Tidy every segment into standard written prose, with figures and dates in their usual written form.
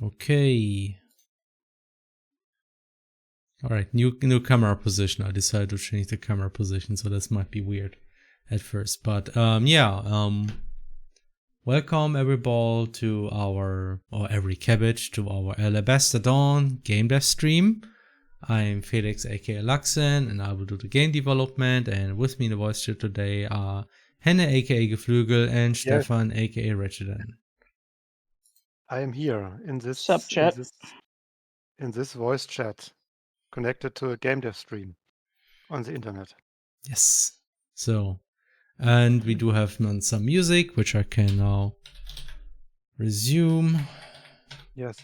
Okay. All right, new camera position. I decided to change the camera position, so this might be weird at first, but welcome everybody to every cabbage to our Alabaster Dawn game dev stream. I'm Felix aka Luxen, and I will do the game development, and with me in the voice chat today are Henne aka Geflügel and Stefan aka Regiden. I am here in this Subchat. in this voice chat connected to a game dev stream on the internet. Yes. So, and we do have some music, which I can now resume. Yes.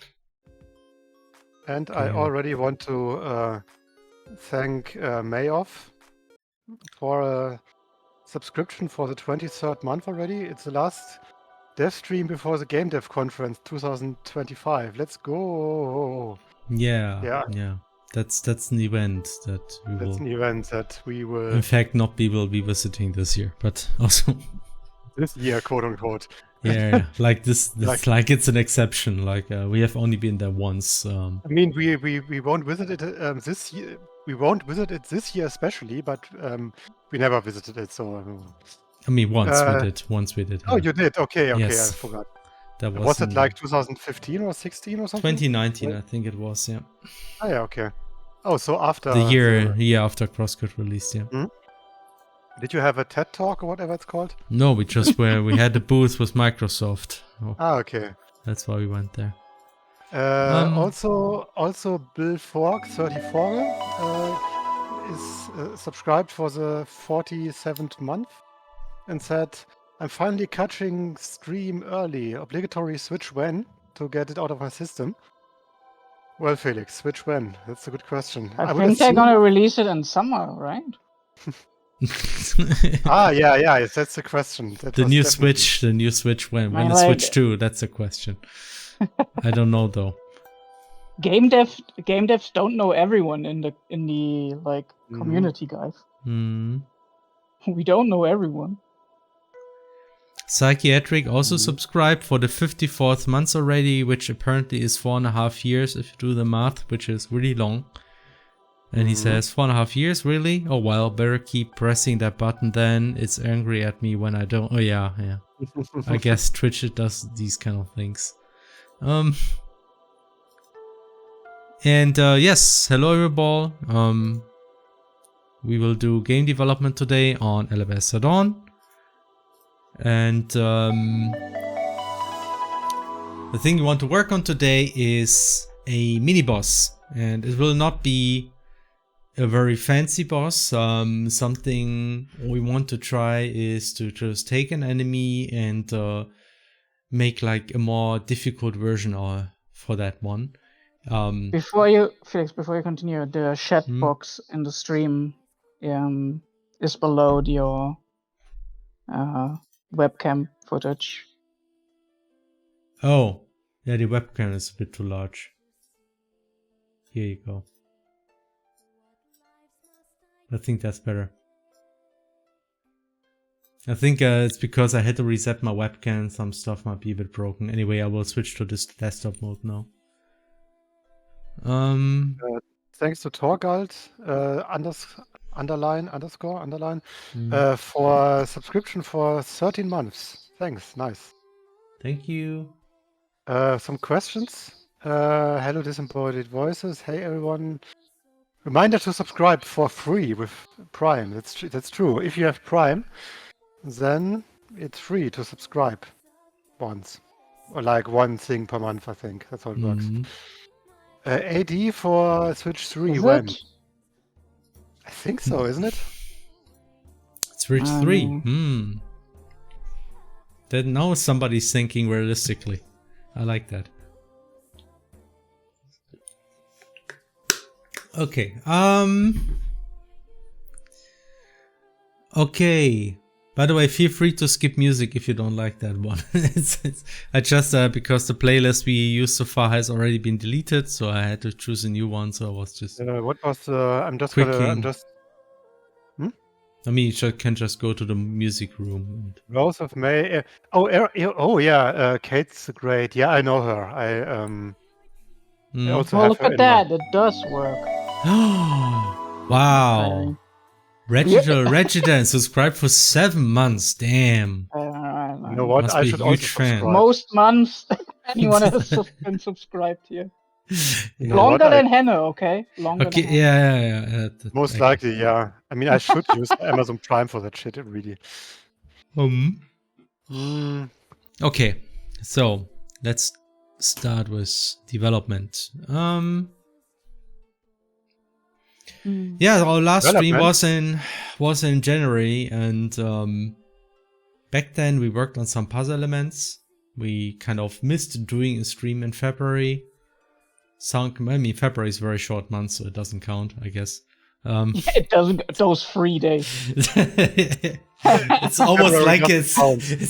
And I already want to thank Mayoff for a subscription for the 23rd month already. It's the last dev stream before the Game Dev Conference 2025. Let's go! Yeah. That's an event that we will in fact not be visiting this year, but also this year, quote unquote. Yeah, like this like it's an exception. Like we have only been there once. I mean, we won't visit it this year. We won't visit it this year, especially, but we never visited it. So I mean, once we did. Oh, you did? Okay, yes. I forgot. That was it like 2015 or 16 or something? 2019, I think it was. Yeah. Oh yeah, okay. Oh, so after the year after CrossCode released, yeah. Hmm? Did you have a TED talk or whatever it's called? No, we just we had a booth with Microsoft. Okay. That's why we went there. Also Bill Fork 34 is subscribed for the 47th month and said, "I'm finally catching stream early. Obligatory switch when to get it out of my system." Well, Felix, switch when? That's a good question. I think they're gonna release it in summer, right? Yeah, that's the question. The new Switch when the Switch 2, that's the question. I don't know though. Game devs don't know everyone in the like community, guys. We don't know everyone. Psychiatric also subscribed for the 54th month already, which apparently is 4.5 years if you do the math, which is really long. And he says, 4.5 years, really? Oh well, better keep pressing that button then. It's angry at me when I don't. Oh yeah. I guess Twitch does these kind of things. And yes, hello everybody. We will do game development today on Alabaster Dawn. And the thing we want to work on today is a mini boss, and it will not be a very fancy boss. Something we want to try is to just take an enemy and make like a more difficult version for that one. Before you continue, the chat box in the stream is below your webcam footage. Oh, yeah, the webcam is a bit too large. Here you go. I think that's better. I think it's because I had to reset my webcam. Some stuff might be a bit broken. Anyway, I will switch to this desktop mode now. Thanks to Torgald, underline, for subscription for 13 months. Thanks, nice. Thank you. Some questions. Hello, disembodied voices. Hey everyone. Reminder to subscribe for free with Prime. That's true. If you have Prime, then it's free to subscribe once. Or like one thing per month, I think. That's how it works. AD for Switch 3 when? I think so, isn't it? Switch 3. Then now somebody's thinking realistically. I like that. Okay. Okay. By the way, feel free to skip music if you don't like that one. I just because the playlist we used so far has already been deleted, so I had to choose a new one. So I was just. What was? I'm just. I mean, you can just go to the music room. Rose of May. Oh yeah. Kate's great. Yeah, I know her. I also Well, have look her at in my- that. It does work. Wow. Regida subscribed for 7 months. Damn. You know what? Must I be a should also huge fan. subscribe. Most months anyone has been subscribed here. You know what? Longer than Hannah, okay? Longer Okay, than Hannah. yeah. Most likely, yeah. I mean, I should use Amazon Prime for that shit, really. Okay, so let's start with development. Yeah, our last stream was in January, and back then we worked on some puzzle elements. We kind of missed doing a stream in February. I mean, February is a very short month, so it doesn't count, I guess. It doesn't. Those 3 days. It's almost like it's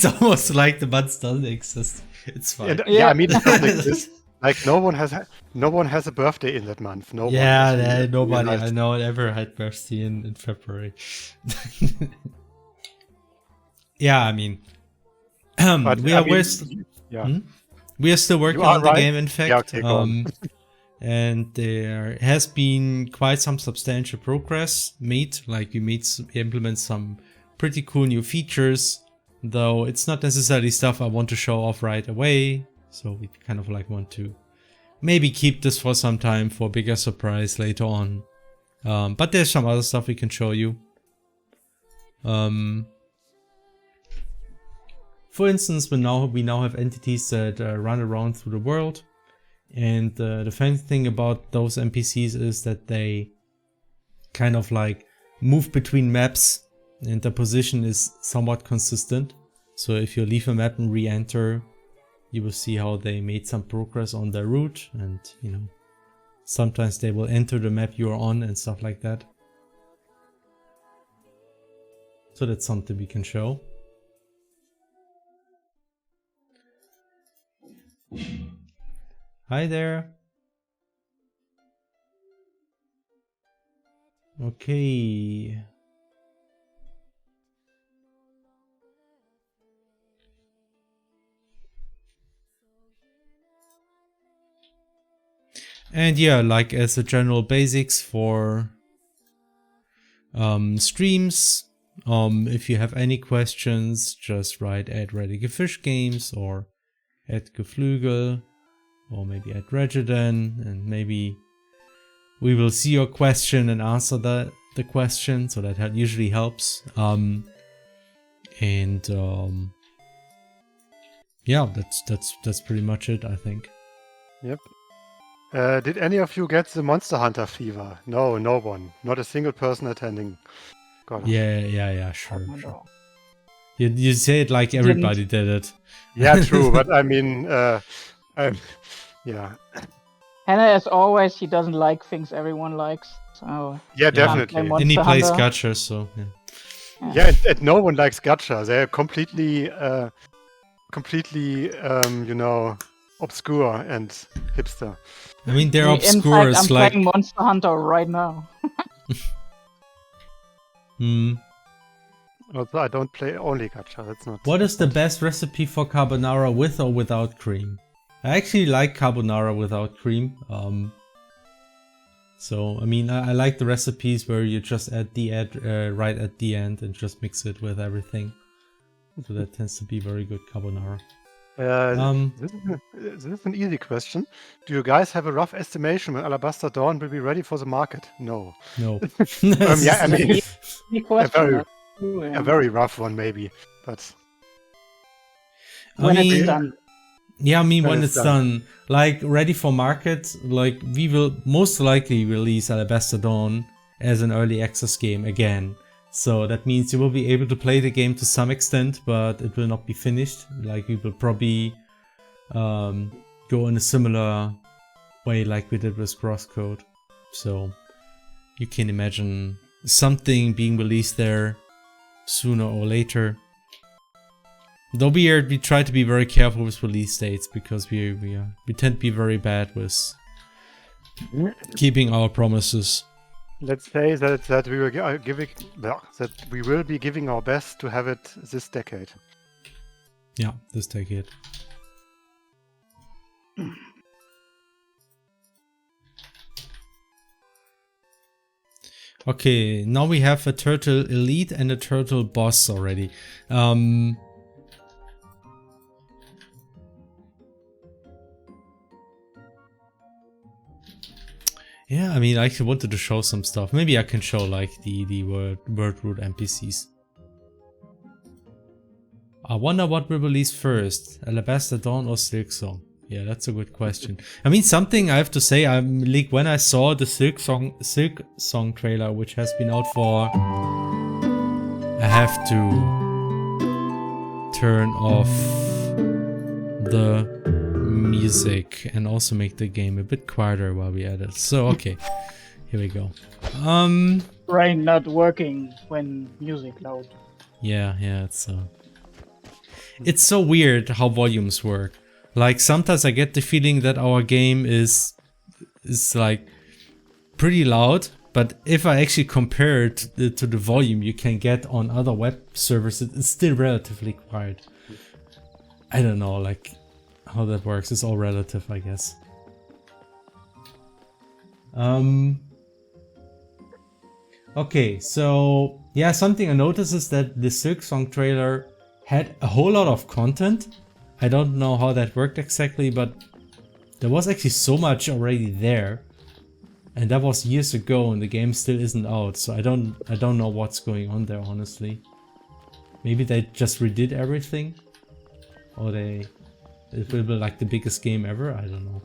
almost like the month doesn't exist. It's fine. And, yeah, I mean, it doesn't exist. Like no one has a birthday in that month. No one. Nobody I know ever had birthday in February. Yeah, I mean, we are still working on the game. In fact, yeah, okay, and there has been quite some substantial progress made. Like we implement some pretty cool new features, though it's not necessarily stuff I want to show off right away. So we kind of like want to maybe keep this for some time for a bigger surprise later on. But there's some other stuff we can show you. For instance, we now have entities that run around through the world. And the funny thing about those NPCs is that they kind of like move between maps and the position is somewhat consistent. So if you leave a map and re-enter, you will see how they made some progress on their route, and you know, sometimes they will enter the map you're on and stuff like that. So that's something we can show. Hi there. Okay. And yeah, like as a general basics for streams, if you have any questions, just write at @ReadyGeFishGames or @Geflügel or maybe @Regiden, and maybe we will see your question and answer the question, so that usually helps. Yeah, that's pretty much it, I think. Yep. Did any of you get the Monster Hunter fever? No, no one. Not a single person attending. God. Yeah, sure. You say it like everybody did it. Yeah, true, but I mean, yeah. Hannah, as always, he doesn't like things everyone likes. So yeah, definitely. And he plays gacha, so yeah. Yeah, and no one likes gacha. They're completely, you know, obscure and hipster. I mean, they're obscure. In fact, I'm playing Monster Hunter right now. Also, I don't play only gacha. That's not. What is the best recipe for carbonara with or without cream? I actually like carbonara without cream. So I mean, I like the recipes where you just add right at the end and just mix it with everything. So that tends to be very good carbonara. This is an easy question. Do you guys have a rough estimation when Alabaster Dawn will be ready for the market? No. No. Yeah, I mean, a very rough one maybe, but when it's done. Yeah, I mean when it's done. Like ready for market, like we will most likely release Alabaster Dawn as an early access game again. So that means you will be able to play the game to some extent, but it will not be finished. Like we will probably go in a similar way like we did with Crosscode. So you can imagine something being released there sooner or later. Though we try to be very careful with release dates we tend to be very bad with keeping our promises. Let's say that we will be giving our best to have it this decade. Yeah, this decade. Okay, now we have a turtle elite and a turtle boss already. Yeah, I mean, I actually wanted to show some stuff. Maybe I can show like the word root NPCs. I wonder what will release first, Alabaster Dawn or Silksong? Yeah, that's a good question. I mean, something I have to say, like when I saw the Silksong trailer, which has been out for... I have to turn off the music and also make the game a bit quieter while we edit. So, okay, here we go. Brain not working when music loud. Yeah, it's so weird how volumes work. Like sometimes I get the feeling that our game is like pretty loud, but if I actually compare it to the volume you can get on other web servers, it's still relatively quiet. I don't know, like how that works. It's all relative, I guess. Okay, so yeah, something I noticed is that the Silksong trailer had a whole lot of content. I don't know how that worked exactly, but there was actually so much already there, and that was years ago, and the game still isn't out. So I don't know what's going on there, honestly. Maybe they just redid everything, or it will be like the biggest game ever. I don't know.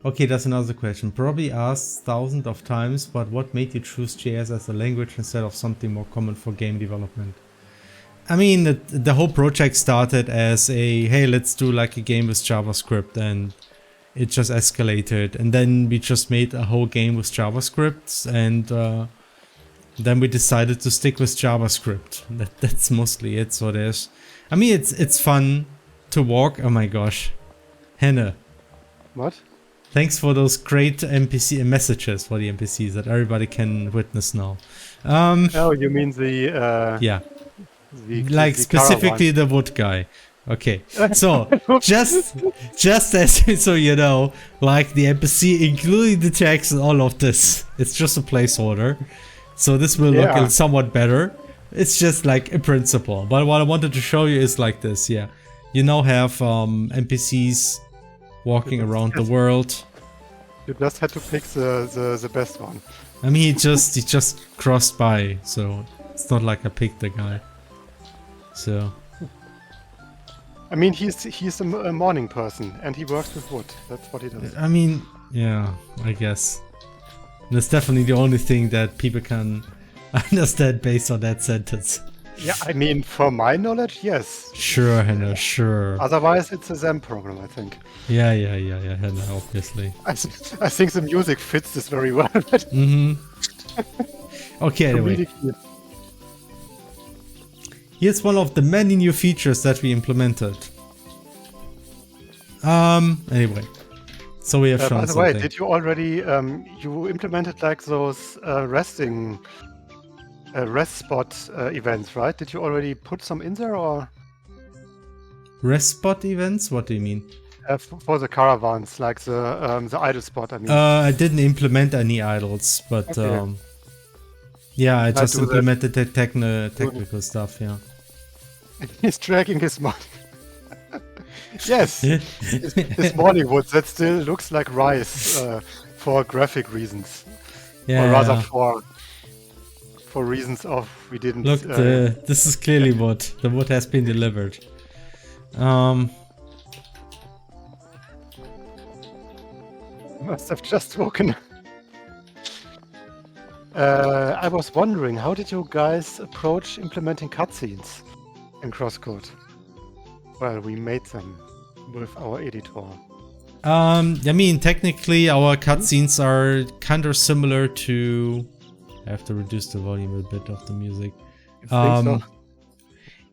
Okay, that's another question. Probably asked thousands of times, but what made you choose JS as a language instead of something more common for game development? I mean, the whole project started as a, hey, let's do like a game with JavaScript, and it just escalated. And then we just made a whole game with JavaScript, and then we decided to stick with JavaScript. That's mostly it. So there's, I mean, it's fun to walk. Oh my gosh, Henne. What? Thanks for those great NPC messages for the NPCs that everybody can witness now. Oh, you mean the yeah. Like specifically the wood guy. Okay, so just as so you know, like the NPC, including the text and all of this, it's just a placeholder. So this will look somewhat better. It's just like a principle. But what I wanted to show you is like this. Yeah, you now have NPCs walking around the world. You just had to pick the best one. I mean, he just crossed by, so it's not like I picked the guy. So, I mean, he's a morning person, and he works with wood. That's what he does. I mean, yeah, I guess. That's definitely the only thing that people can understand based on that sentence. Yeah, I mean, from my knowledge, yes. Sure, Hannah, sure. Otherwise, it's a Zen program, I think. Yeah, Hannah, obviously. I think the music fits this very well. Okay, anyway. Here's one of the many new features that we implemented. Anyway. So we have shown something. By the way, did you already, you implemented like those rest spot events, right? Did you already put some in there, or? Rest spot events? What do you mean? For the caravans, like the idle spot, I mean. I didn't implement any idols, but okay. yeah, I just implemented the technical stuff, yeah. He's dragging his money. Yes, his morning wood, that still looks like rice for graphic reasons. Yeah, or rather for reasons of we didn't... Look, this is clearly wood. The wood has been delivered. Must have just woken. I was wondering, how did you guys approach implementing cutscenes in CrossCode? Well, we made them with our editor. I mean, technically our cutscenes are kind of similar to... I have to reduce the volume a bit of the music. So?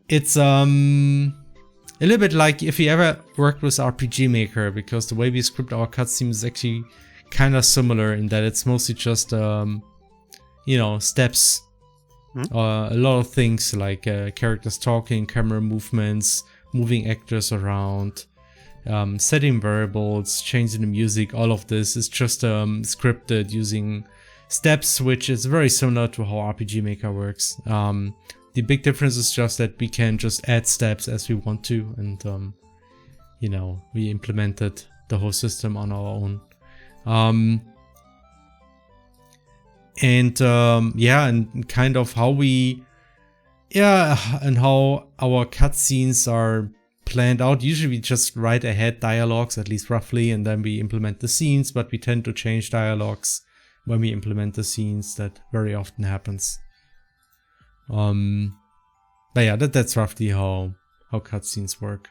It's a little bit like if you ever worked with RPG Maker, because the way we script our cutscenes is actually kind of similar in that it's mostly just you know, steps. A lot of things like characters talking, camera movements, moving actors around, setting variables, changing the music, all of this is just scripted using steps, which is very similar to how RPG Maker works. The big difference is just that we can just add steps as we want to, and you know, we implemented the whole system on our own. Yeah, and kind of how and how our cutscenes are planned out. Usually we just write ahead dialogues, at least roughly, and then we implement the scenes, but we tend to change dialogues when we implement the scenes. That very often happens. But yeah, that's roughly how cutscenes work.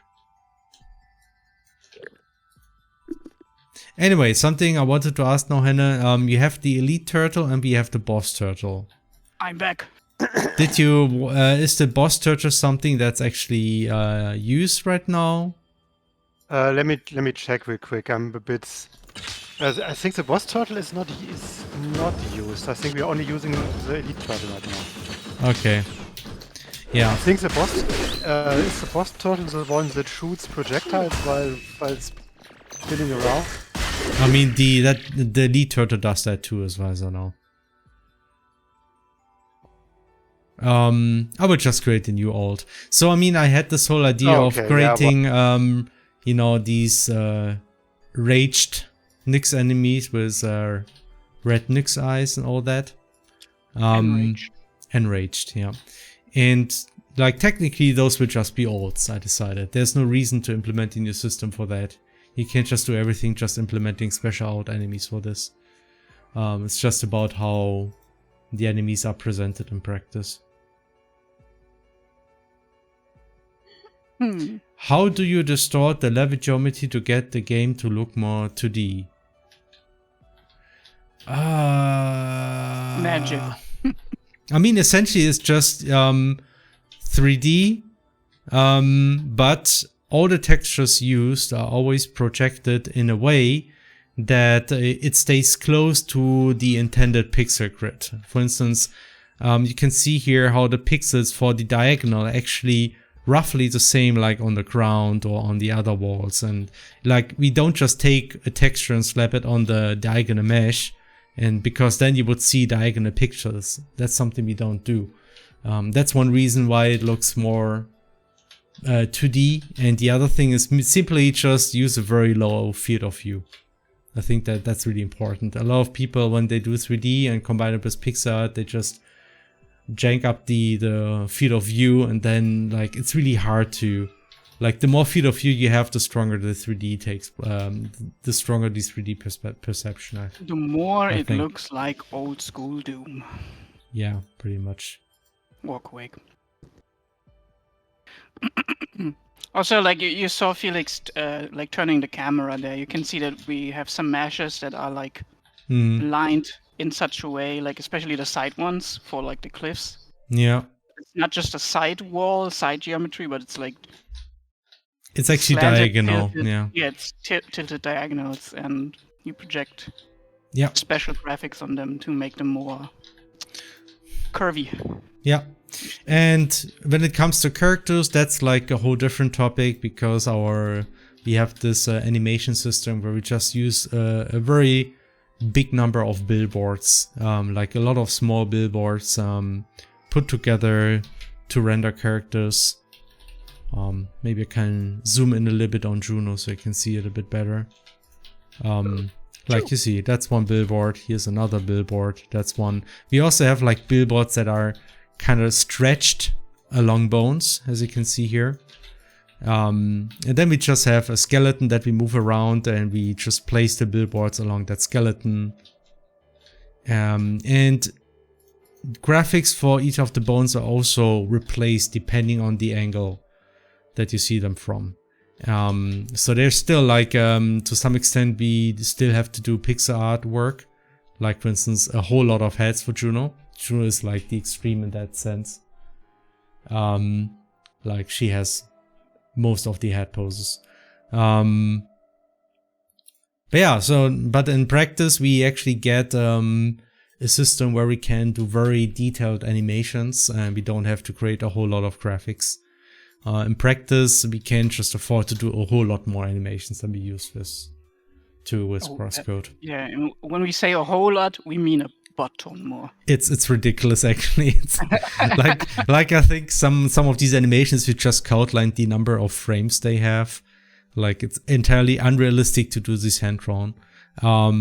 Anyway, something I wanted to ask now, Hannah. You have the elite turtle and we have the boss turtle. I'm back. Did you is the boss turtle something that's actually used right now? Let me check real quick. I'm a bit. I think the boss turtle is not used. I think we're only using the elite turtle right now. Okay. Yeah. I think the boss is the boss turtle the one that shoots projectiles while spinning around. I mean the elite turtle does that too, as far as I know. I would just create a new alt. So I mean, I had this whole idea of creating, you know, these raged Nyx enemies with red Nyx eyes and all that. Enraged, yeah. And like technically, those would just be alts. I decided there's no reason to implement a new system for that. You can't just do everything just implementing special alt enemies for this. It's just about how the enemies are presented in practice. How do you distort the level geometry to get the game to look more 2D? Magic. I mean, essentially it's just 3D, but all the textures used are always projected in a way that it stays close to the intended pixel grid. For instance, you can see here how the pixels for the diagonal are actually roughly the same like on the ground or on the other walls. And like we don't just take a texture and slap it on the diagonal mesh, and because then you would see diagonal pixels. That's something we don't do. That's one reason why it looks more 2D. And the other thing is simply just use a very low field of view. I think that's really important. A lot of people, when they do 3D and combine it with pixel art, they just jank up the field of view, and then like it's really hard to, like, the more field of view you have, the stronger the 3D takes, the stronger the 3D perception. The more I it think. looks like old school Doom. Yeah, pretty much. Or Quake. Also, like you saw Felix like turning the camera there, you can see that we have some meshes that are like lined in such a way, like especially the side ones for like the cliffs. Yeah. It's not just a side wall, side geometry, but it's like it's actually slanted, diagonal. tilted. Yeah. Yeah, it's tilted diagonals, and you project Yeah. special graphics on them to make them more curvy. Yeah. And when it comes to characters, that's like a whole different topic, because we have this animation system where we just use a very big number of billboards, like a lot of small billboards put together to render characters. Maybe I can zoom in a little bit on Juno so you can see it a bit better. Like you see, that's one billboard. Here's another billboard. That's one. We also have like billboards that are kind of stretched along bones, as you can see here. And then we just have a skeleton that we move around, and we just place the billboards along that skeleton. And graphics for each of the bones are also replaced depending on the angle that you see them from. So there's still like, to some extent, we still have to do pixel art work. Like, for instance, a whole lot of heads for Juno. Juno is like the extreme in that sense. Like, she has most of the head poses. But yeah, but in practice, we actually get a system where we can do very detailed animations, and we don't have to create a whole lot of graphics. In practice, we can just afford to do a whole lot more animations than we use with crosscode. Yeah, and when we say a whole lot, we mean a butt ton more. It's ridiculous, actually. It's like I think some of these animations, we just outlined the number of frames they have. Like, it's entirely unrealistic to do this hand-drawn. Let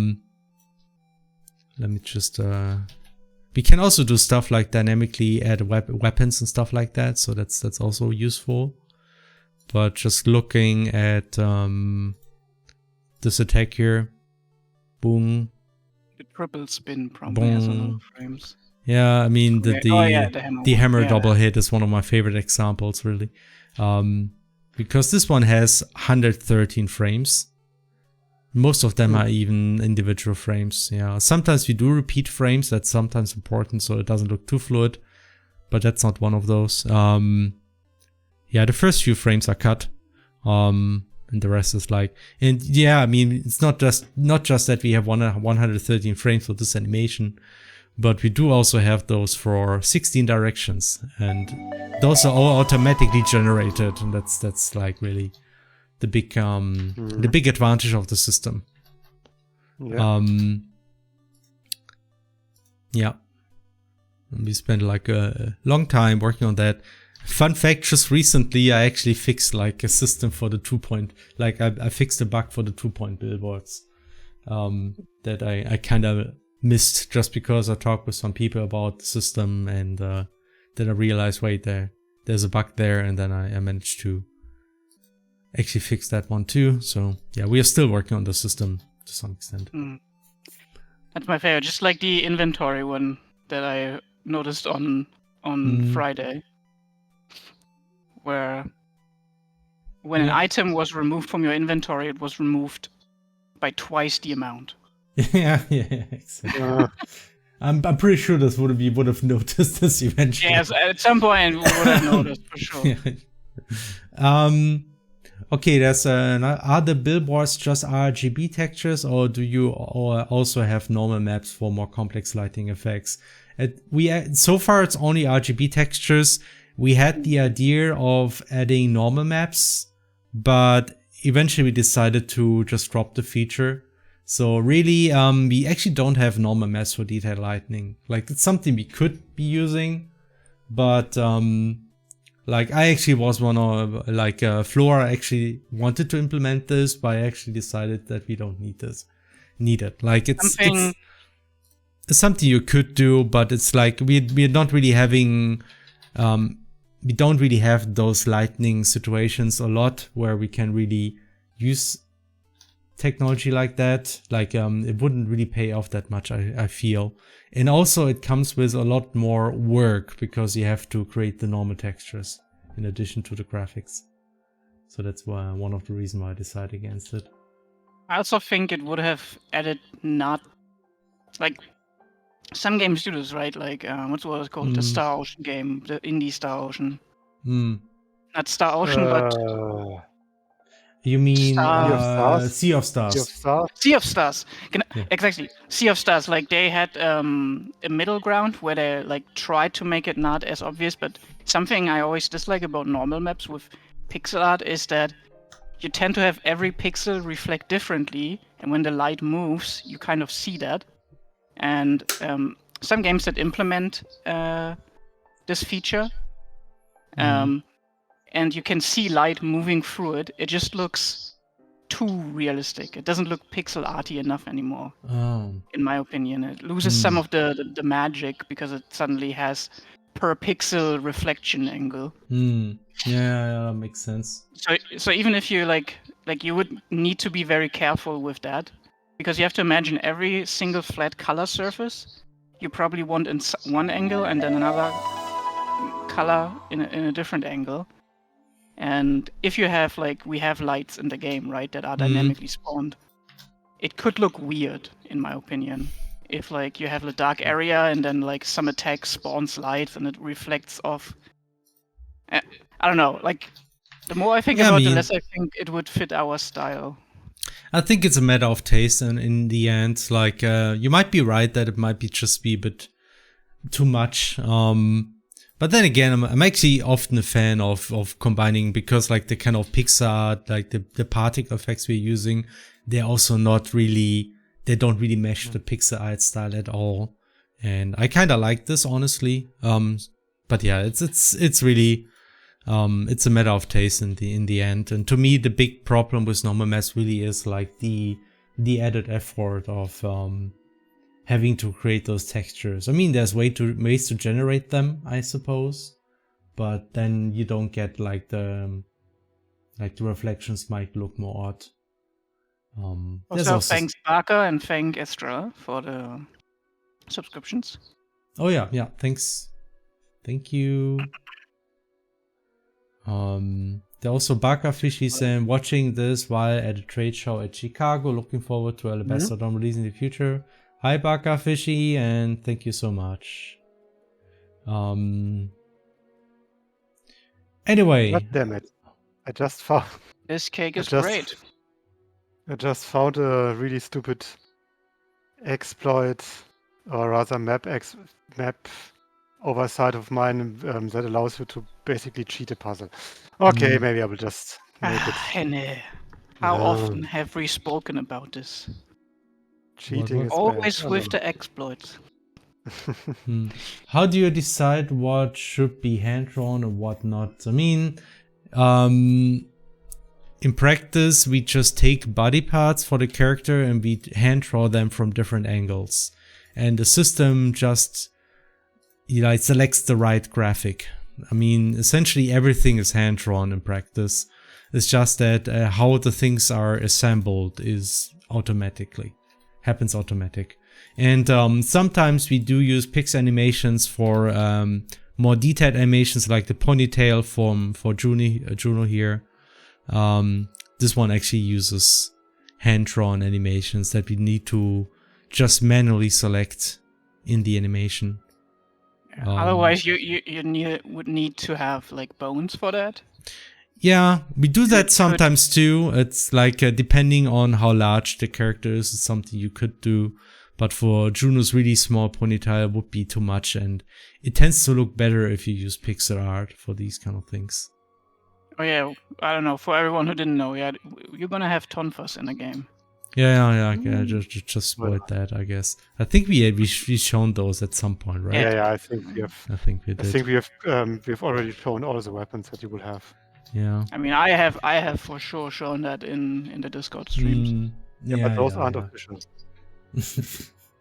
me just... we can also do stuff like dynamically add weapons and stuff like that, so that's also useful. But just looking at this attack here, boom. The triple spin probably has a lot of frames. Yeah, I mean the hammer double hit is one of my favorite examples, really, because this one has 113 frames. Most of them are even individual frames. Yeah, sometimes we do repeat frames. That's sometimes important, so it doesn't look too fluid. But that's not one of those. Yeah, the first few frames are cut, and the rest is like. And yeah, I mean, it's not just that we have 113 frames for this animation, but we do also have those for 16 directions, and those are all automatically generated, and that's like really the big advantage of the system. Yeah. Yeah. And we spent like a long time working on that. Fun fact, just recently I actually fixed like a system for the 2-point, like I fixed a bug for the 2-point billboards that I kind of missed just because I talked with some people about the system, and then I realized, wait, there's a bug there, and then I managed to actually fix that one too. So yeah, we are still working on the system to some extent. That's my favorite. Just like the inventory one that I noticed on Friday, where when an item was removed from your inventory, it was removed by twice the amount. yeah, exactly. I'm pretty sure this would have noticed this eventually. Yes, at some point we would have noticed for sure. Yeah. Okay, there's are the billboards just RGB textures, or do you also have normal maps for more complex lighting effects? So far it's only RGB textures. We had the idea of adding normal maps, but eventually we decided to just drop the feature. So really, we actually don't have normal maps for detail lighting. Like, it's something we could be using, but like, I actually was one of, like, Flora actually wanted to implement this, but I actually decided that we don't need it. Like, it's something you could do, but it's like, we're not really having, we don't really have those lightning situations a lot where we can really use technology like that. Like, it wouldn't really pay off that much, I feel. And also it comes with a lot more work because you have to create the normal textures in addition to the graphics. So that's why one of the reasons why I decided against it. I also think it would have added not like some games do this, right? Like what's it called? The Star Ocean game, the indie Star Ocean. Not Star Ocean, but you mean Sea of Stars? Sea of Stars. Exactly. Sea of Stars. Like, they had a middle ground where they like tried to make it not as obvious. But something I always dislike about normal maps with pixel art is that you tend to have every pixel reflect differently, and when the light moves, you kind of see that. And some games that implement this feature, and you can see light moving through it. It just looks too realistic. It doesn't look pixel arty enough anymore, in my opinion. It loses some of the magic because it suddenly has per pixel reflection angle. Yeah, that makes sense. So even if you like you would need to be very careful with that, because you have to imagine every single flat color surface you probably want in one angle and then another color in a different angle. And if you have, like, we have lights in the game, right, that are dynamically spawned, it could look weird, in my opinion. If, like, you have a dark area and then, like, some attack spawns lights and it reflects off. I don't know, like, the more I think about it, the less I think it would fit our style. I think it's a matter of taste, and in the end, like, you might be right that it might just be a bit too much. But But then again, I'm actually often a fan of combining, because like the kind of pixar, like the particle effects we're using, they're also not really, they don't really mesh the pixar art style at all. And I kind of like this, honestly. But yeah, it's really, it's a matter of taste in the end. And to me, the big problem with normal maps really is like the added effort of having to create those textures. I mean, there's ways to generate them, I suppose, but then you don't get like the reflections might look more odd. Also, thanks Barker and thank Estra for the subscriptions. Oh yeah, thanks. Thank you. There also Barker Fishy saying, watching this while at a trade show at Chicago, looking forward to Alabaster Dome release in the future. Hi Barker Fishy, and thank you so much. Anyway. God damn it. I just found... This cake is great. I just found a really stupid exploit, or rather map oversight of mine that allows you to basically cheat a puzzle. Okay, maybe I will just make it. Henne, how often have we spoken about this? Cheating is always bad. with the exploits. How do you decide what should be hand-drawn and what not? I mean, in practice, we just take body parts for the character and we hand-draw them from different angles. And the system just, it selects the right graphic. I mean, essentially everything is hand-drawn in practice. It's just that how the things are assembled happens automatic. And sometimes we do use pix animations for more detailed animations, like the ponytail for Juno here. This one actually uses hand-drawn animations that we need to just manually select in the animation. Otherwise, you would need to have like bones for that. Yeah, we do that sometimes too. It's like depending on how large the character is, it's something you could do. But for Juno's really small ponytail, it would be too much, and it tends to look better if you use pixel art for these kind of things. Oh yeah, I don't know. For everyone who didn't know, you're gonna have tonfas in the game. Yeah. Just spoiled that, I guess. I think we shown those at some point, right? Yeah. I think we have. I think we did. I think we've already shown all the weapons that you will have. Yeah. I mean, I have for sure shown that in the Discord streams. But those aren't official.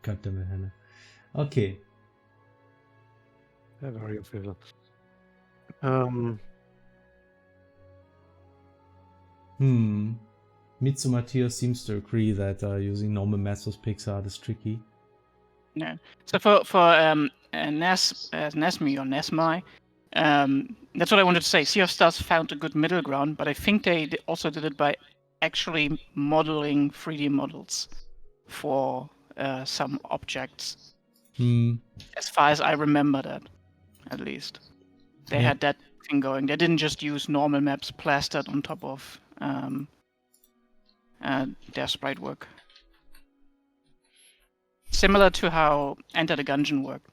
God damn it, Hannah. Okay. They're very official. Mitsu Matteo seems to agree that using normal maps with pixar is tricky. Yeah. So for Nesmi or Nesmi, that's what I wanted to say. Sea of Stars found a good middle ground, but I think they also did it by actually modeling 3D models for some objects. As far as I remember that, at least. They had that thing going. They didn't just use normal maps plastered on top of their sprite work. Similar to how Enter the Gungeon worked.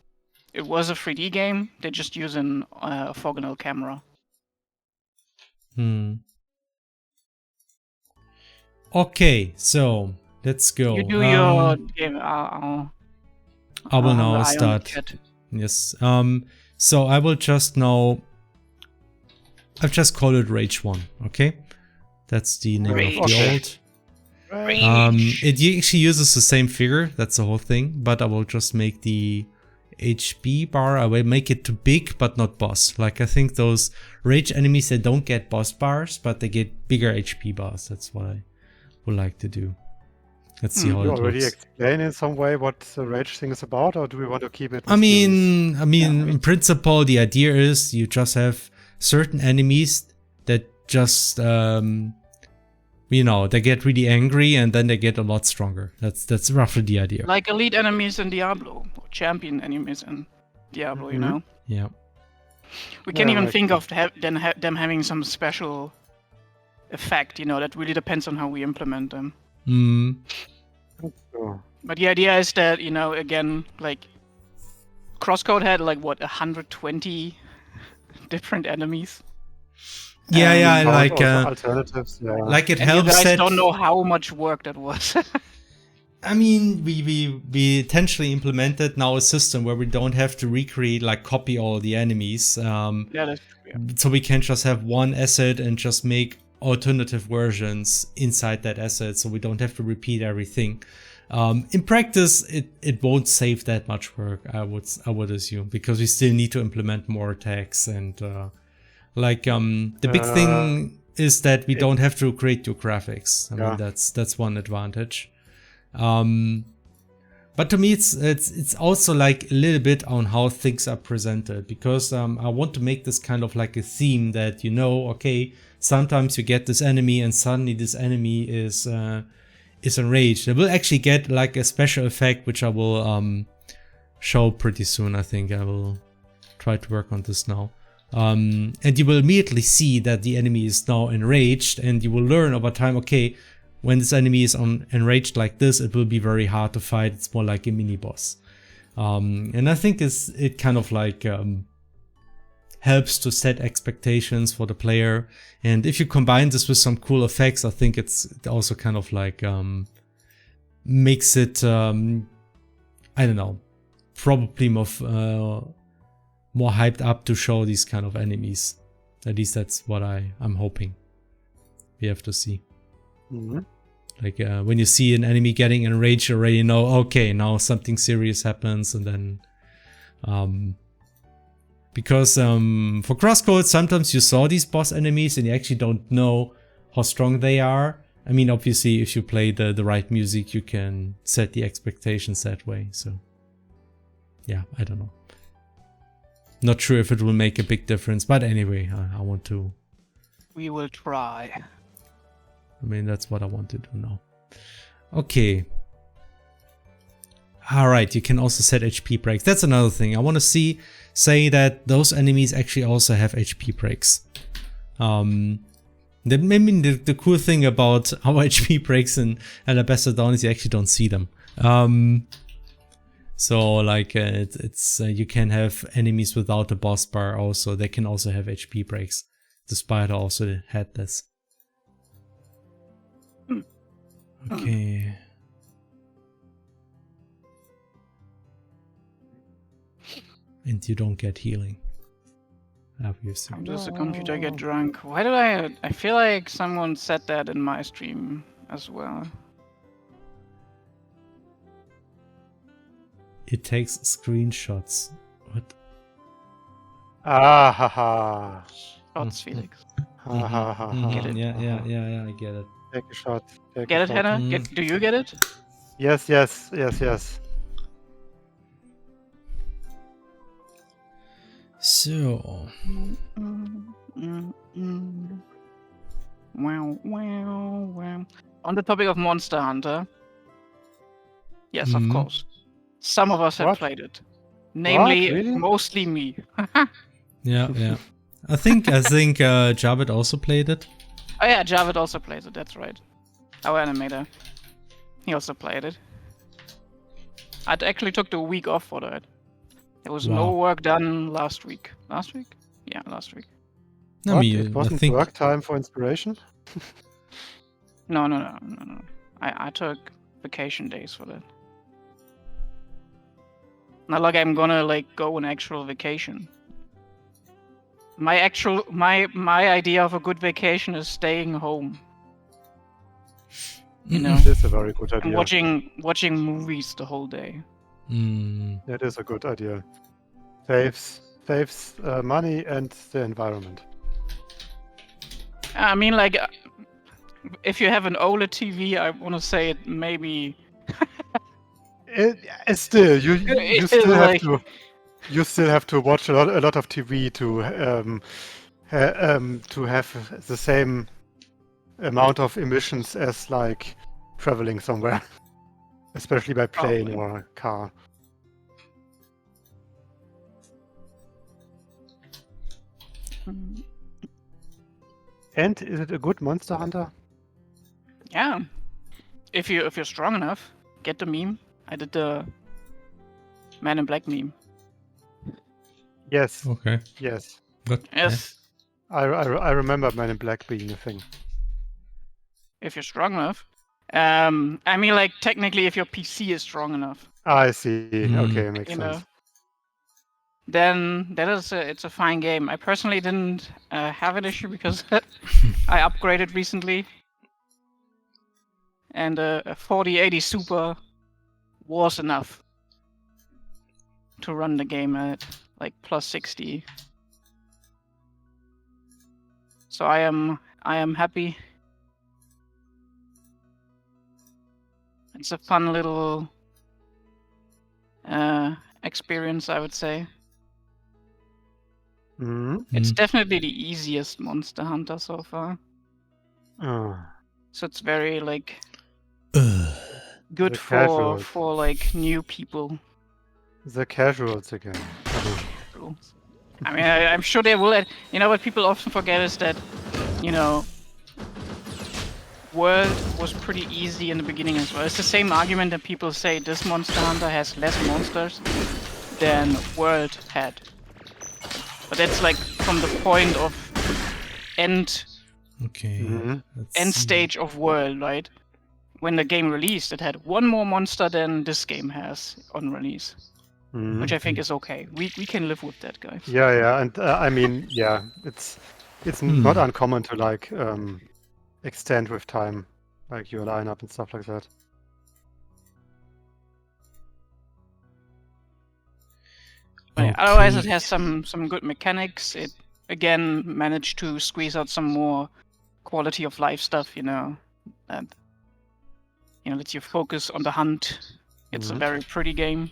It was a 3D game, they just use an orthogonal camera. Okay, so let's go. You do your game. I will now start. Yes. So I will just now. I've just called it Rage 1. Okay, that's the name of the old. It actually uses the same figure. That's the whole thing. But I will just make the HP bar. I will make it too big, but not boss. Like I think those Rage enemies, they don't get boss bars, but they get bigger HP bars. That's what I would like to do. Let's see how it looks. You already explain in some way what the Rage thing is about, or do we want to keep it? I mean, in principle, the idea is you just have certain enemies that just, they get really angry and then they get a lot stronger. That's roughly the idea. Like elite enemies in Diablo, or champion enemies in Diablo, you know? Yeah. We can even think of them having some special effect, that really depends on how we implement them. But the idea is that, again, like, Crosscode had, 120 different enemies. Yeah, Also alternatives. Yeah. like it And you helps guys that. don't know how much work that was. I mean, we intentionally implemented now a system where we don't have to recreate, like copy all the enemies. Yeah, that's true. Yeah. So we can just have one asset and just make alternative versions inside that asset, so we don't have to repeat everything. In practice, it won't save that much work, I would assume, because we still need to implement more attacks and the big thing is that we don't have to create new graphics. I mean, that's one advantage. But to me, it's also like a little bit on how things are presented, because I want to make this kind of like a theme that, okay, sometimes you get this enemy and suddenly this enemy is enraged. It will actually get like a special effect, which I will show pretty soon. I think I will try to work on this now. And you will immediately see that the enemy is now enraged, and you will learn over time, okay, when this enemy is enraged like this, it will be very hard to fight. It's more like a mini boss. And I think it kind of like helps to set expectations for the player. And if you combine this with some cool effects, I think it also kind of like makes it, I don't know, probably more hyped up to show these kind of enemies. At least that's what I'm hoping. We have to see. Mm-hmm. Like when you see an enemy getting enraged, you already know, okay, now something serious happens. And then because for Crosscode, sometimes you saw these boss enemies and you actually don't know how strong they are. I mean, obviously, if you play the right music, you can set the expectations that way. So yeah, I don't know. Not sure if it will make a big difference, but anyway, I want to. We will try. I mean, that's what I want to do now. Okay. Alright, you can also set HP breaks. That's another thing. I want to say that those enemies actually also have HP breaks. The cool thing about our HP breaks in Alabaster Dawn is you actually don't see them. So like it's you can have enemies without a boss bar also. They can also have HP breaks. The spider also had this. Okay. And you don't get healing. Obviously. How does the computer get drunk? Why do I feel like someone said that in my stream as well. It takes screenshots. What? Ah ha ha. Shots, Felix. Ha ha ha ha. Get it? Yeah, I get it. Take a shot. Take Get a it, shot. Hannah? Do you get it? Yes. So. Wow. On the topic of Monster Hunter. Yes, of Mhm. course. Some of us have What? played it. Namely, Really? mostly me. Yeah. I think Javed also played it. Oh yeah, Javed also plays it, that's right. Our animator. He also played it. I actually took the week off for that. There was no Wow. work done last week. Last week? Yeah, last week. I What? mean, It wasn't I think work time for inspiration? No. I took vacation days for that. Not like I'm gonna go on actual vacation. My idea of a good vacation is staying home. You know, That's a very good and idea. watching movies the whole day. That is a good idea. Saves money and the environment. I mean, if you have an OLED TV, I want to say it maybe. Still, you It still is have like- to. You still have to watch a lot of TV to have the same amount of emissions as traveling somewhere, especially by plane Probably. or car. And is it a good Monster Hunter? Yeah, if you're strong enough, get the meme. I did the Man in Black meme. Yes. Okay. Yes. But Yes, I remember Men in Black being a thing. if you're strong enough. I mean, like technically, if your PC is strong enough, I see. Mm. Okay, makes you sense. know, then it's a fine game. I personally didn't have an issue because I upgraded recently, and a 4080 Super was enough to run the game at like plus 60. So I am happy. It's a fun little experience, I would say. It's definitely the easiest Monster Hunter so far. Oh, So it's very like Ugh. good The for casuals. like new people. The casuals again. I mean, I'm sure they will. You know what people often forget is that, you know, World was pretty easy in the beginning as well. It's the same argument that people say this Monster Hunter has less monsters than World had. But that's like from the point of end Okay. Let's end see. stage of World, right? When the game released, it had one more monster than this game has on release, which I think is okay. We can live with that, guys. Yeah, and I mean, yeah, it's not uncommon to like extend with time, like your lineup and stuff like that. But yeah, otherwise, it has some good mechanics. It again managed to squeeze out some more quality of life stuff, you know, that lets you focus on the hunt. It's a very pretty game.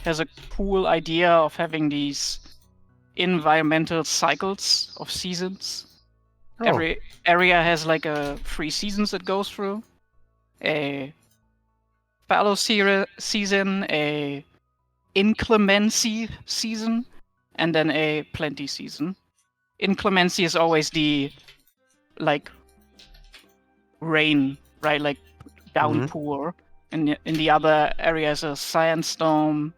Has a cool idea of having these environmental cycles of seasons. Oh. Every area has like 3 seasons it goes through. A fallow season, a inclemency season, and then a plenty season. Inclemency is always the like rain, right? Like downpour. In the other areas, a sandstorm.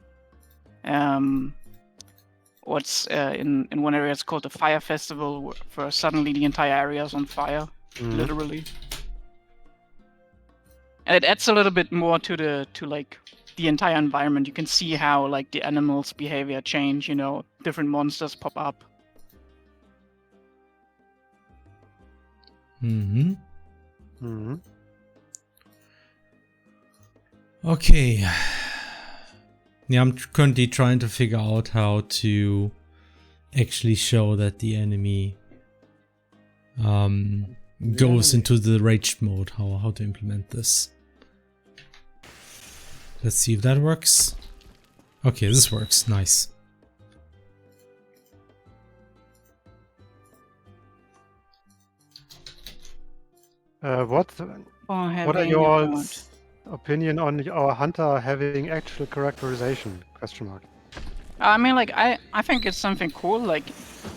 What's in one area it's called the fire festival, where suddenly the entire area is on fire, literally. And it adds a little bit more to like the entire environment. You can see how like the animals' behavior change. You know, different monsters pop up. Okay. Yeah, I'm currently trying to figure out how to actually show that the enemy goes into the rage mode. How to implement this. Let's see if that works. Okay, this works. Nice. What are your opinion on our hunter having actual characterization? Question mark. I mean, like, I think it's something cool. Like,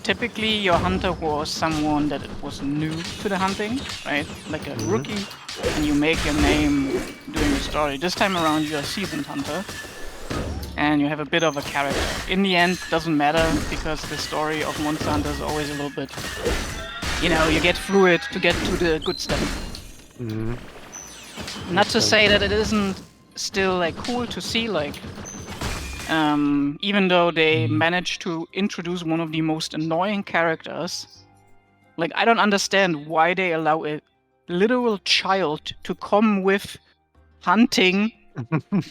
typically your hunter was someone that was new to the hunting, right? Like a rookie, and you make your name doing the story. This time around, you're a seasoned hunter, and you have a bit of a character. In the end, doesn't matter, because the story of Monster Hunter is always a little bit, you know, you get through it to get to the good stuff. Not to say that it isn't still, like, cool to see, like, even though they managed to introduce one of the most annoying characters, like, I don't understand why they allow a literal child to come with hunting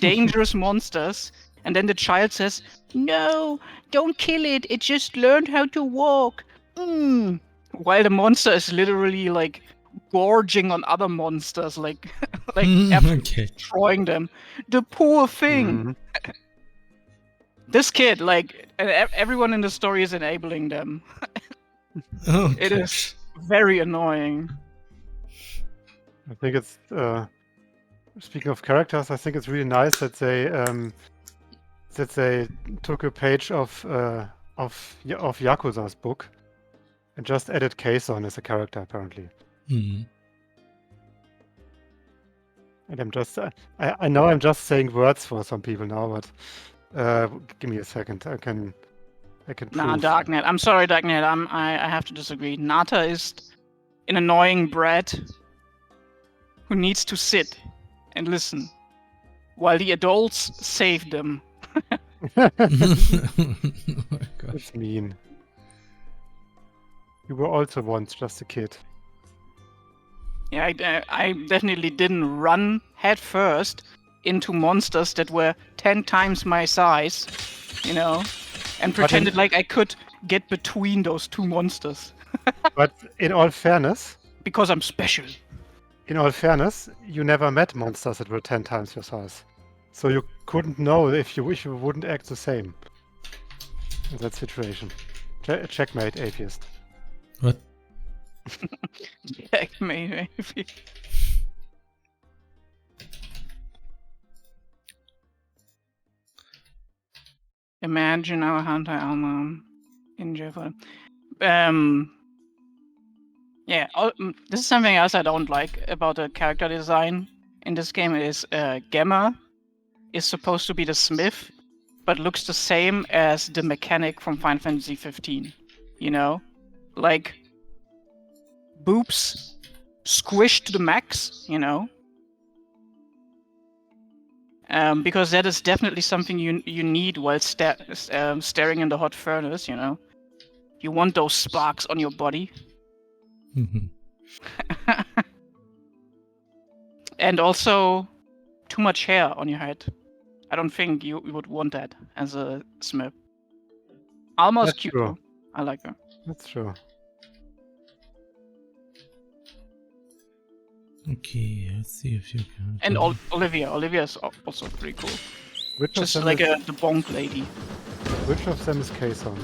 dangerous monsters, and then the child says, "No, don't kill it, it just learned how to walk." While the monster is literally, like, gorging on other monsters, like, destroying them. The poor thing! This kid, like, everyone in the story is enabling them. It is very annoying. I think it's speaking of characters, I think it's really nice that they took a page of Yakuza's book and just added Kazon as a character, apparently. And I'm just I know I'm just saying words for some people now, but give me a second. I I can Nah, prove. Darknet. I'm sorry, Darknet. I have to disagree. Nata is an annoying brat who needs to sit and listen while the adults save them. Oh my gosh. It's mean. You were also once just a kid. Yeah, I definitely didn't run head first into monsters that were 10 times my size, you know, and pretended like I could get between those two monsters. But in all fairness, Because I'm special. You never met monsters that were 10 times your size. So you couldn't know if you wouldn't act the same in that situation. Checkmate, atheist. What? Checkmate. Imagine our hunter Alma in jail for yeah, this is something else I don't like about the character design in this game is Gemma is supposed to be the smith, but looks the same as the mechanic from Final Fantasy 15. You know? Like, boobs squished to the max, you know? Because that is definitely something you need while staring in the hot furnace, you know? You want those sparks on your body. And also, too much hair on your head. I don't think you would want that as a smith. Almost cute true. though. I like her. That's true. Okay, let's see if you can. And Olivia. Olivia is also pretty cool. Which Just of them like is, the bonk lady. Which of them is Kason?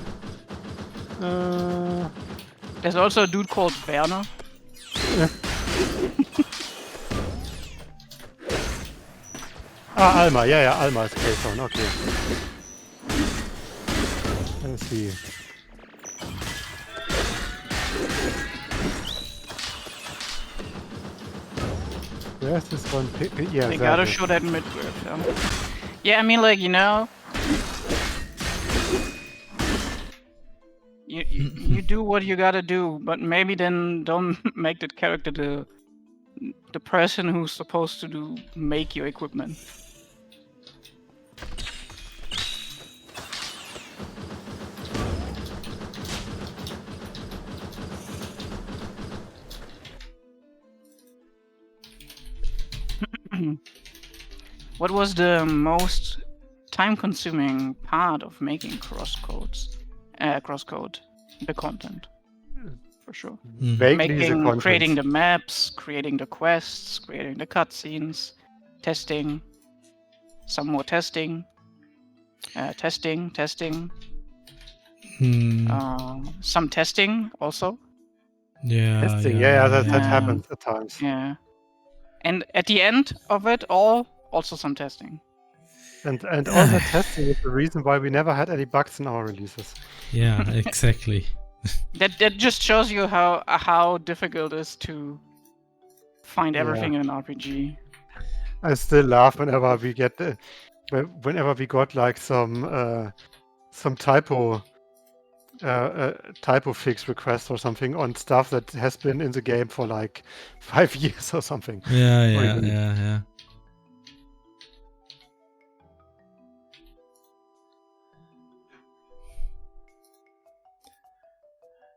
There's also a dude called Werner. Alma. Yeah, Alma is Kason. Okay. Let's see. Where's this one? Yeah, They there gotta it is. show that midriff. Yeah, I mean, like, you know, you do what you gotta do, but maybe then don't make that character the person who's supposed to make your equipment. What was the most time-consuming part of making crosscode? The content, for sure. Vaguely the content. Creating the maps, creating the quests, creating the cutscenes, testing, some more testing, testing, some testing also. Yeah. Testing. Yeah, that happens at times. Yeah. And at the end of it all, also some testing. And all that testing is the reason why we never had any bugs in our releases. Yeah, exactly. That just shows you how difficult it is to find everything in an RPG. I still laugh whenever we got like some typo fix request or something on stuff that has been in the game for like 5 years or something. Yeah.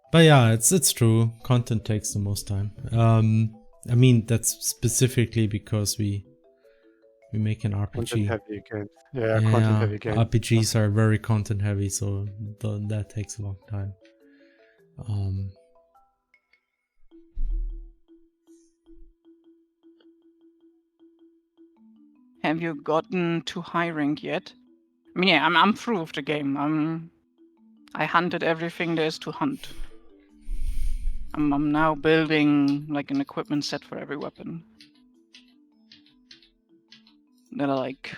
But yeah, it's true. Content takes the most time. I mean, that's specifically because we make an RPG. Content-heavy games. Yeah, content-heavy games. RPGs are very content-heavy, so that takes a long time. Have you gotten to high rank yet? I mean, yeah, I'm through with the game. I hunted everything there is to hunt. I'm now building like an equipment set for every weapon. That I like.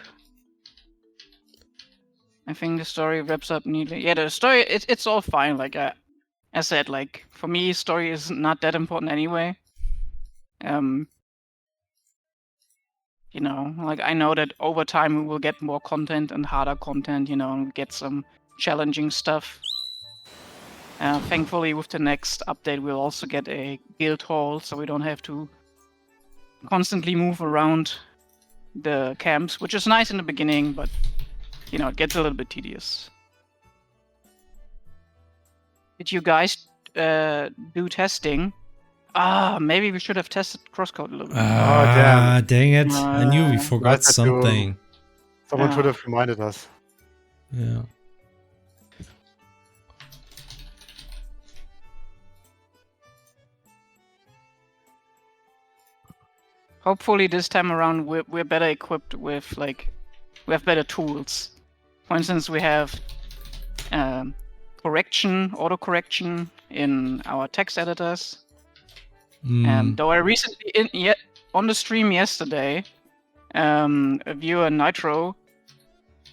I think the story wraps up neatly. Yeah, the story it's all fine. Like I said, like for me, story is not that important anyway. You know, like I know that over time we will get more content and harder content. You know, and get some challenging stuff. Thankfully, with the next update, we'll also get a guild hall, so we don't have to constantly move around the camps, which is nice in the beginning, but it gets a little bit tedious. Did you guys do testing? Maybe we should have tested crosscode a little bit. damn. Dang it. I knew we forgot Nice that something. Someone should have reminded us. Yeah. Hopefully this time around we're better equipped with we have better tools. For instance, we have auto correction in our text editors. Though I recently on the stream yesterday, a viewer Nitro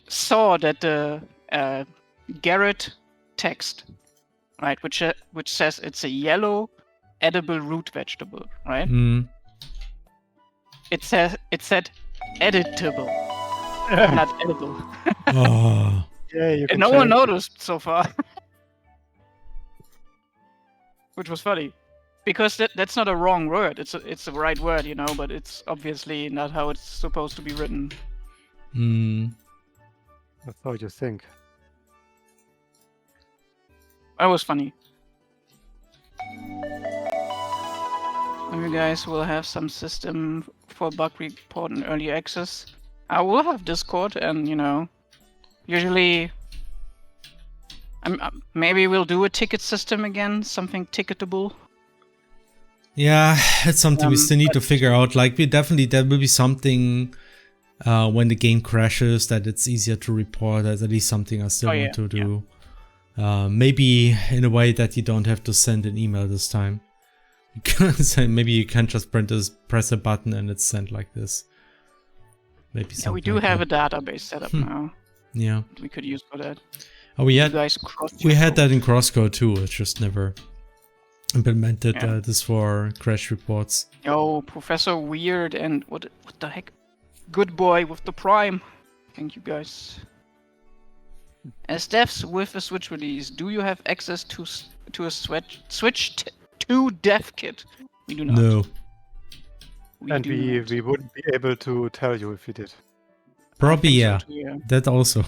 saw that the Garrett text, right, which says it's a yellow edible root vegetable, right? It said editable, not edible. Yeah, you can And no one change it. noticed so far, which was funny, because that's not a wrong word. It's the right word, but it's obviously not how it's supposed to be written. That's how you think. That was funny. You guys will have some system for bug report and early access. I will have Discord, and usually, maybe we'll do a ticket system again, something ticketable. Yeah, it's something we still need to figure out. Like, there will be something when the game crashes that it's easier to report. That's at least something I still want to do. Maybe in a way that you don't have to send an email this time. Because maybe you can just press a button and it's sent like this. Maybe something. Yeah, we do have a database set up now. Yeah. We could use for that. Oh, we had that in Crosscode too. It's just never implemented this for crash reports. Oh, Professor Weird and what the heck? Good boy with the Prime. Thank you guys. As devs with a Switch release, do you have access to a Switch 2 dev kit? We do not. No. We wouldn't be able to tell you if we did. Probably, so too, yeah. That also.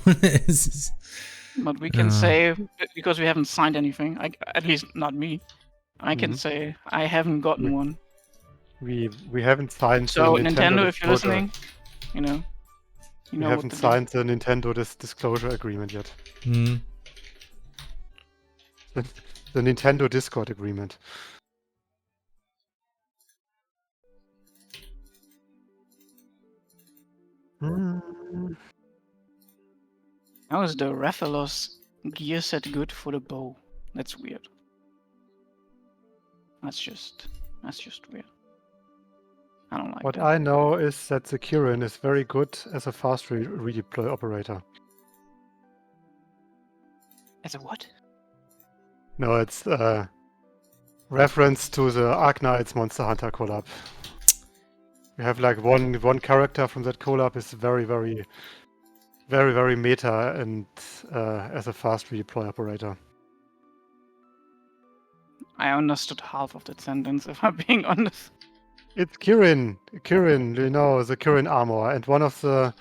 But we can say, because we haven't signed anything, at least not me, I can say I haven't gotten one. We haven't signed. So Nintendo, if you're listening, we haven't signed the Nintendo disclosure agreement yet. The Nintendo Discord agreement. How is the Rathalos gear set good for the bow? That's weird. That's just weird. I don't like What that. I know is that the Kirin is very good as a fast redeploy operator. As a what? No, it's reference to the Arknights Monster Hunter collab. We have like one character from that collab is very, very, very, very meta and as a fast redeploy operator. I understood half of that sentence, if I'm being honest. It's Kirin, the Kirin armor, and one of the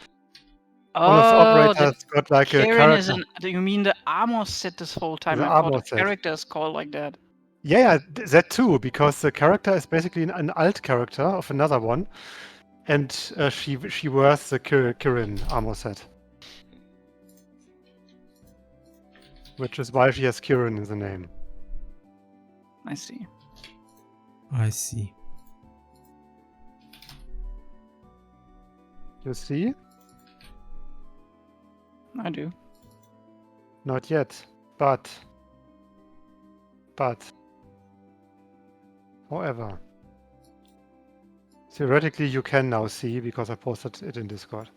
operators got like a character. Do you mean the armor set this whole time? The I thought armor the set. character is called like that. Yeah, that too, because the character is basically an alt character of another one, and she wears the Kirin armor set, which is why she has Kirin in the name. I see. I see. You see? I do. Not yet, but however, theoretically you can now see because I posted it in Discord.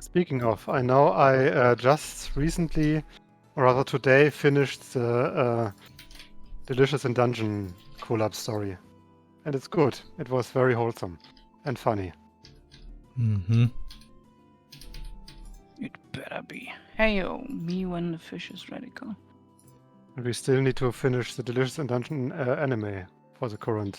Speaking of, I know I just recently, or rather today, finished the Delicious in Dungeon collab story. And it's good. It was very wholesome and funny. Mm-hmm. It better be. Hey-o, me when the fish is radical. And we still need to finish the Delicious in Dungeon anime for the current.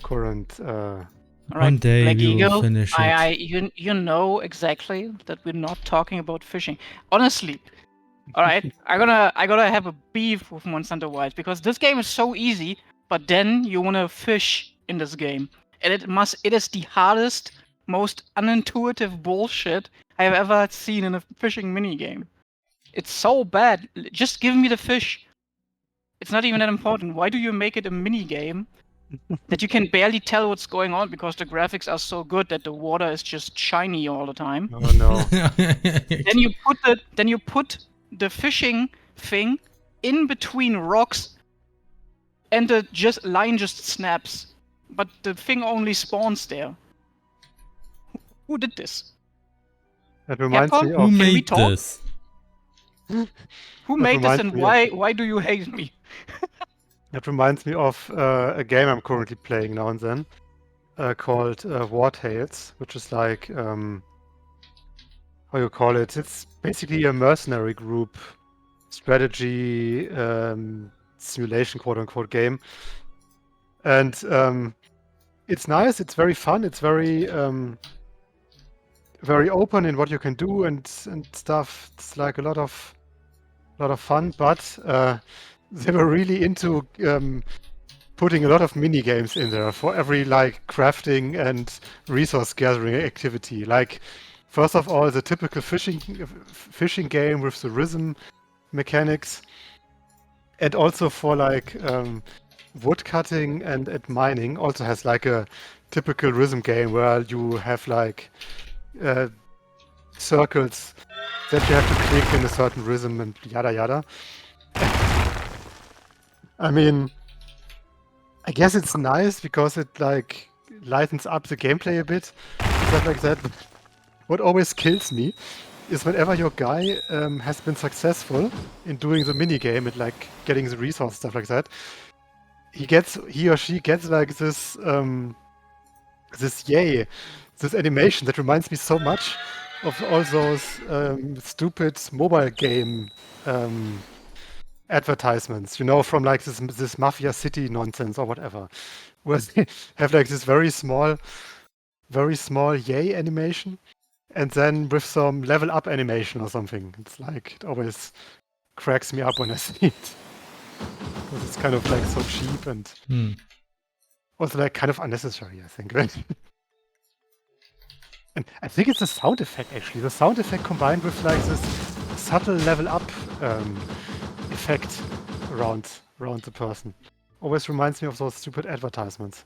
All One right, day Black we will Eagle, finish it. you know exactly that we're not talking about fishing. Honestly, all right, I gotta have a beef with Monster Hunter Wilds because this game is so easy, but then you wanna fish in this game, and it is the hardest, most unintuitive bullshit I have ever seen in a fishing minigame. It's so bad. Just give me the fish. It's not even that important. Why do you make it a minigame that you can barely tell what's going on because the graphics are so good that the water is just shiny all the time? Oh no. Then you put the fishing thing in between rocks, and the line just snaps, but the thing only spawns there. Who did this? That reminds Capcom? me Who of. Can we made talk? this? Who That made this, reminds and me of- why do you hate me? That reminds me of a game I'm currently playing now and then, called War Tales, which is like how you call it? It's basically a mercenary group strategy simulation, quote unquote, game, and it's nice. It's very fun. It's very open in what you can do and stuff. It's like a lot of fun, but they were really into putting a lot of mini games in there for every like crafting and resource gathering activity. Like, first of all, the typical fishing game with the rhythm mechanics, and also for like wood cutting and mining also has like a typical rhythm game where you have like circles that you have to click in a certain rhythm and yada yada. I mean, I guess it's nice because it like lightens up the gameplay a bit, stuff like that. But what always kills me is whenever your guy has been successful in doing the mini game and like getting the resource, stuff like that, he or she gets like this this animation that reminds me so much of all those stupid mobile game advertisements, you know, from like this Mafia City nonsense or whatever, where they have like this very small yay animation, and then with some level up animation or something. It's like, it always cracks me up when I see it. Because it's kind of like so cheap and also like kind of unnecessary, I think. And I think it's a sound effect actually. The sound effect combined with like this subtle level up effect around the person. Always reminds me of those stupid advertisements.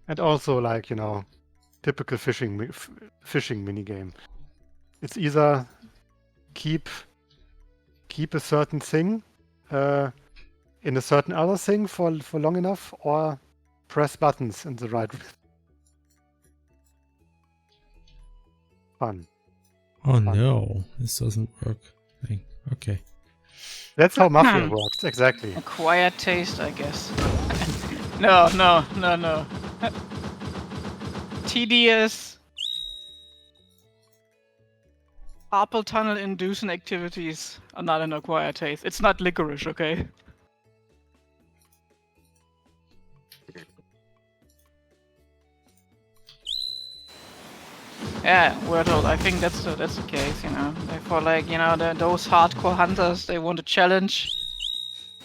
And also like, you know, typical fishing minigame. It's either keep a certain thing in a certain other thing for long enough, or press buttons in the right fun. Oh Fun. no, this doesn't work. Okay. That's how Mafia works, exactly. Acquired taste, I guess. No. Tedious carpal tunnel inducing activities are not an acquired taste. It's not licorice, okay? Yeah, Wordle, I think that's the case, you know. For like, you know, those hardcore hunters, they want a challenge.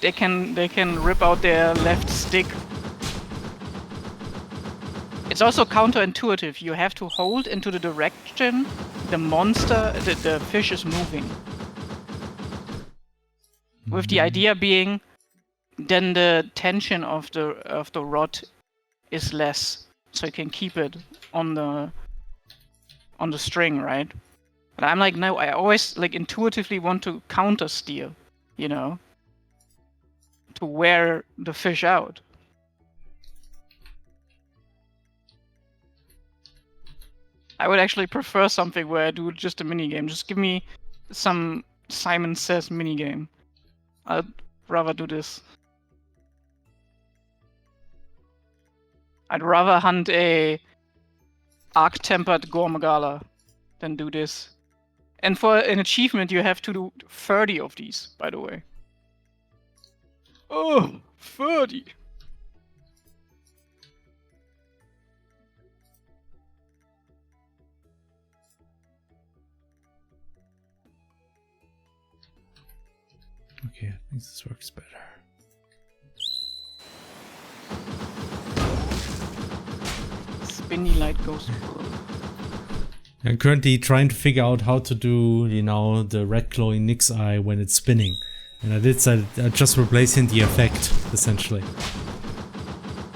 They can rip out their left stick. It's also counterintuitive. You have to hold into the direction the monster, the fish is moving. With the idea being, then the tension of the rod is less, so you can keep it on the string, right? But I'm like, no, I always like intuitively want to counter steer, you know, to wear the fish out. I would actually prefer something where I do just a mini game. Just give me some Simon Says minigame. I'd rather do this. I'd rather hunt a arc-tempered Gormagala than do this. And for an achievement, you have to do 30 of these, by the way. Oh, 30! Okay, I think this works better. Spinny light goes through. I'm currently trying to figure out how to do, you know, the red glowing Nyx eye when it's spinning. And I just replacing the effect, essentially.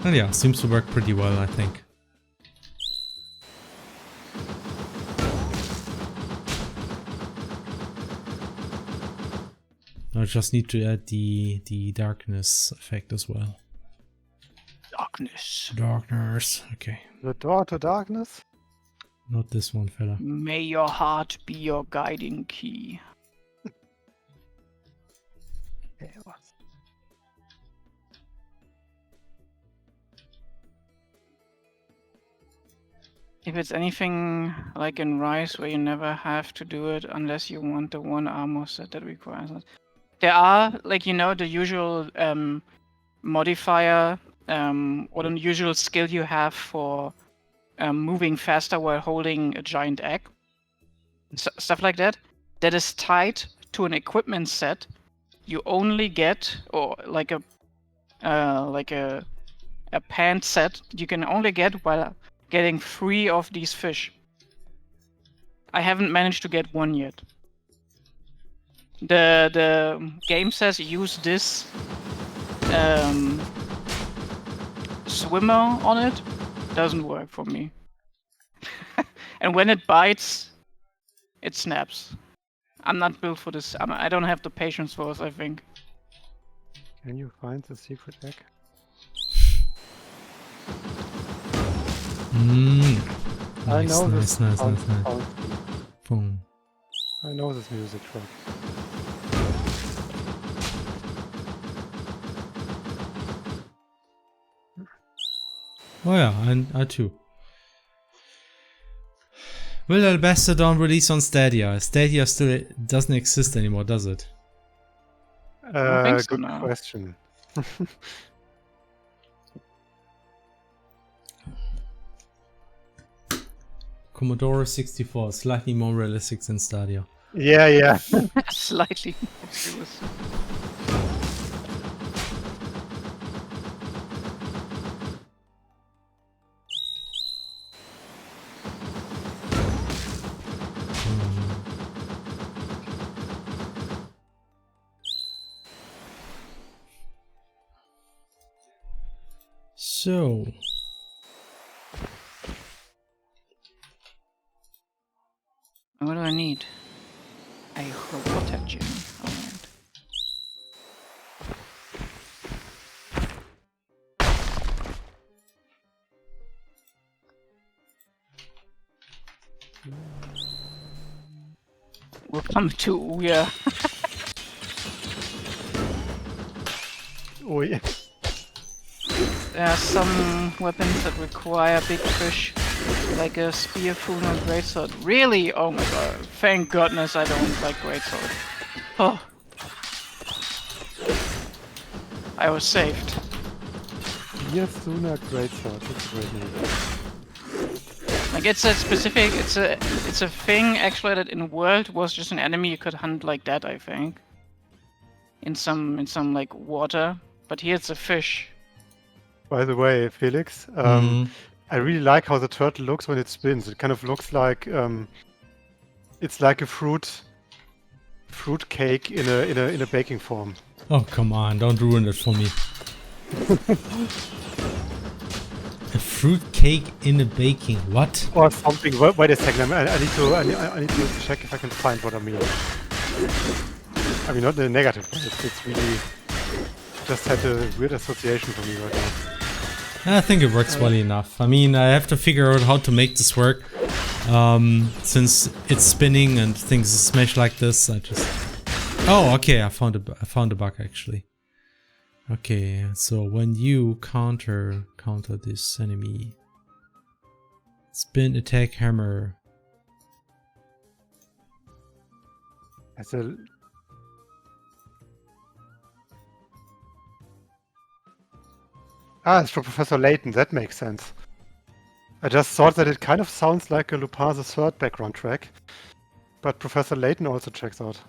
And yeah, seems to work pretty well, I think. I just need to add the darkness effect as well. Darkness. Darkness, okay. The door to darkness? Not this one, fella. May your heart be your guiding key. If it's anything like in Rise where you never have to do it unless you want the one armor set that requires it. There are, like, you know, the usual modifier or the usual skill you have for moving faster while holding a giant egg. Stuff like that. That is tied to an equipment set you only get, or like a pant set you can only get while getting 3 of these fish. I haven't managed to get one yet. The game says use this swimmer on it. Doesn't work for me. And when it bites, it snaps. I'm not built for this. I don't have the patience for it, I think. Can you find the secret egg? Nice, I know nice, this. nice. Boom. I know this music track. Oh yeah, I too. Will Alabaster Dawn release on Stadia? Stadia still doesn't exist anymore, does it? think so Good now. question. Commodore 64, slightly more realistic than Stadia. Yeah. Slightly more realistic. So, What do I need? A robot gym. Alright. We'll come to, yeah. Oh yeah. There are some weapons that require big fish, like a spear, foon, or greatsword. Really? Oh my god. Thank goodness I don't like greatsword. Oh. I was saved. Yes, sooner greatsword. That's a great name. Like it's a specific, it's a thing actually that in World was just an enemy you could hunt like that, I think. In some like water, but here it's a fish. By the way, Felix, I really like how the turtle looks when it spins. It kind of looks like it's like a fruit cake in a baking form. oh come on, don't ruin it for me. A fruit cake in a baking, what? Or something. Wait a second. I need to check if I can find what I mean. I mean, not in a negative way. It's really just had a weird association for me right now. I think it works well enough. I mean, I have to figure out how to make this work. Since it's spinning and things smash like this, I just Oh, okay. I found a bug actually. Okay, so when you counter this enemy, spin attack hammer. As a it's from Professor Layton. That makes sense. I just thought that it kind of sounds like a Lupin the Third background track, but Professor Layton also checks out.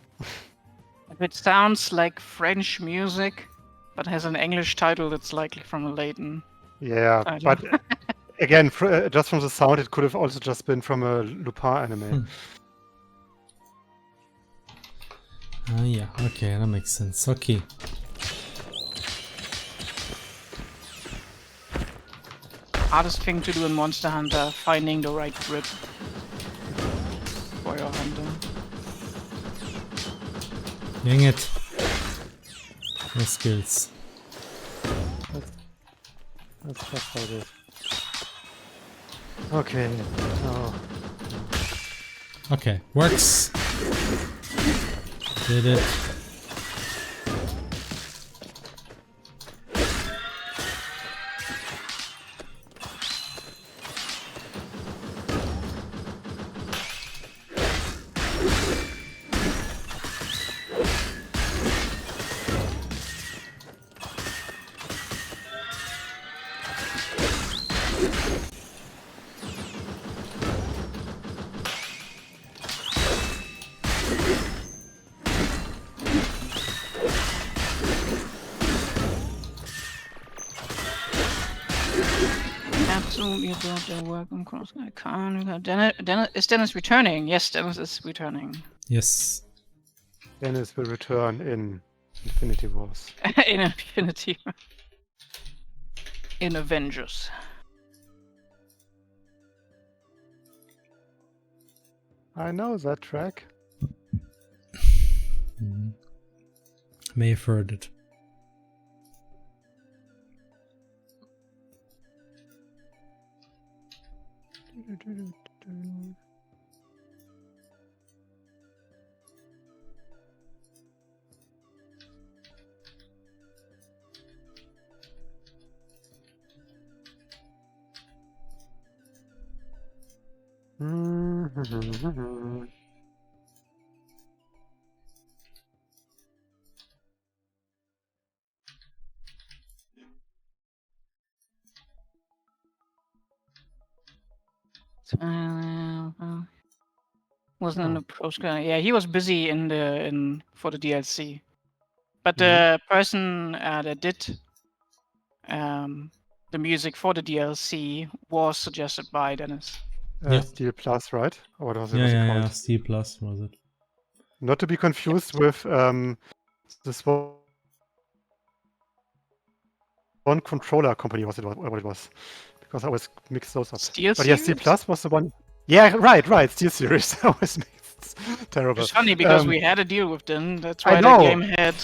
If it sounds like French music, but has an English title, it's likely from a Layton. Yeah, title. but again, just from the sound, it could have also just been from a Lupin anime. Yeah, okay, that makes sense. Okay. Hardest thing to do in Monster Hunter, finding the right grip for your hunter. Dang it. No skills. That's just how it is. Okay. Oh. Okay, works. Did it. Absolutely about their work on cross. I can't. Is Dennis returning? Yes, Dennis is returning. Yes. Dennis will return in Infinity Wars. In Infinity. In Avengers. I know that track. May have heard it. Wasn't in the post. Yeah, he was busy for the DLC. But the person that did the music for the DLC was suggested by Dennis. Yeah. Steel Plus, right? Or what was it? Yeah, Steel Plus was it. Not to be confused with this one controller company, what it was. Because I always mix those up. Steel But yeah, Series? Steel Plus was the one. Yeah, right. Steel Series. I always mix. Terrible. It's funny because we had a deal with them. That's I why know. the game had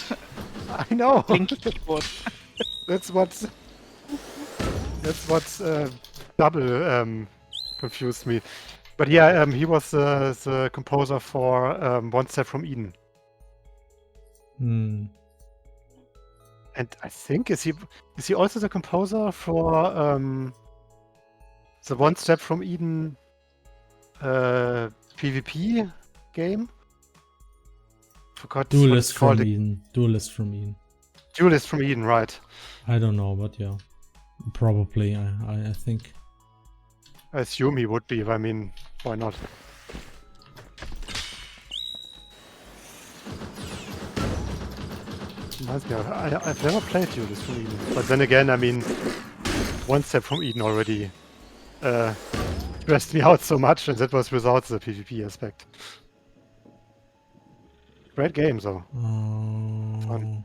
I know. Blinky keyboard. That's what's double confused me. But yeah, he was the composer for One Step from Eden. And I think is he also the composer for the One Step from Eden PvP game? Forgot Duelist from Eden. Duelist from Eden. Duelist from Eden, right? I don't know, but yeah, probably. I think. I assume he would be. I mean, why not? I've never played Duelist from Eden, but then again, I mean, One Step from Eden already stressed me out so much, and that was without the PvP aspect. Great game, though. Fun.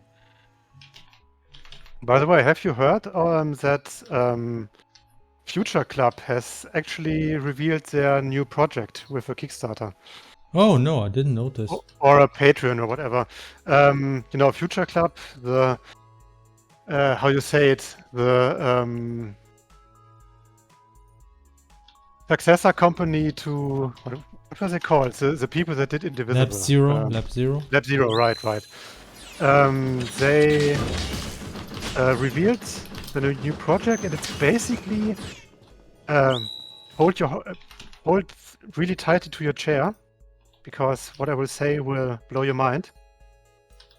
By the way, have you heard that Future Club has actually revealed their new project with a Kickstarter? Oh no, I didn't notice. Or a Patreon or whatever. You know, Future Club, the how you say it, the successor company to What was it called? The people that did Indivisible. Lab Zero. Lab Zero. Lab Zero, right. They revealed the new project, and it's basically hold really tightly to your chair, because what I will say will blow your mind.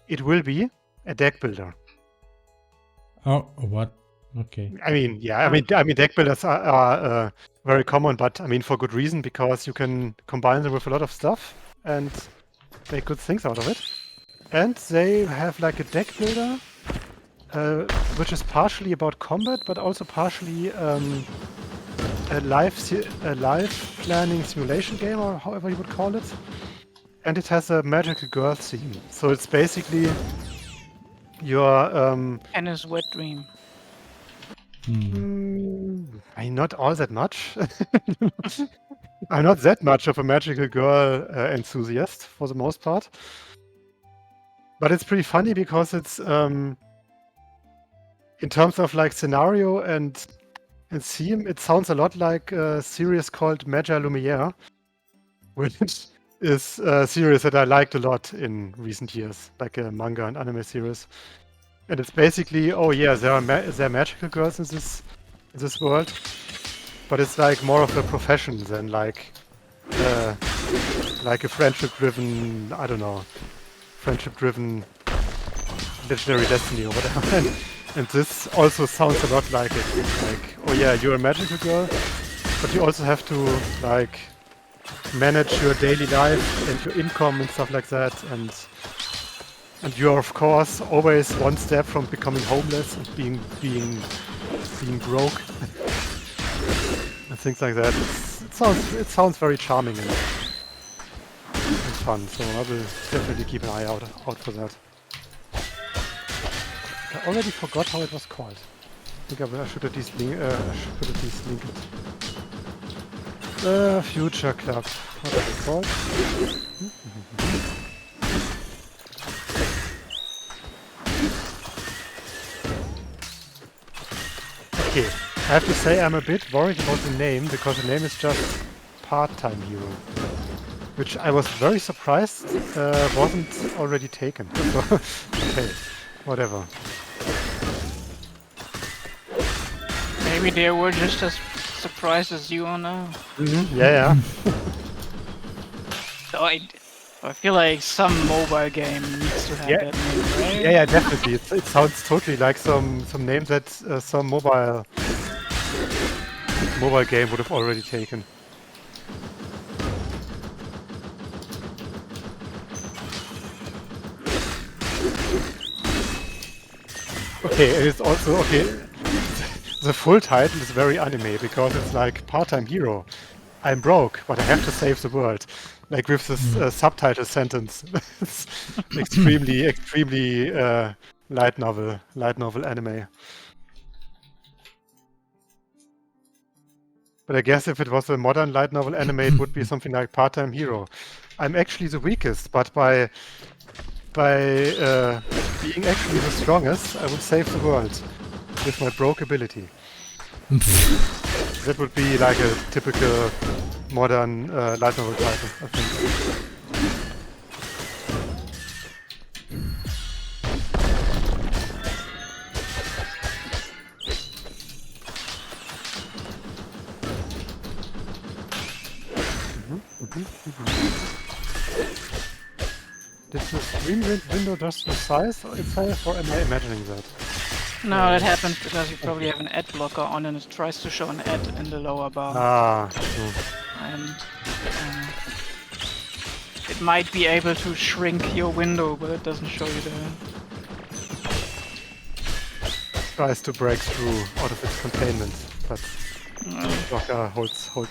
It will be a deck builder. Oh, what? Okay. I mean, yeah. I mean, deck builders are very common, but I mean for good reason, because you can combine them with a lot of stuff and make good things out of it. And they have like a deck builder, which is partially about combat, but also partially a life planning simulation game, or however you would call it. And it has a magical girl theme. So it's basically your Anna's wet dream. not all that much. I'm not that much of a magical girl enthusiast for the most part. But it's pretty funny because it's in terms of like scenario and theme, it sounds a lot like a series called Magi Lumiere, which is a series that I liked a lot in recent years, like a manga and anime series. And it's basically, oh yeah, there are magical girls in this world, but it's like more of a profession than like a friendship-driven, I don't know, friendship-driven legendary destiny or whatever. And this also sounds a lot like it. It's like, oh yeah, you're a magical girl, but you also have to like manage your daily life and your income and stuff like that, and you're of course always one step from becoming homeless and being broke and things like that. It sounds very charming and fun. So I will definitely keep an eye out for that. I already forgot how it was called. I think I should at least link it. Future Club. What is it called? Okay, I have to say I'm a bit worried about the name, because the name is just Part-Time Hero, which I was very surprised wasn't already taken. So, okay, whatever. Maybe they were just as surprised as you are now. Yeah. So I feel like some mobile game needs to have that name, right? Yeah, definitely. It sounds totally like some name that some mobile game would have already taken. Okay, and it's also okay. The full title is very anime, because it's like Part-Time Hero. I'm broke, but I have to save the world. Like with this subtitle sentence. It's extremely light novel anime. But I guess if it was a modern light novel anime, it would be something like Part-Time Hero. I'm actually the weakest, but by being actually the strongest, I would save the world with my broke ability. That would be like a typical modern light novel title, I think. Did the stream window just resize itself, or am I imagining that? No, that happens because you probably have an ad blocker on and it tries to show an ad in the lower bar. Ah. And it might be able to shrink your window, but it doesn't show you the... Tries to break through out of its containment, but blocker holds firm.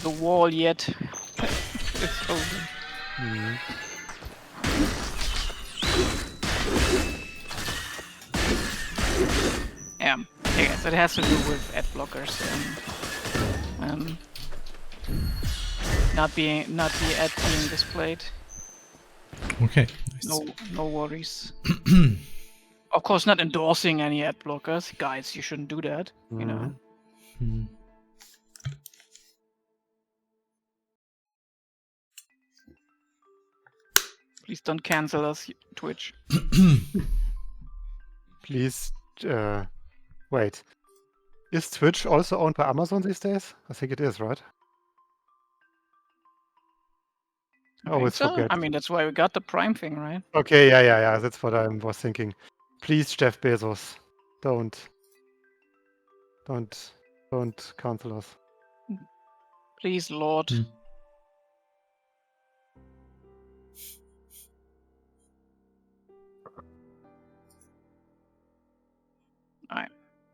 The wall yet. It's open. Yeah, I guess it has to do with ad blockers and not the ad being displayed. Okay, nice. No worries. Of course, not endorsing any ad blockers, guys. You shouldn't do that. You know. Please don't cancel us, Twitch. Please, wait. Is Twitch also owned by Amazon these days? I think it is, right? I always So? forget. I mean, that's why we got the Prime thing, right? Okay, yeah. That's what I was thinking. Please, Jeff Bezos, don't cancel us. Please, Lord. Alright.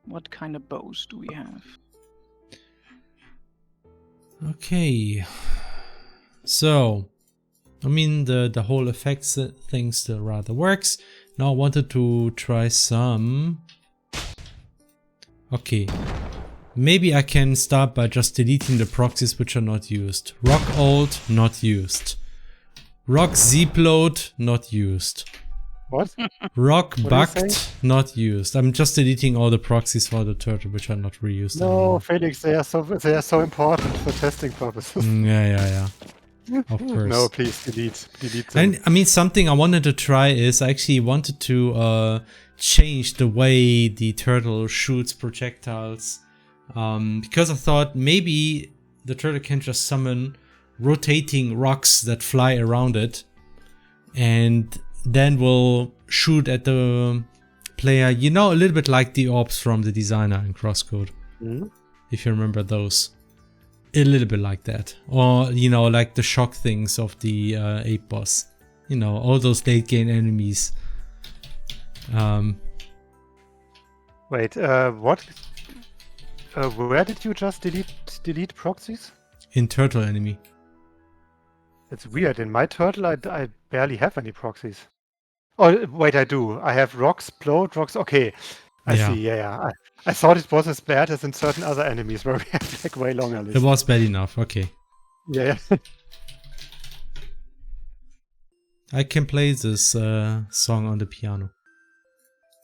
What kind of bows do we have? Okay. So, I mean, the whole effects thing still rather works. Now I wanted to try some... Okay. Maybe I can start by just deleting the proxies which are not used. Rock old, not used. Rock zipload, not used. What? Rock What are you bugged, saying? not used. I'm just deleting all the proxies for the turtle which are not reused No, anymore. Felix, they are so important for testing purposes. Yeah. Of course. No, please delete them. And I mean, something I wanted to try is I actually wanted to change the way the turtle shoots projectiles, because I thought maybe the turtle can just summon rotating rocks that fly around it, and then will shoot at the player. You know, a little bit like the orbs from the designer in Crosscode, if you remember those. A little bit like that, or you know, like the shock things of the ape boss, you know, all those late game enemies. Wait, what? Where did you just delete proxies? In turtle enemy. It's weird. In my turtle, I barely have any proxies. Oh, wait, I do. I have rocks, plode, rocks. Okay, I Yeah. see. Yeah. I thought it was as bad as in certain other enemies where we have like way longer lists. It was bad enough. Okay. Yeah. I can play this song on the piano.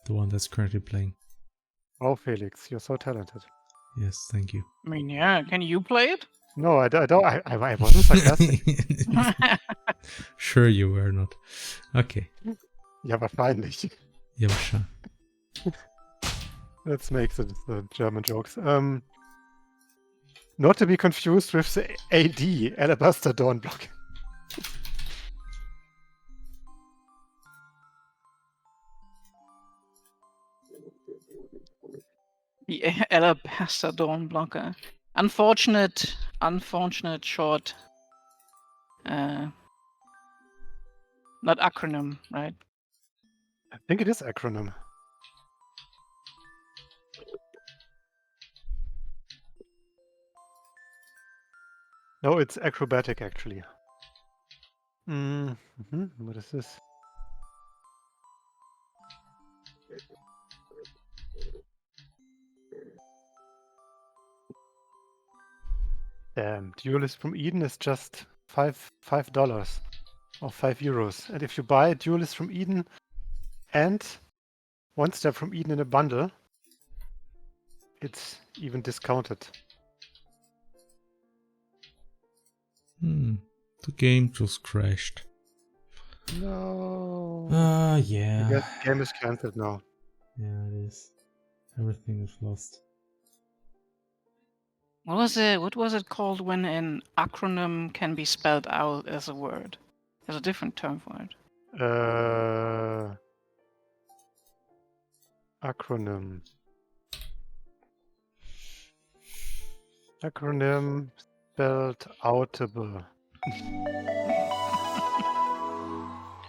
The one that's currently playing. Oh, Felix, you're so talented. Yes, thank you. I mean, yeah, can you play it? No, I don't. I wasn't sarcastic. Sure you were not. Okay. Ja, wahrscheinlich. Yeah, sure. Let's make the German jokes. Not to be confused with the AD, Alabaster Dawn block. The Alabaster Dawn blocker. Unfortunate short. Not acronym, right? I think it is acronym. No, it's acrobatic actually. What is this? Damn, Duelist from Eden is just $5 or €5. And if you buy Duelist from Eden and One Step from Eden in a bundle, it's even discounted. The game just crashed. No. Yeah. I guess the game is cancelled now. Yeah, it is. Everything is lost. What was it called when an acronym can be spelled out as a word? There's a different term for it. Acronym. Acronym spelled outable.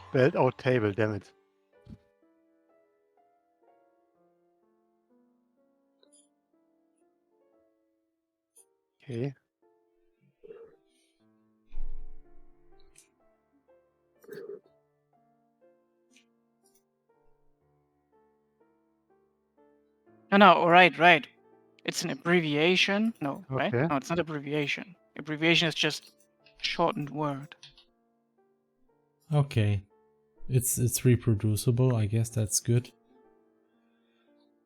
Spelled out table, damn it. Okay. No, right. It's an abbreviation. No, right? Okay. No, it's not abbreviation. Abbreviation is just a shortened word. Okay. It's reproducible, I guess that's good.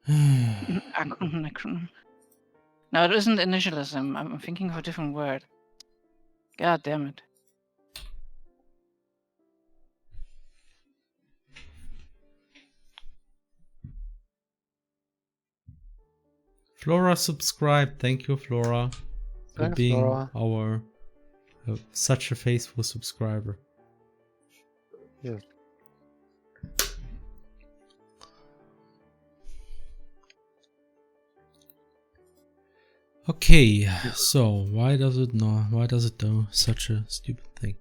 Acronym. No, it isn't initialism. I'm thinking of a different word. God damn it. Flora subscribed. Thank you, Flora, for Thanks, being Flora. our such a faithful subscriber. Yes. Okay, so why does it do such a stupid thing?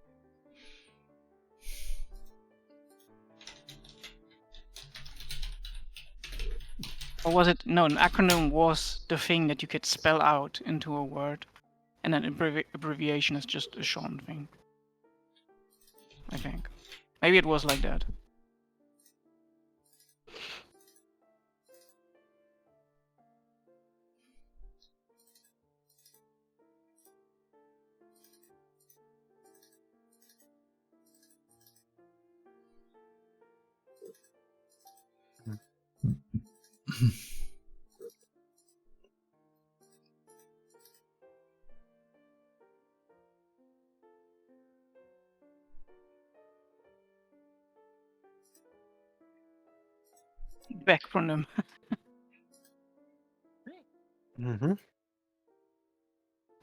Or was it? No, an acronym was the thing that you could spell out into a word, and an abbreviation is just a short thing. I think. Maybe it was like that. Backronym. Mm-hmm.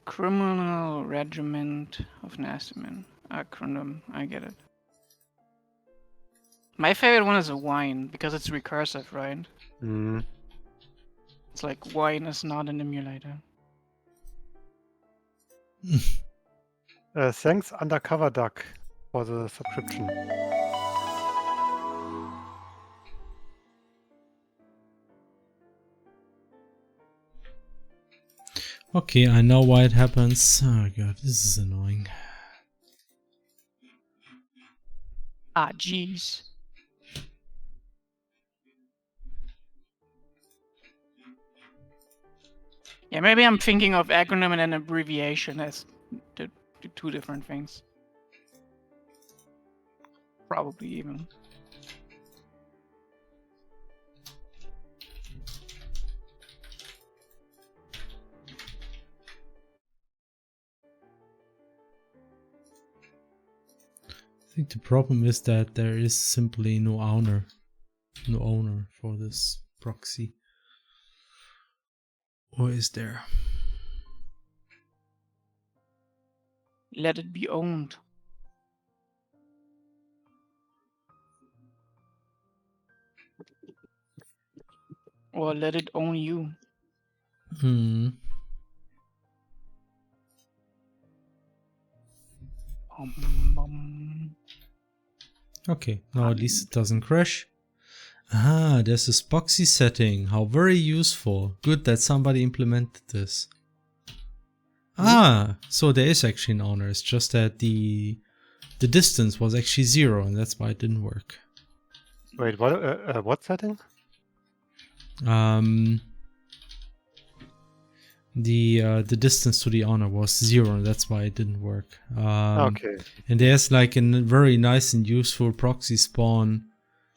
Criminal Regiment of Nastimen. Acronym. I get it. My favorite one is a wine because it's recursive, right? Mm. It's like wine is not an emulator. Thanks, Undercover Duck, for the subscription. Okay, I know why it happens. Oh god, this is annoying. Ah, jeez. Yeah, maybe I'm thinking of acronym and an abbreviation as the two different things. Probably even. I think the problem is that there is simply no owner for this proxy. Or is there? Let it be owned. Or let it own you. Hmm. Okay, now at least it doesn't crash. Ah, there's this proxy setting. How very useful. Good that somebody implemented this. Ah, so there is actually an owner. It's just that the distance was actually 0, and that's why it didn't work. Wait, what setting? The distance to the owner was 0, and that's why it didn't work. Okay. And there's like a very nice and useful proxy spawn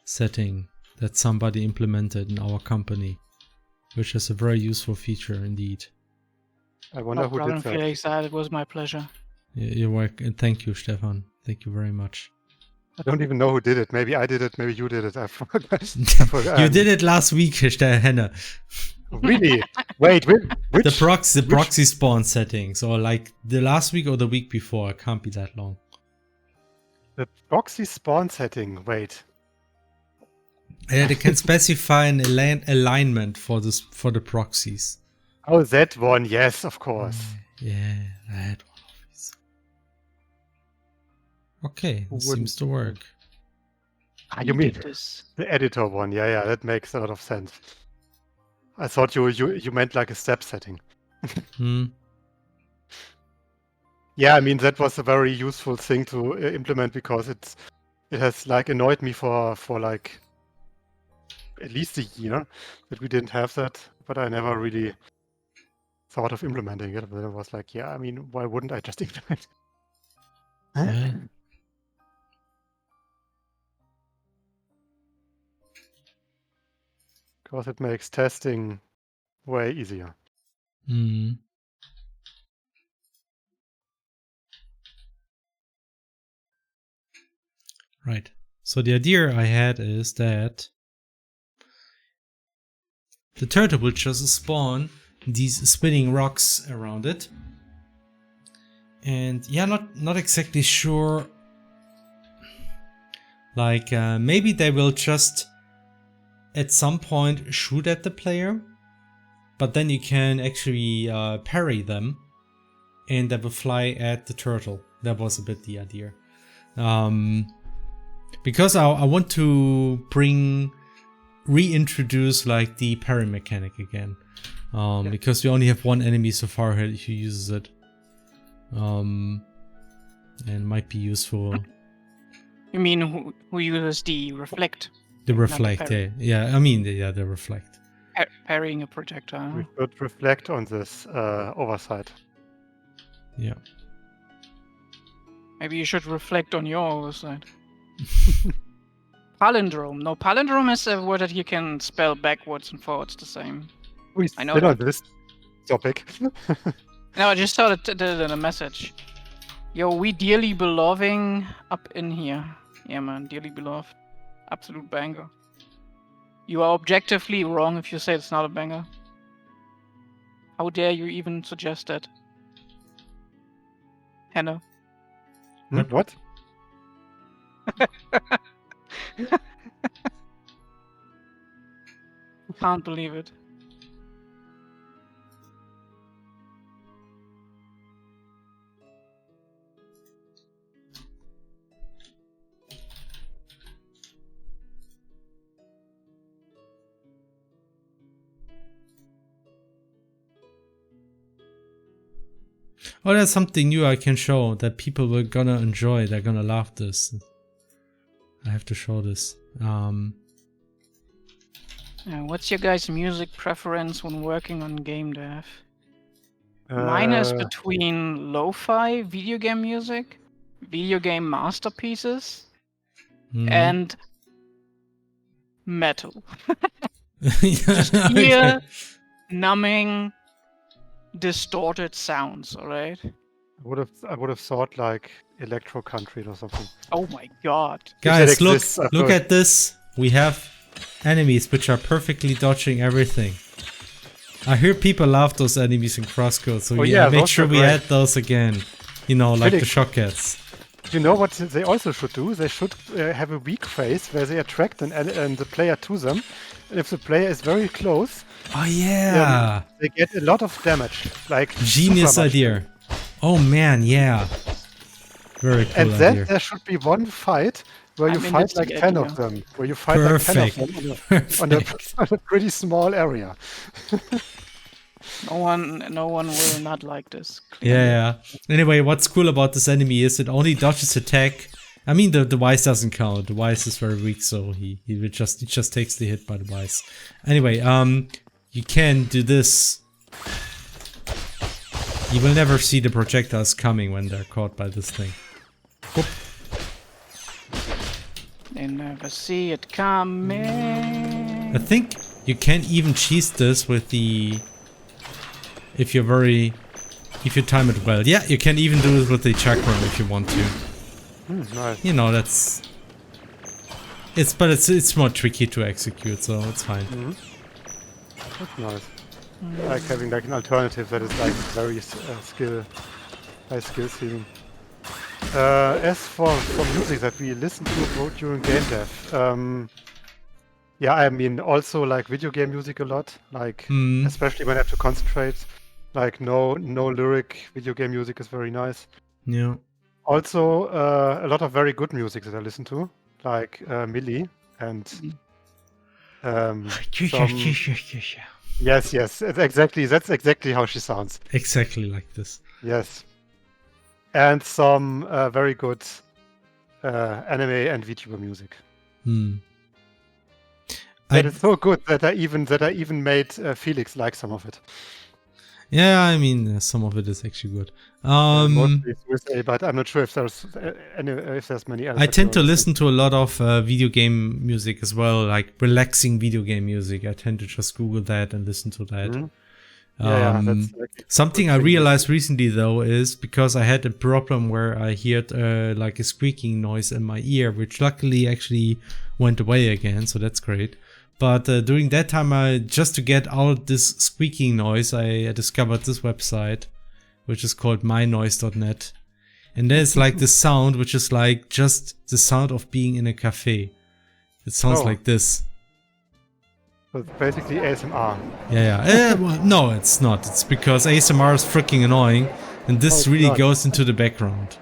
setting that somebody implemented in our company, which is a very useful feature indeed. I wonder who did that. Felix, it was my pleasure. You're welcome. Thank you, Stefan. Thank you very much. I don't even know who did it. Maybe I did it. Maybe you did it. I forgot. You did it last week, Henna. Really? Wait, which? The proxy spawn settings, or like the last week or the week before. It can't be that long. The proxy spawn setting. Wait. Yeah, they can specify an alignment for the proxies. Oh, that one. Yes, of course. Yeah, that one. Okay, this seems to work. You mean the editor one? Yeah, that makes a lot of sense. I thought you meant like a step setting. Yeah, I mean that was a very useful thing to implement because it has like annoyed me for like at least a year that we didn't have that, but I never really thought of implementing it. But I was like, yeah, I mean, why wouldn't I just implement it? Yeah. Because it makes testing way easier. Right. So the idea I had is that the turtle will just spawn these spinning rocks around it. And yeah, not exactly sure. Like maybe they will just at some point shoot at the player, but then you can actually parry them, and they will fly at the turtle. That was a bit the idea. Because I want to reintroduce like the parry mechanic again. Because we only have one enemy so far who uses it. And might be useful. You mean who uses the reflect? The reflect, yeah. I mean, the reflect. Parrying a projectile. We should reflect on this oversight. Yeah. Maybe you should reflect on your oversight. Palindrome. No, palindrome is a word that you can spell backwards and forwards the same. I know that. This topic. No, I just saw the message. Yo, we dearly beloving up in here. Yeah, man, dearly beloved. Absolute banger. You are objectively wrong if you say it's not a banger. How dare you even suggest that? Hannah. What? Can't believe it. Oh, that's something new I can show that people were gonna enjoy. They're gonna love this. I have to show this. What's your guys' music preference when working on Gamedev? Mine is between lo-fi video game music, video game masterpieces, and metal. Just clear, numbing, distorted sounds. All right. I would have thought like electro country or something. Oh my god! Guys, look at this. We have enemies which are perfectly dodging everything. I hear people love those enemies in CrossCode, so make sure we add those again. You know, like the shock cats. You know what they also should do? They should have a weak phase where they attract the player to them. And if the player is very close, they get a lot of damage. Like genius idea. Oh man, yeah. Very cool idea. And then there should be one fight where you fight like 10 of them. Where you fight like 10 of them on a pretty small area. No one will not like this. Yeah. Anyway, what's cool about this enemy is it only dodges attack. I mean, the Vice doesn't count. The Vice is very weak, so he just takes the hit by the Vice. Anyway, you can do this. You will never see the projectiles coming when they're caught by this thing. Whoop. They never see it coming. I think you can even cheese this with the... If you time it well. Yeah, you can even do it with the chakram if you want to. Nice. You know, it's more tricky to execute, so it's fine. That's nice. Like having like an alternative that is like very high skill ceiling. As for music that we listen to during game dev, yeah, I mean also like video game music a lot, like especially when I have to concentrate. Like no lyric video game music is very nice. Yeah. Also, a lot of very good music that I listen to, like Millie and Yes, that's exactly how she sounds. Exactly like this. Yes. And some very good anime and VTuber music. That is so good that I even made Felix like some of it. Yeah, I mean, some of it is actually good. Mostly USA, but I'm not sure if there's many others. I tend to listen to a lot of video game music as well, like relaxing video game music. I tend to just Google that and listen to that. That's like something I realized recently though is because I had a problem where I heard like a squeaking noise in my ear, which luckily actually went away again, so that's great. But during that time, just to get out this squeaking noise, I discovered this website, which is called mynoise.net. And there's like the sound, which is like just the sound of being in a cafe. It sounds like this. So it's basically ASMR. Yeah. Well, no, it's not. It's because ASMR is freaking annoying, and this really goes into the background.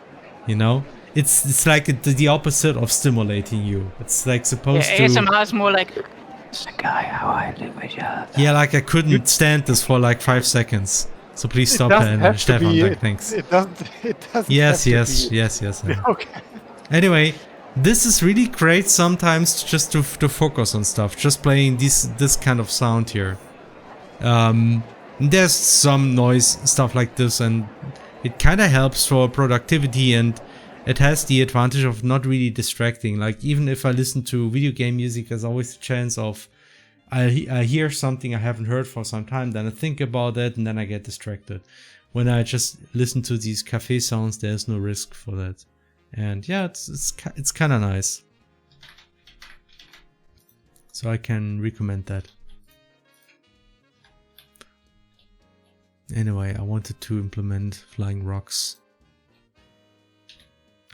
You know, it's like the opposite of stimulating you. It's like supposed to. ASMR is more like. It's the guy how I live with you. Yeah, like I couldn't stand this for like 5 seconds. So please stop and Stefan, thanks. It doesn't. Yes. Okay. Anyway, this is really great sometimes just to focus on stuff. Just playing this kind of sound here. There's some noise stuff like this, and it kind of helps for productivity, and it has the advantage of not really distracting. Like even if I listen to video game music, there's always a chance of I hear something I haven't heard for some time, then I think about it, and then I get distracted. When I just listen to these cafe sounds, there's no risk for that. And yeah, it's kind of nice. So I can recommend that. Anyway, I wanted to implement flying rocks.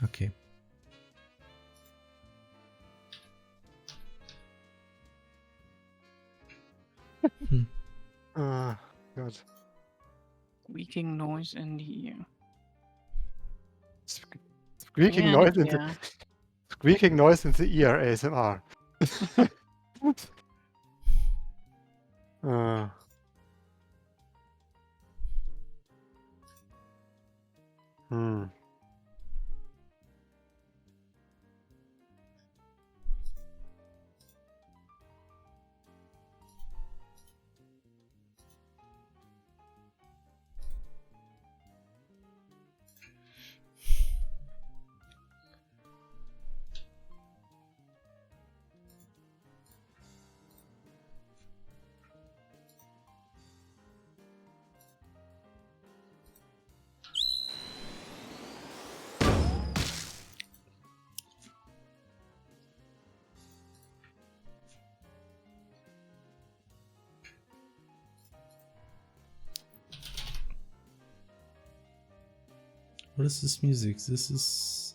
Okay. Good. Squeaking noise in the ear. Squeaking noise in the ear, ASMR. What is this music? This is...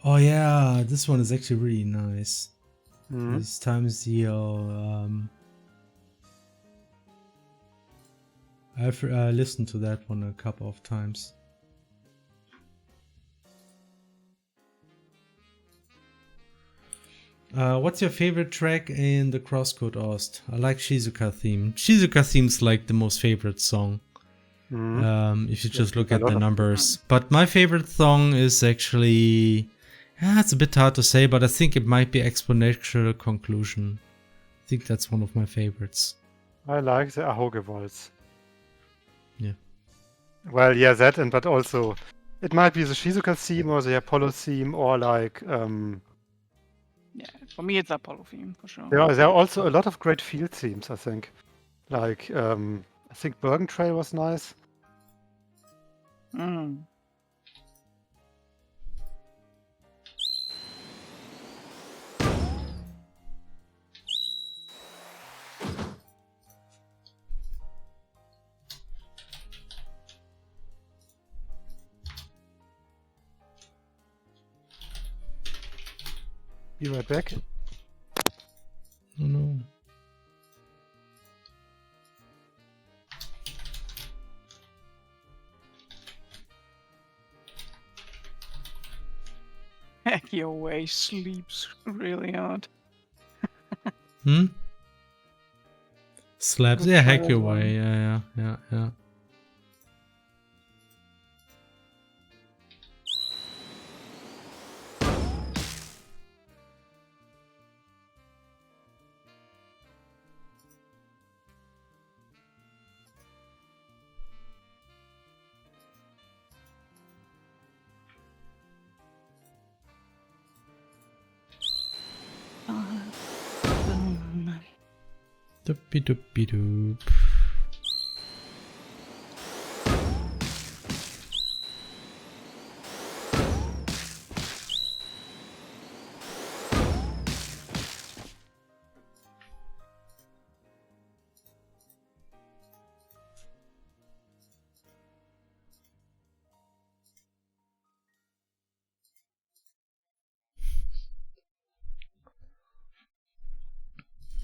Oh yeah, this one is actually really nice. This times the... I've listened to that one a couple of times. What's your favorite track in the Crosscode Ost? I like Shizuka theme. Shizuka theme's like the most favorite song. If you just look at the numbers. But my favorite song is actually... it's a bit hard to say, but I think it might be Exponential Conclusion. I think that's one of my favorites. I like the Ahoge Waltz. Yeah. Well, yeah, that, but also... It might be the Shizuka theme or the Apollo theme or like... Yeah, for me it's Apollo theme, for sure. There are also a lot of great field themes, I think. Like, I think Bergen Trail was nice. Be right back. Oh no. Heck, your way sleeps really hard. Slaps? Yeah, hack your way. Yeah. Doopy-doopy-doop.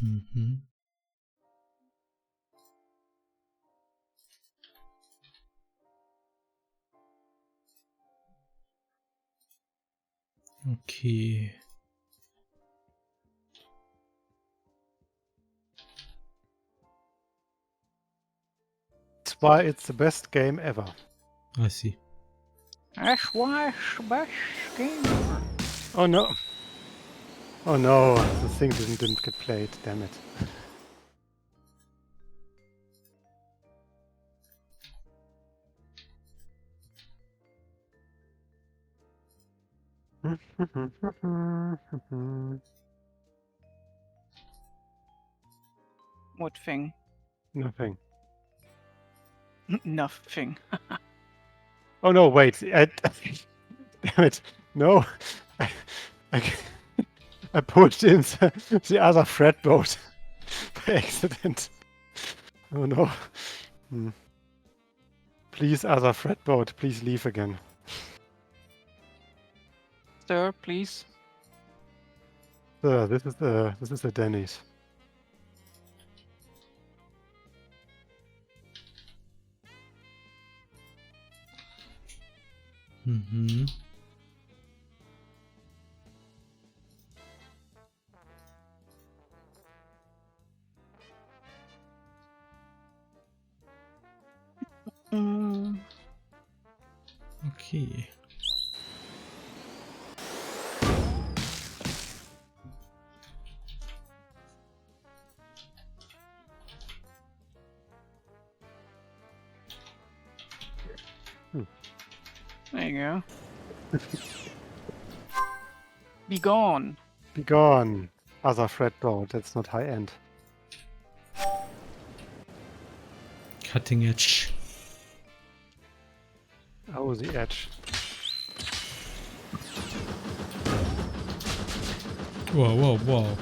Mm-hmm. Okay. That's why it's the best game ever. I see. That's why it's the best game ever. Oh no. Oh no, the thing didn't get played, damn it. What thing? Nothing. Nothing. Oh no, wait. Damn it. No. I, I pushed in the other fretboard by accident. Oh no. Please, other fretboard, please leave again. Sir, please. This is the Denny's. Mm-hmm. Okay. There you go. Be gone. Be gone, other fretboard. That's not high end. Cutting edge. Oh, the edge. Whoa, whoa, whoa.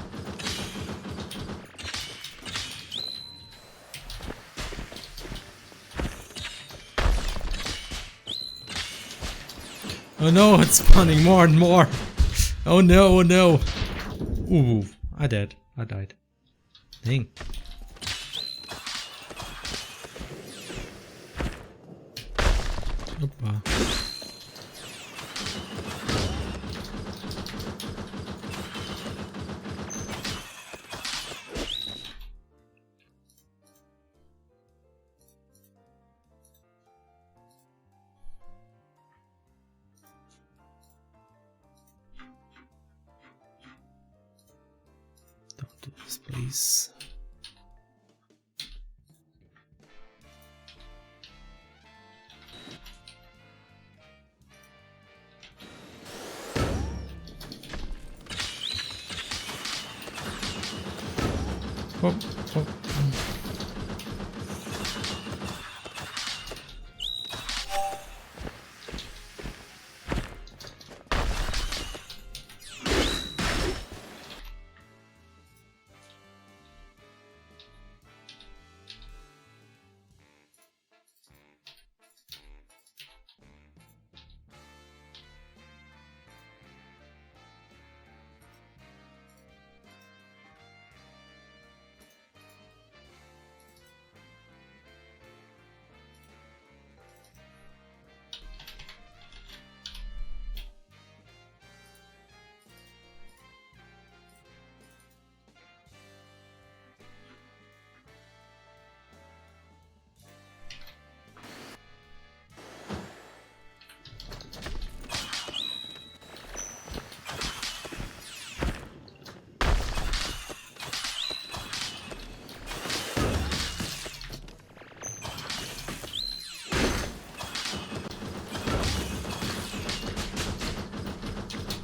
Oh no, it's spawning more and more. Oh no, oh no. Ooh, I died. Dang. Opa. Don't do this, please. Oh, oh, oh.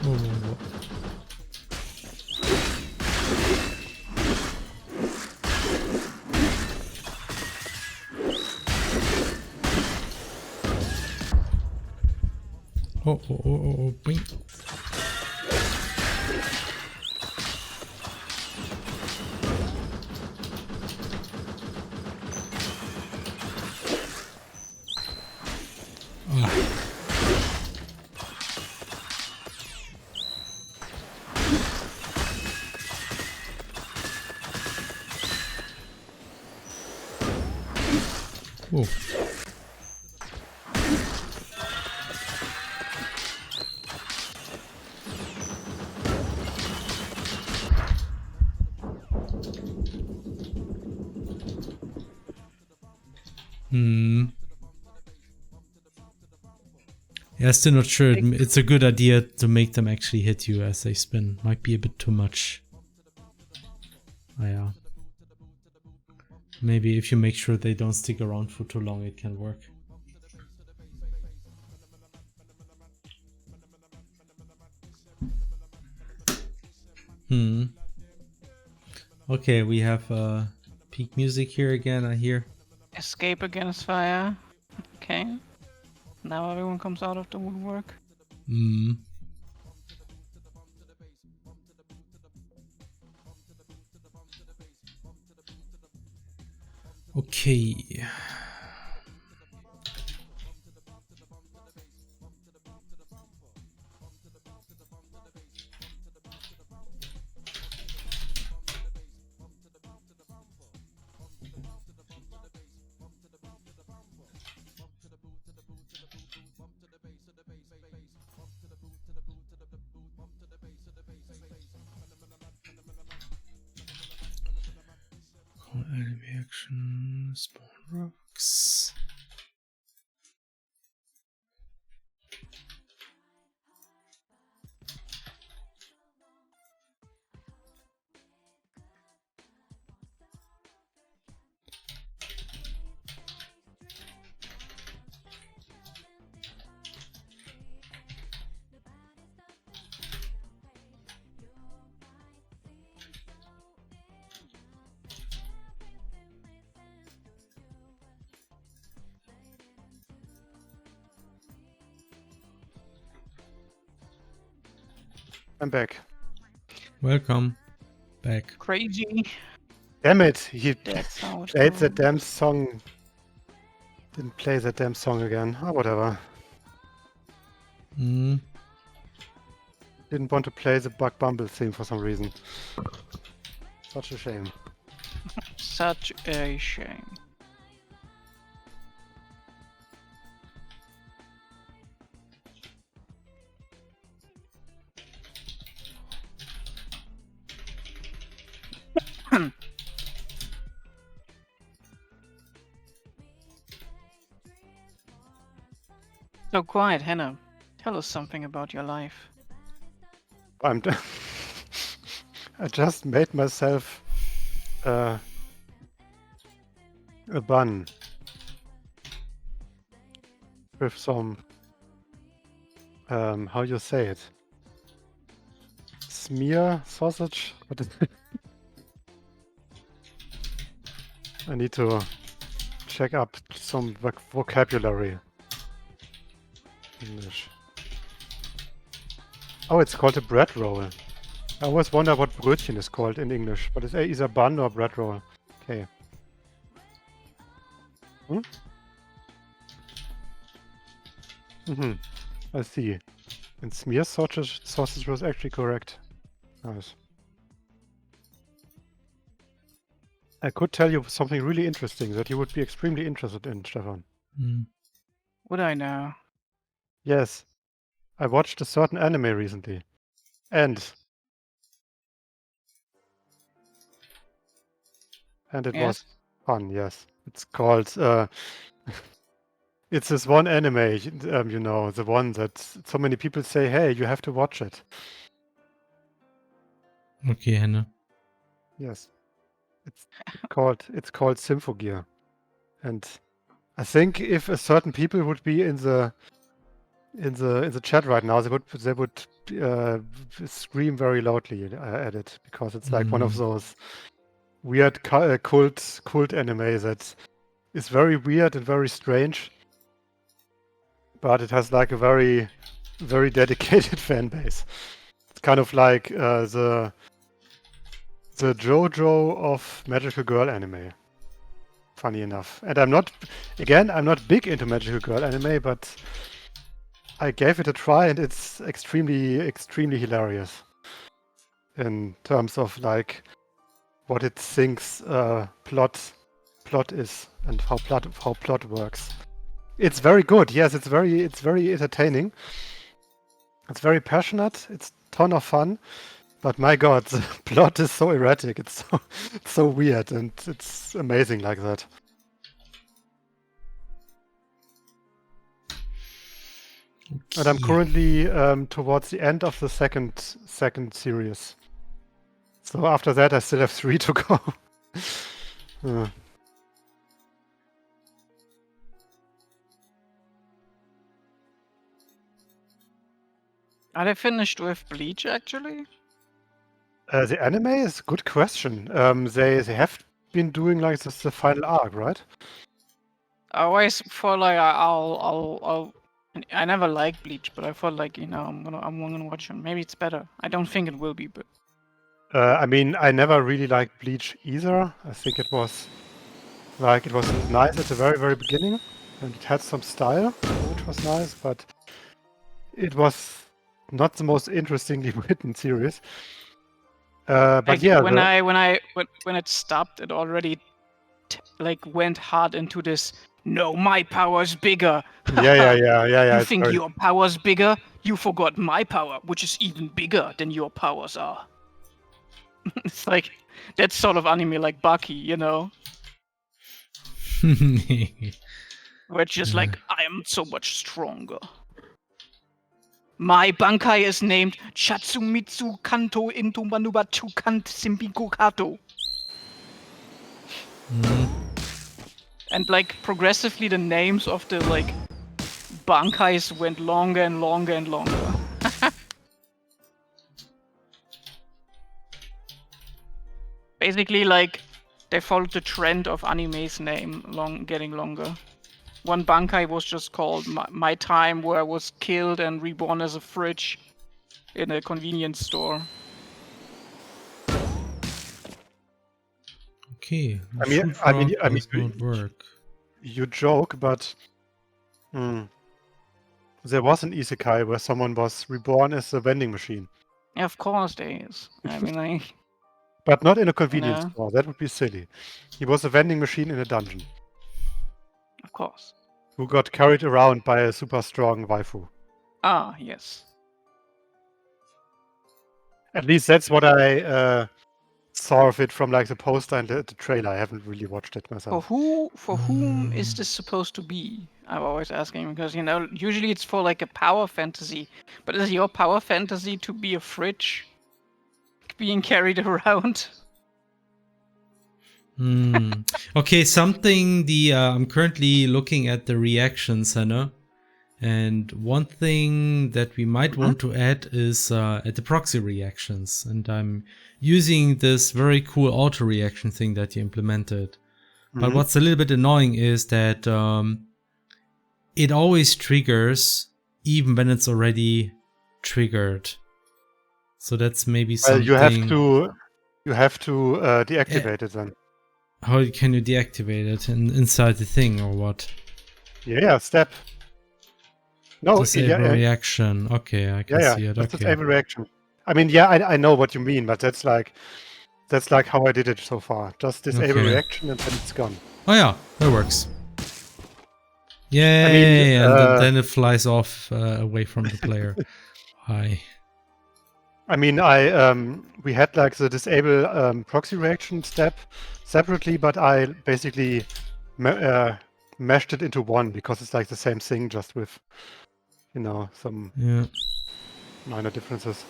Whoa, whoa, whoa. Oh, oh, oh, oh, oh, boing. Ah. Oh. Yeah, still not sure. It's a good idea to make them actually hit you as they spin. Might be a bit too much. Oh, yeah. Maybe if you make sure they don't stick around for too long, it can work. Okay, we have peak music here again, I hear. Escape against fire. Okay. Now everyone comes out of the woodwork. Okay. Enemy action, spawn rocks. I'm back. Welcome back. Crazy. Damn it! He That's how it played that goes. damn song. Didn't play that damn song again. Oh, whatever. Didn't want to play the Bug Bumble theme for some reason. Such a shame. Such a shame. So quiet, Hannah. Tell us something about your life. I'm. I just made myself a bun with some. How you say it? Smear sausage? What is it? I need to check up some vocabulary. English. Oh, it's called a bread roll. I always wonder what Brötchen is called in English, but it's either bun or bread roll. Okay. I see. And smear sausage was actually correct. Nice. I could tell you something really interesting that you would be extremely interested in, Stefan. Would I know? Yes. I watched a certain anime recently. And it was fun, yes. It's called it's this one anime, you know, the one that so many people say, hey, you have to watch it. Okay, Hannah. Yes. It's called Symphogear. And I think if a certain people would be in the chat right now, they would scream very loudly at it, because it's like one of those weird cult anime that is very weird and very strange, but it has like a very, very dedicated fan base. It's kind of like the JoJo of magical girl anime. Funny enough. And I'm not big into magical girl anime, but I gave it a try, and it's extremely, extremely hilarious in terms of like what it thinks plot plot is and how plot works. It's very good. Yes, it's very entertaining. It's very passionate. It's a ton of fun. But my God, the plot is so erratic. It's so weird, and it's amazing like that. And I'm currently towards the end of the second series. So after that, I still have 3 to go. Are they finished with Bleach actually? The anime is a good question. They have been doing like this the final arc, right? I always felt like I'll I never liked Bleach, but I felt like, you know, I'm gonna watch it. Maybe it's better. I don't think it will be, but I mean, I never really liked Bleach either. I think it was nice at the very beginning, and it had some style, which was nice, but it was not the most interestingly written series. But like, yeah, when it stopped, it already like went hard into this. No, my power's bigger. yeah. You think your power's bigger? You forgot my power, which is even bigger than your powers are. It's like that sort of anime, like Baki, you know, where it's just like, I am so much stronger. My Bankai is named Chatsumitsu Kanto into Manubatu Kant Simbiku Kato. And like progressively the names of the like Bankais went longer and longer and longer. Basically, like, they followed the trend of anime's name getting longer. One Bankai was just called My Time, where I was killed and reborn as a fridge in a convenience store. Okay. I mean, does not work. You joke, but there was an isekai where someone was reborn as a vending machine. Yeah, of course there is. I mean, like... But not in a convenience store. That would be silly. He was a vending machine in a dungeon. Of course. Who got carried around by a super strong waifu. Ah, yes. At least that's what I saw of it from like the poster and the trailer. I haven't really watched it myself. For whom is this supposed to be? I'm always asking, because, you know, usually it's for like a power fantasy. But is your power fantasy to be a fridge being carried around? Okay, something I'm currently looking at the reaction center, and one thing that we might want to add is at the proxy reactions, and I'm using this very cool auto reaction thing that you implemented. But what's a little bit annoying is that it always triggers even when it's already triggered. So that's maybe something. You have to deactivate it then. How can you deactivate it inside the thing or what? Yeah, step. No, disable reaction. Okay, I can see it. Okay. Disable reaction. I mean, yeah, I know what you mean, but that's like how I did it so far. Just disable reaction and then it's gone. Oh yeah, that works. Yay! And then it flies off away from the player. Hi. I mean, we had like the disable proxy reaction step separately, but I basically meshed it into one because it's like the same thing, just with, you know, some minor differences.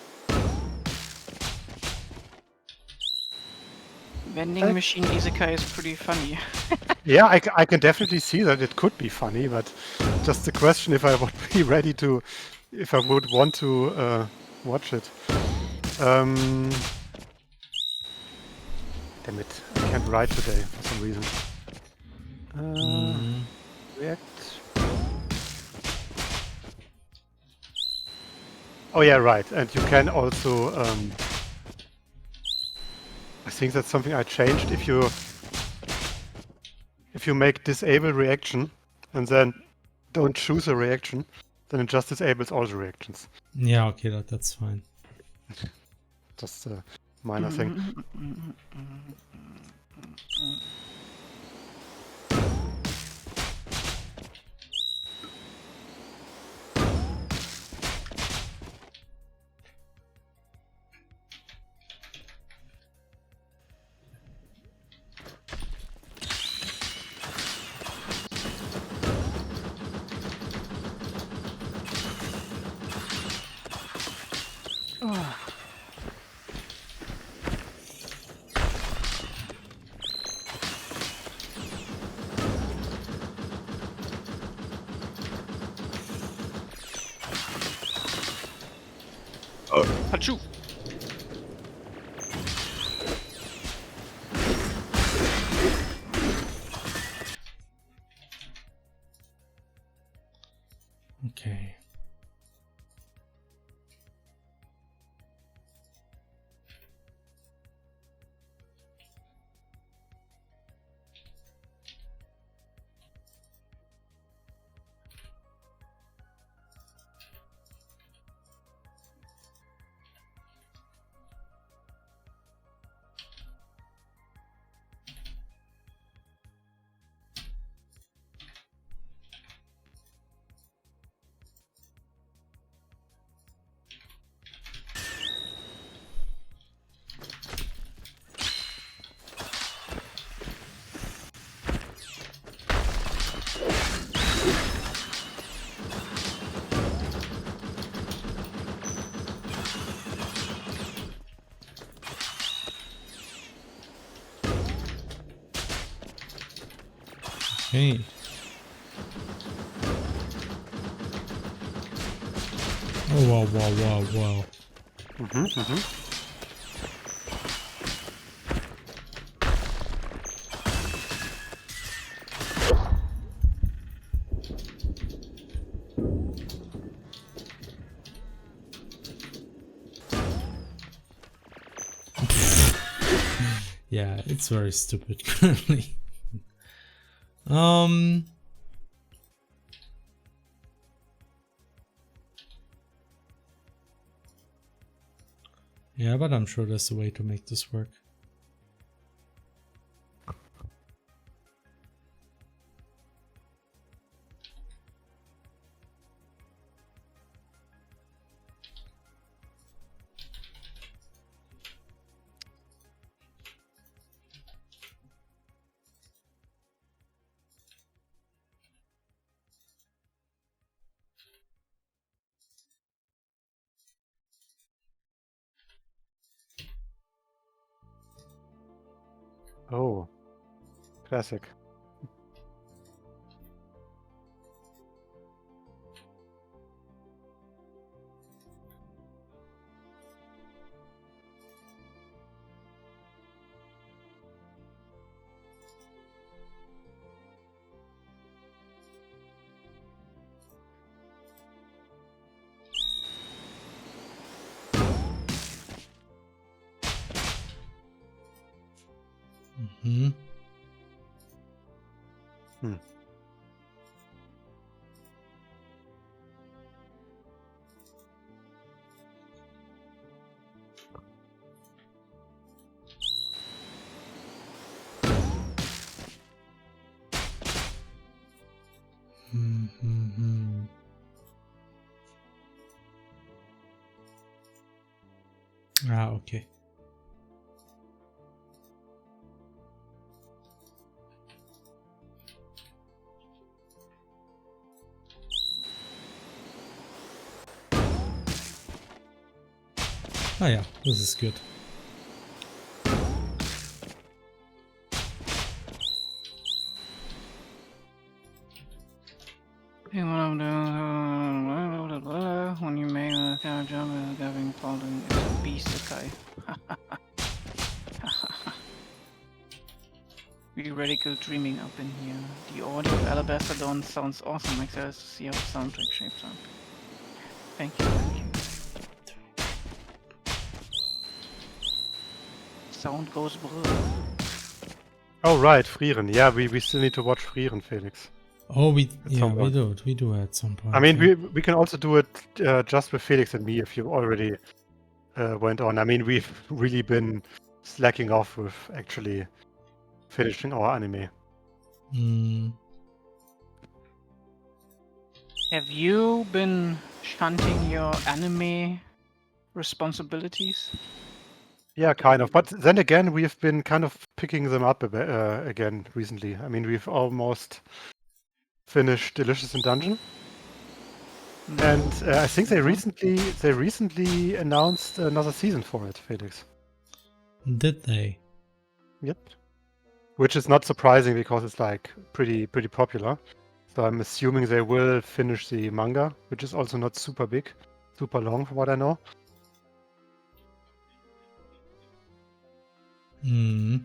Vending machine isekai is pretty funny. Yeah, I can definitely see that it could be funny, but just the question if I would be ready to, if I would want to watch it. Damn it, I can't write today for some reason. React. Oh yeah, right, and you can also, I think that's something I changed. If you make disable reaction and then don't choose a reaction, then it just disables all the reactions. Yeah, okay, that's fine. Just a minor thing. Achoo! Okay. Okay. Oh, wow, wow, wow, wow. Yeah, it's very stupid currently. Yeah, but I'm sure there's a way to make this work. Oh, classic. Hmm. Mm-hmm. Ah, okay. Oh yeah, this is good. When you make a kind of jump and having fallen, it's a beast, okay. We radical dreaming up in here. The audio of Alabaster Dawn sounds awesome. Excited to see how the soundtrack shapes up. Thank you, thank you. Sound goes blue. Oh right, Frieren. Yeah, we still need to watch Frieren, Felix. Oh, we some point. we do at some point. I mean, yeah. we can also do it just with Felix and me if you already went on. I mean, we've really been slacking off with actually finishing our anime. Mm. Have you been shunting your anime responsibilities? Yeah, kind of. But then again, we've been kind of picking them up again recently. I mean, we've almost finished Delicious in Dungeon, and I think they recently announced another season for it, Felix. Did they? Yep. Which is not surprising because it's like pretty popular. So I'm assuming they will finish the manga, which is also not super big, super long from what I know. Hmm.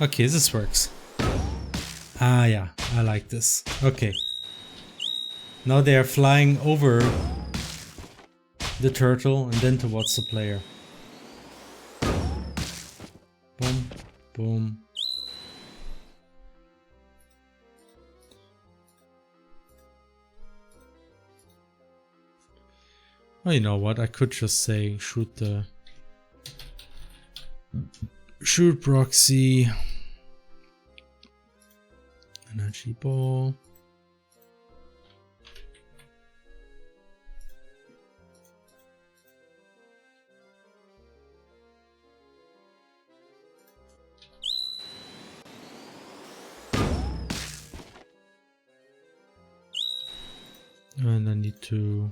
Okay, this works. Ah, yeah, I like this. Okay. Now they are flying over the turtle and then towards the player. Boom, boom. Oh, you know what? I could just say shoot proxy. Energy ball. And I need to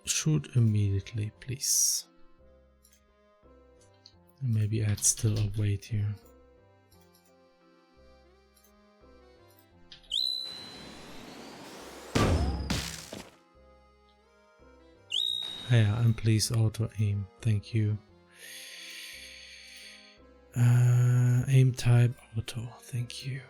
shoot immediately, please. Maybe add still a wait here. Yeah, and please auto aim. Thank you. Aim type auto. Thank you.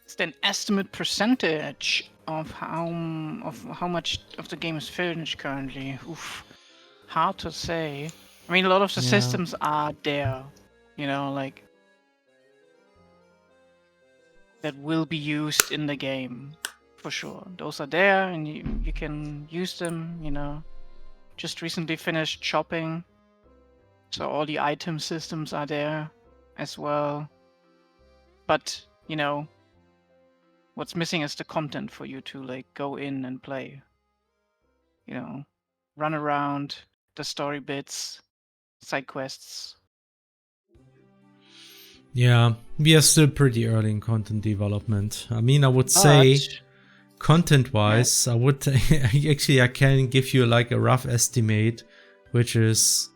Is there an estimate percentage of how much of the game is finished currently? Oof, hard to say. I mean, a lot of the Yeah. systems are there, you know, like that will be used in the game for sure. Those are there, and you can use them. You know, just recently finished shopping, so all the item systems are there as well. But you know, what's missing is the content for you to like go in and play. You know, run around, the story bits, side quests. Yeah, we are still pretty early in content development. I mean, I would say But content-wise, I would actually I can give you like a rough estimate, which is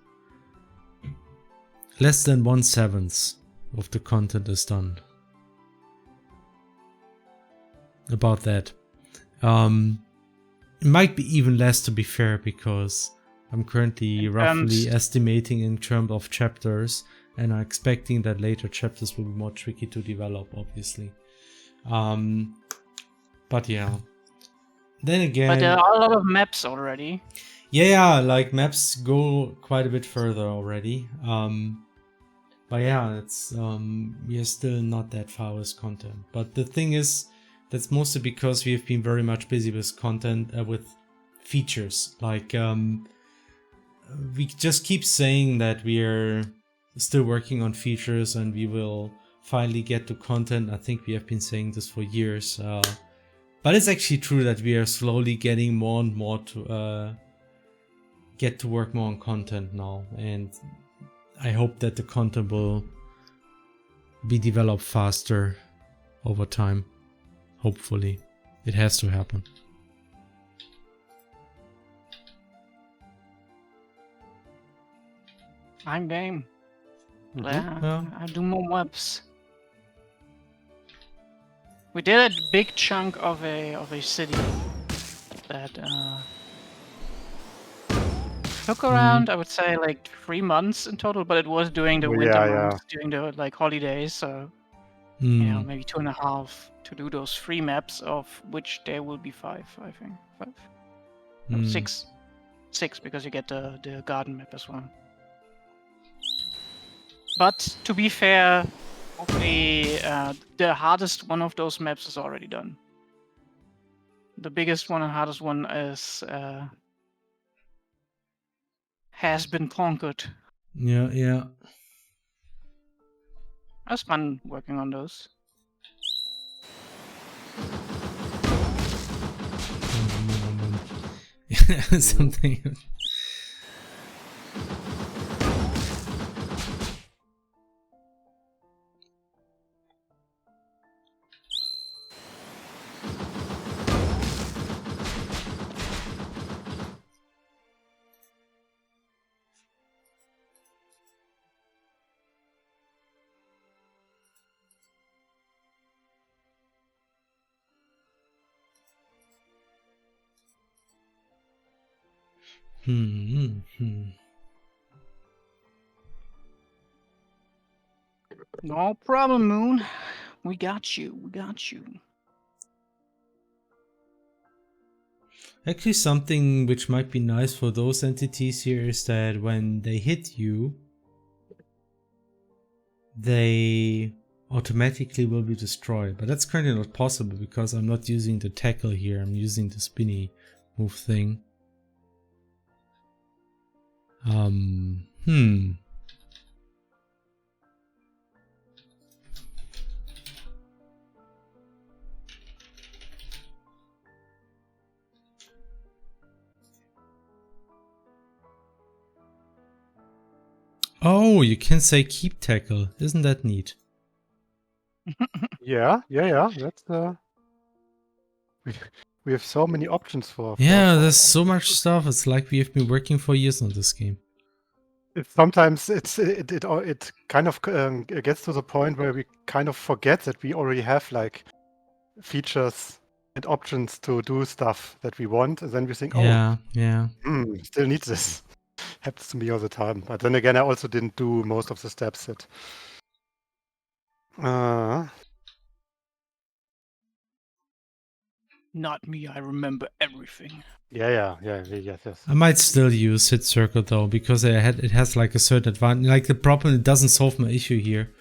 less than 1/7 of the content is done. About that. It might be even less, to be fair, because I'm currently roughly estimating in terms of chapters, and I'm expecting that later chapters will be more tricky to develop, obviously. But yeah. Then again... But there are a lot of maps already. Yeah, like maps go quite a bit further already. But yeah, it's we are still not that far with content. But the thing is, that's mostly because we have been very much busy with content, with features. Like we just keep saying that we are still working on features and we will finally get to content. I think we have been saying this for years. But it's actually true that we are slowly getting more and more to get to work more on content now. And I hope that the content will be developed faster over time. Hopefully. It has to happen. I'm game. Mm-hmm. Yeah, I'll do more maps. We did a big chunk of a city that took around, I would say, like 3 months in total, but it was during the winter months, during the like holidays, so you know, maybe 2.5 to do those 3 maps, of which there will be 5, I think. 5? No, 6. 6, because you get the garden map as well. But to be fair, the hardest one of those maps is already done. The biggest one and hardest one has been conquered. Yeah, yeah. It was fun working on those. Something. No problem, Moon. We got you. We got you. Actually, something which might be nice for those entities here is that when they hit you, they automatically will be destroyed. But that's currently not possible because I'm not using the tackle here. I'm using the spinny move thing. Oh, you can say keep tackle. Isn't that neat? Yeah. That's we have so many options for. There's so much stuff. It's like we have been working for years on this game. Sometimes it kind of gets to the point where we kind of forget that we already have like features and options to do stuff that we want, and then we think, still need this. Happens to me all the time. But then again, I also didn't do most of the steps that. Not me. I remember everything. Yes. I might still use hit circle though, because it has like a certain advantage. Like the problem, it doesn't solve my issue here.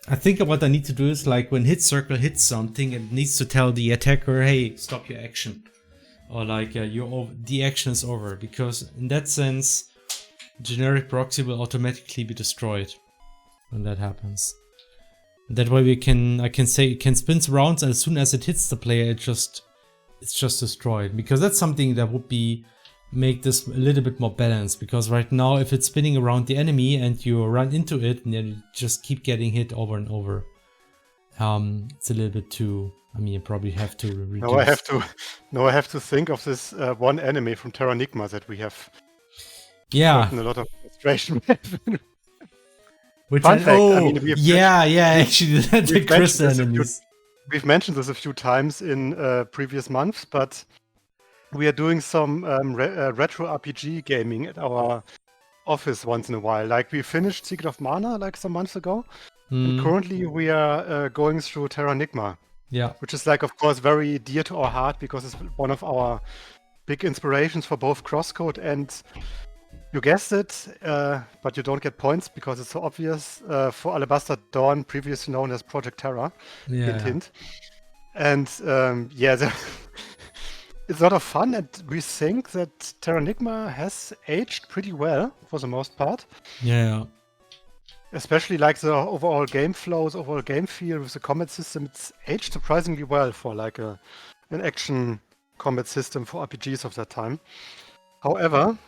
I think what I need to do is like when hit circle hits something, it needs to tell the attacker, hey, stop your action. Or like the action is over, because in that sense, generic proxy will automatically be destroyed when that happens. That way I can say it can spin around, and as soon as it hits the player, it's just destroyed. Because that's something that would make this a little bit more balanced. Because right now, if it's spinning around the enemy and you run into it, and then you just keep getting hit over and over, it's a little bit too. I mean, you probably have to reduce. Now I have to think of this one enemy from Terranigma that we have. Yeah. Gotten a lot of frustration with. Which Fun fact, I mean, actually, the crystal enemies. We've mentioned this a few times in previous months, but we are doing some retro RPG gaming at our office once in a while. Like we finished Secret of Mana like some months ago, and currently we are going through Terranigma. Yeah. Which is like, of course, very dear to our heart because it's one of our big inspirations for both Crosscode and, you guessed it, but you don't get points because it's so obvious, for Alabaster Dawn, previously known as Project Terra. Hint. And it's a lot of fun, and we think that Terranigma has aged pretty well for the most part. Yeah. Especially like the overall game flows, overall game feel with the combat system, it's aged surprisingly well for like an action combat system for RPGs of that time. However,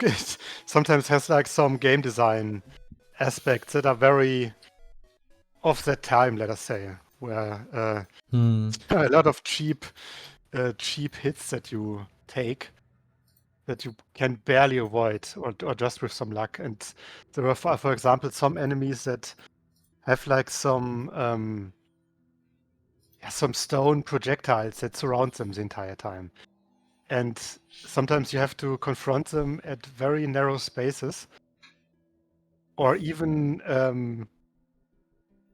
it sometimes has like some game design aspects that are very of that time, let us say, where a lot of cheap hits that you take that you can barely avoid, or just with some luck. And there are, for example, some enemies that have like some stone projectiles that surround them the entire time. And sometimes you have to confront them at very narrow spaces, or even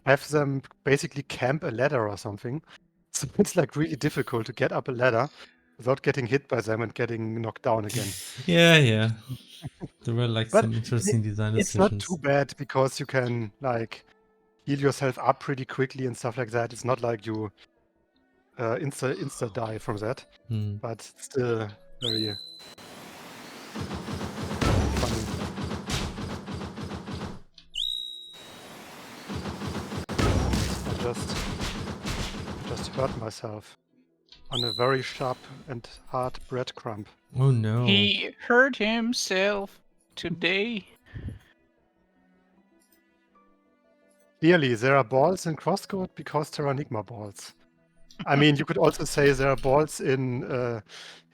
have them basically camp a ladder or something. So it's like really difficult to get up a ladder without getting hit by them and getting knocked down again. Yeah. There were like But some interesting design it's not decisions. too bad because you can like heal yourself up pretty quickly and stuff like that. It's not like you insta die from that, but still very funny. I just hurt myself on a very sharp and hard breadcrumb. Oh no. He hurt himself today. Clearly, there are balls in Crosscode because there are Enigma balls. I mean, you could also say there are balls in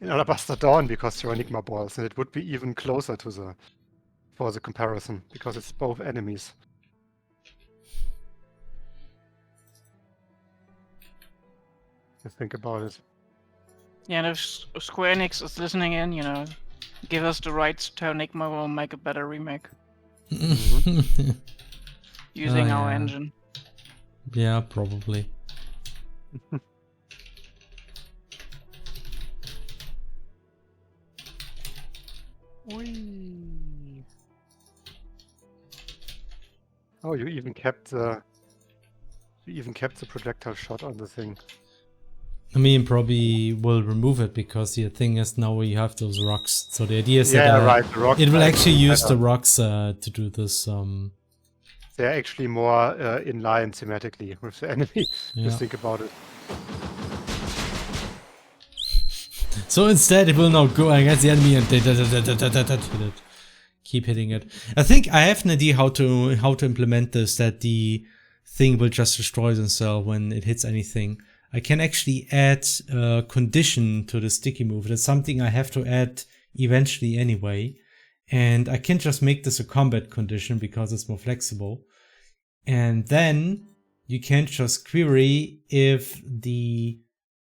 Alabaster Dawn because there are Enigma balls, and it would be even closer to for the comparison because it's both enemies. You think about it. Yeah, and if Square Enix is listening in, you know, give us the rights to Enigma, we'll make a better remake using our engine. Yeah, probably. Whee. Oh, you even kept the projectile shot on the thing. I mean, probably will remove it because the thing is now we have those rocks. So the idea is that the rocks it will actually use better. the rocks to do this. They're actually more in line thematically with the enemy. Just think about it. So instead, it will now go against the enemy and keep hitting it. I think I have an idea how to implement this. That the thing will just destroy itself when it hits anything. I can actually add a condition to the sticky move. That's something I have to add eventually anyway. And I can just make this a combat condition because it's more flexible. And then you can just query if the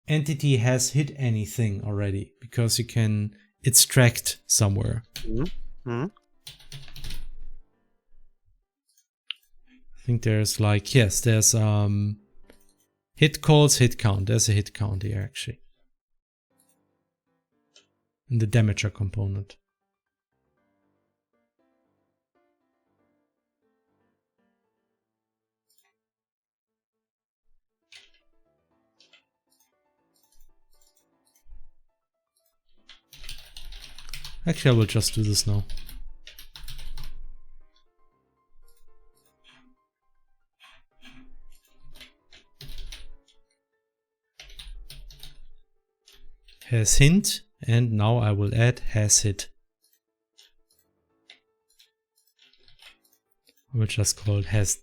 entity has hit anything already, because you can, it's tracked somewhere. I think there's like, yes, there's hit calls, hit count. There's a hit count here actually. In the damager component. Actually, I will just do this now. Has hint, and now I will add has hit. I will just call it has.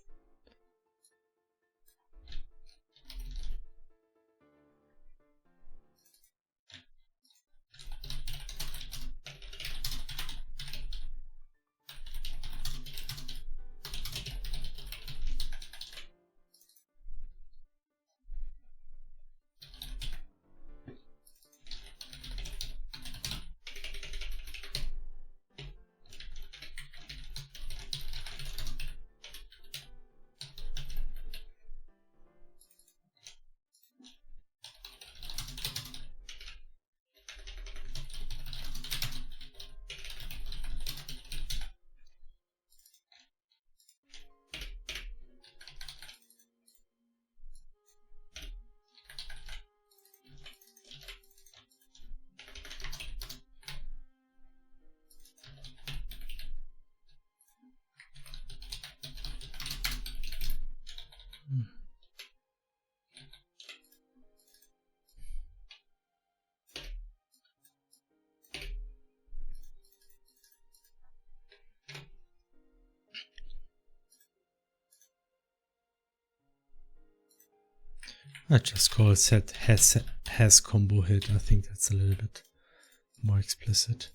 I just call it set has combo hit. I think that's a little bit more explicit.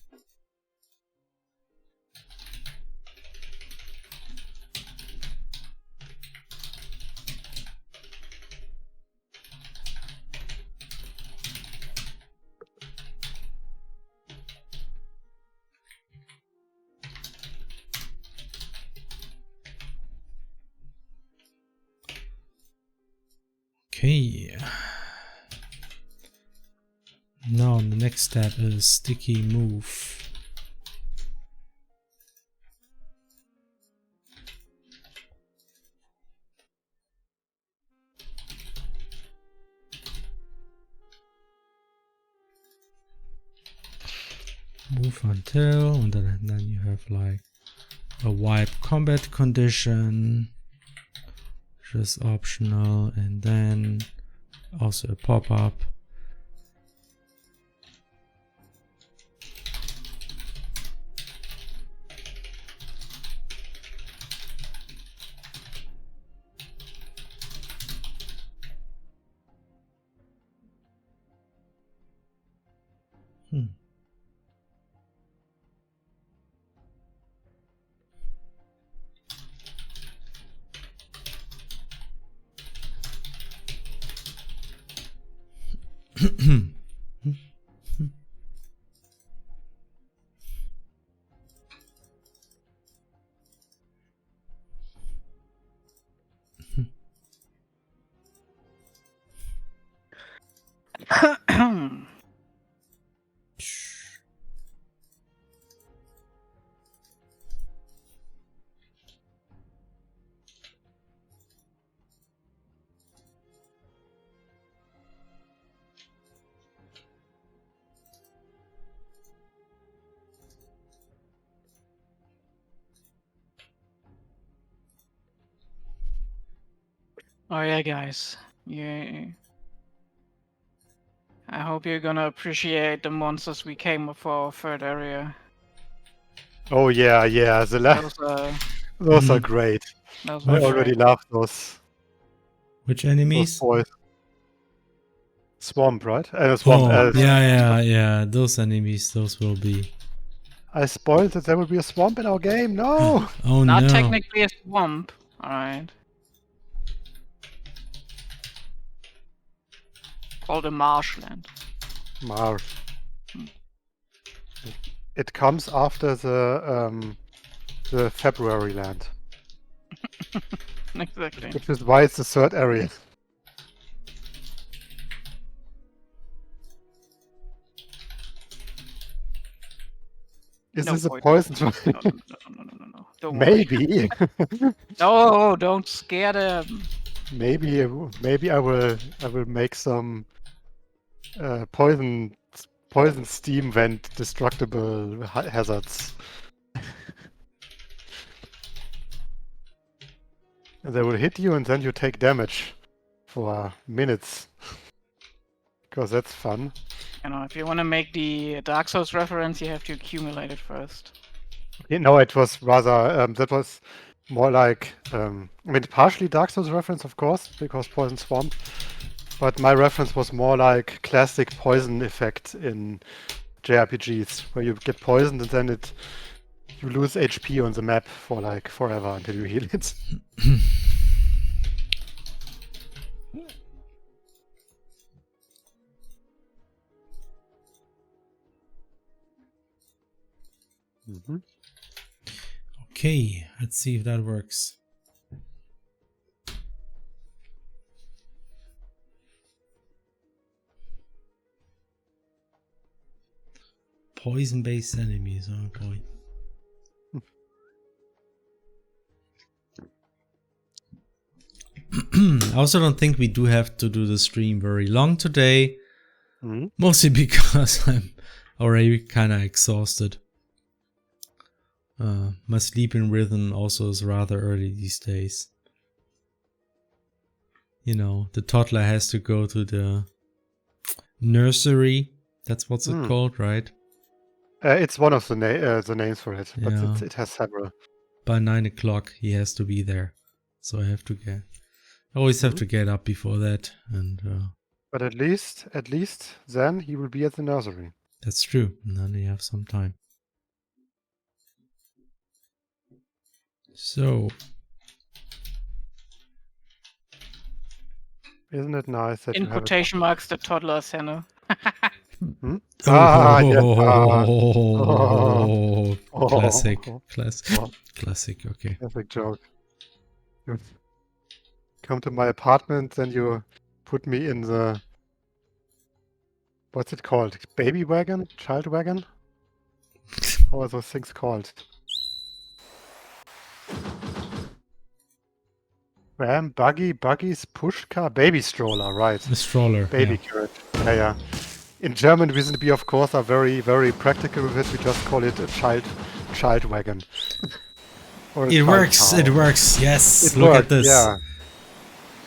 Okay. Now the next step is sticky move. Move until, and then you have like a wipe combat condition, which is optional, and then also a pop-up. Oh yeah, guys. Yeah. I hope you're gonna appreciate the monsters we came up for our third area. Oh yeah, yeah. Those are great. Those I were already great. love those. Which Those enemies? boys. Swamp, right? Swamp. Oh, yeah. Those enemies, those will be. I spoiled that there will be a swamp in our game. No. Oh Not no. technically a swamp. Alright. Called a marshland. Marsh. It comes after the February land, Exactly. which is why it's the third area. Is No, this a boy, poison? no. Don't worry. Maybe. No, don't scare them. Maybe I will make some poison steam vent destructible hazards. And they will hit you and then you take damage for minutes. Because that's fun. You know, if you want to make the Dark Souls reference, you have to accumulate it first. No, it was rather that was more like I mean partially Dark Souls reference, of course, because Poison Swamp. But my reference was more like classic poison effect in JRPGs, where you get poisoned and then you lose HP on the map for like forever until you heal it. Mm-hmm. Okay, let's see if that works. Poison-based enemies, oh boy. I also don't think we do have to do the stream very long today. Mm-hmm. Mostly because I'm already kind of exhausted. My sleeping rhythm also is rather early these days. You know, the toddler has to go to the nursery. That's what's it called, right? It's one of the names for it, but Yeah. it has several. By 9 o'clock he has to be there. So I always have to get up before that. And but at least then he will be at the nursery. That's true. And then you have some time. So, isn't it nice that in you have quotation marks, the toddler center. Hmm? Ah, yes. Classic. Oh. Classic. Okay. Classic joke. You come to my apartment, then you put me in the What's it called? Baby wagon? Child wagon? How are those things called? Ram, buggies, push car, baby stroller, right? The stroller. Baby carriage. Yeah. In German, we of course are very, very practical with it. We just call it a child wagon. Or a It child works. car. It works. Yes. It Look worked, at this. Yeah.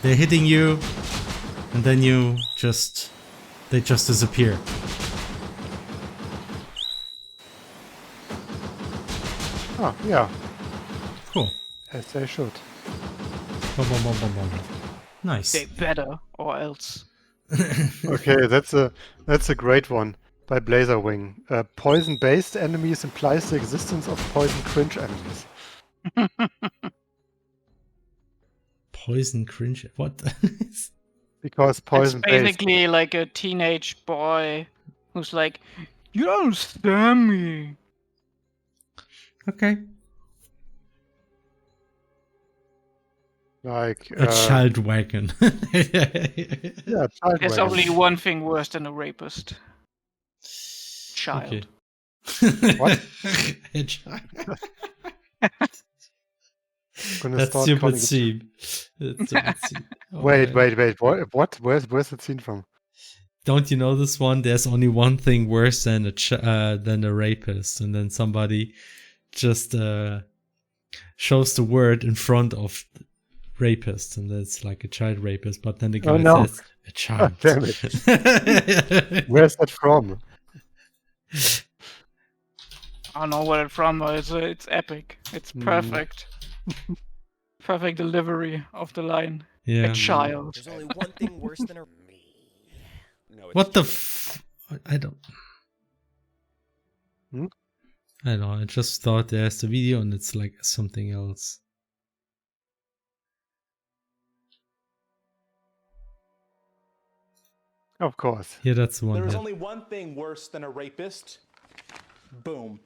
They're hitting you, and then they just disappear. Oh, yeah. Cool. As they should. Bum, bum, bum, bum, bum. Nice. They better, or else. Okay, that's a great one by Blazerwing. Poison-based enemies implies the existence of poison cringe enemies. Poison cringe. What? Because It's poison-based. basically like a teenage boy who's like, "You don't understand me." Okay. Like A child wagon. yeah, child There's wagon. only one thing worse than a rapist. Child. Okay. What? A child. Gonna That's start stupid calling it- scene. That's stupid scene. Oh, Wait. man. What? Where's the scene from? Don't you know this one? There's only one thing worse than a rapist, and then somebody just shows the word in front of rapist, and that's like a child rapist. But then the guy no. says a child. Damn it. Where's that from? I don't know where it's from, but it's epic. It's perfect. Perfect delivery of the line. Yeah. A child. There's only one thing worse than a No, What the I don't. Hmm? I don't know. I just thought there's the video and it's like something else. Of course. Yeah, that's the one. There's that- only one thing worse than a rapist. Boom.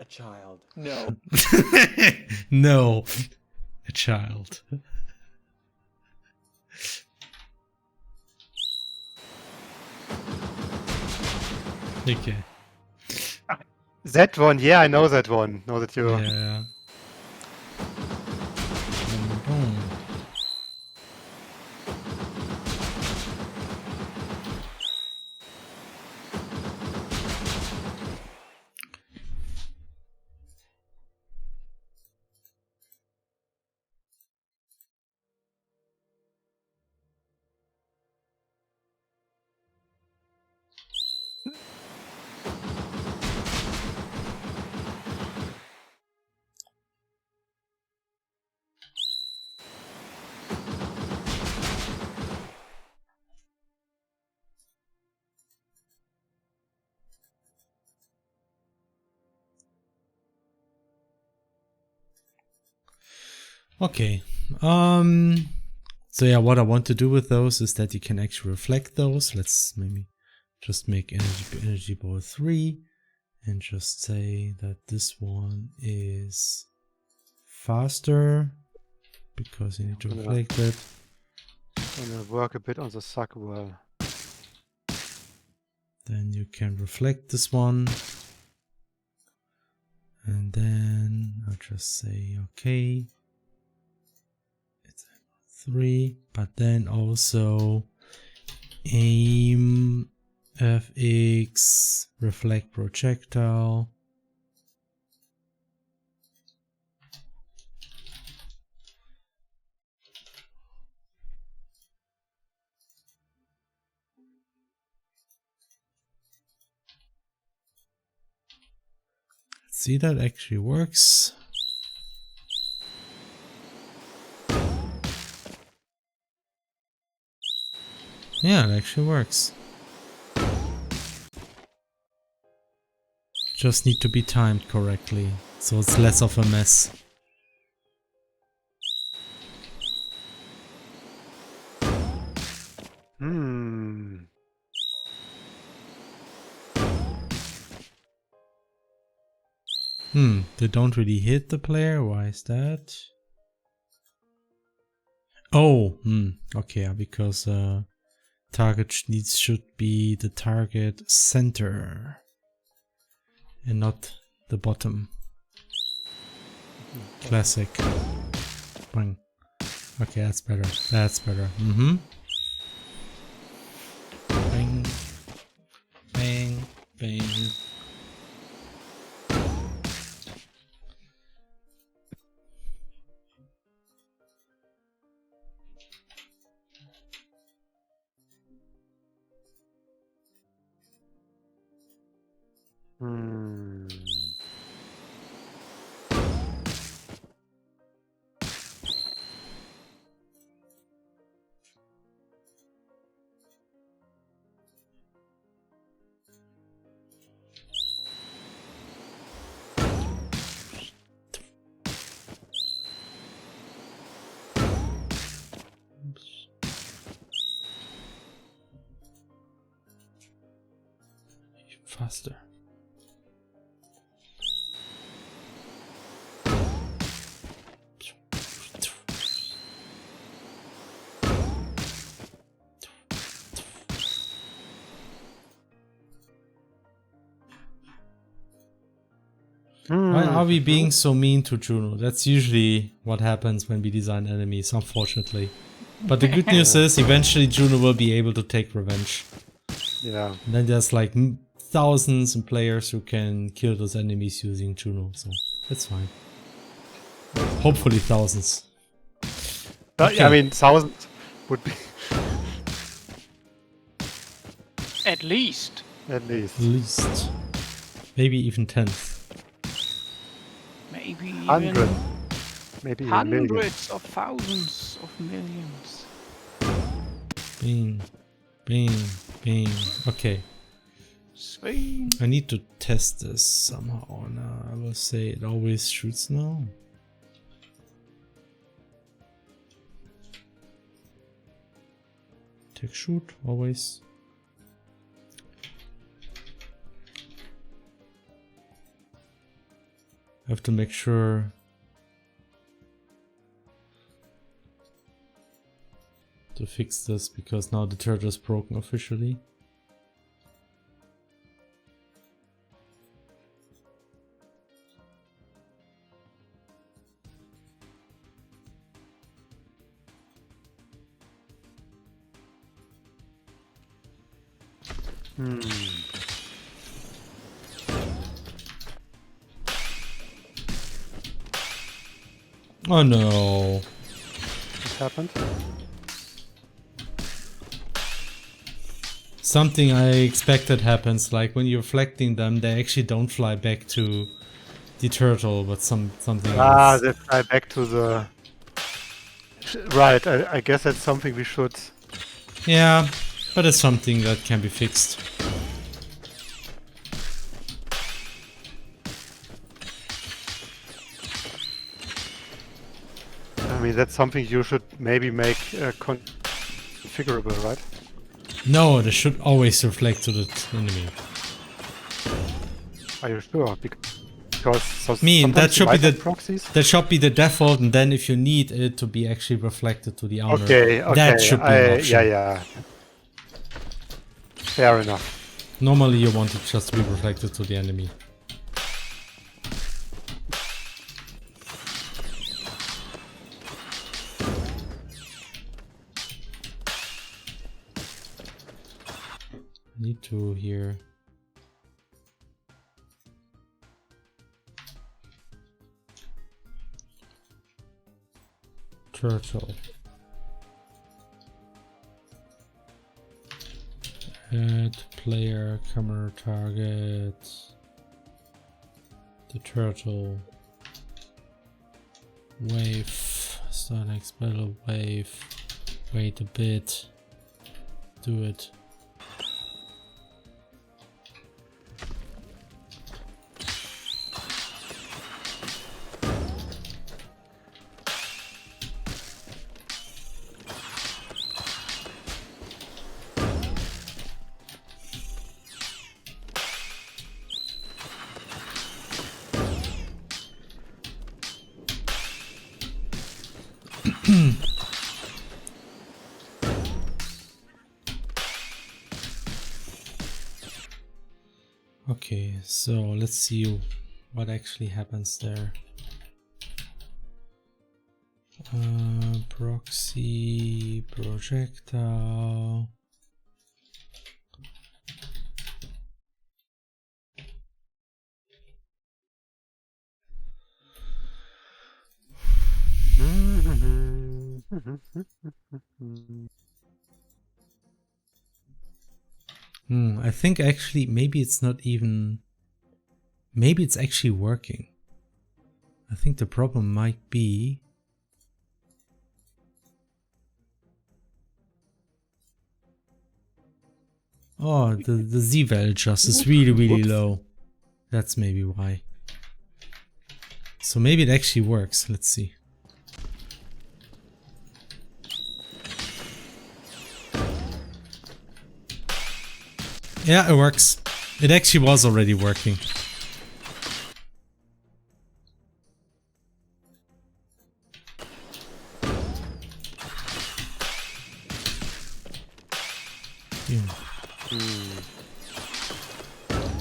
A child. No. No, a child. Okay. That one, yeah, I know that one. Know that you. Yeah. Boom. Okay. So yeah, what I want to do with those is that you can actually reflect those. Let's maybe just make energy ball 3 and just say that this one is faster because you need to reflect it. Gonna work a bit on the suck well. Then you can reflect this one. And then I'll just say, okay. It's 3, but then also aim FX reflect projectile. See, that actually works. Yeah, it actually works. Just need to be timed correctly, so it's less of a mess. They don't really hit the player. Why is that? Oh, okay, because Target should be the target center and not the bottom. Classic. Bang. Okay, that's better. That's better. Bang. Bang. Bang. Faster. Why are we being so mean to Juno? That's usually what happens when we design enemies, unfortunately. But the good news is, eventually Juno will be able to take revenge. Yeah. And then there's like thousands of players who can kill those enemies using Juno, so that's fine. Hopefully thousands. Okay. I mean, thousands would be At least. at least. At least. Maybe even tens. Maybe even 100. Maybe even million. hundreds of thousands of millions. Bing. Bing. Bing. Okay. Sweet. I need to test this somehow. No, I will say it always shoots now. Take shoot, always. I have to make sure to fix this because now the turtle is broken officially. Oh no. What happened? Something I expected happens, like when you're reflecting them, they actually don't fly back to the turtle, but something else. They fly back to the... Right, I guess that's something we should... Yeah, but it's something that can be fixed. I mean, that's something you should maybe make configurable, right? No, they should always reflect to the enemy. Are you sure? Because that should be the proxies. that should be the default, and then if you need it to be actually reflected to the owner, Okay, that should be an option. Yeah. Fair enough. Normally, you want it just to be reflected to the enemy. Need to here. Turtle. Add player camera target. The turtle. Wave. Start next battle wave. Wait a bit. Do it. Okay, so let's see what actually happens there. Proxy projectile. I think actually maybe it's not even... Maybe it's actually working. I think the problem might be... Oh, the Z-val just is really low. That's maybe why. So maybe it actually works. Let's see. Yeah, it works. It actually was already working.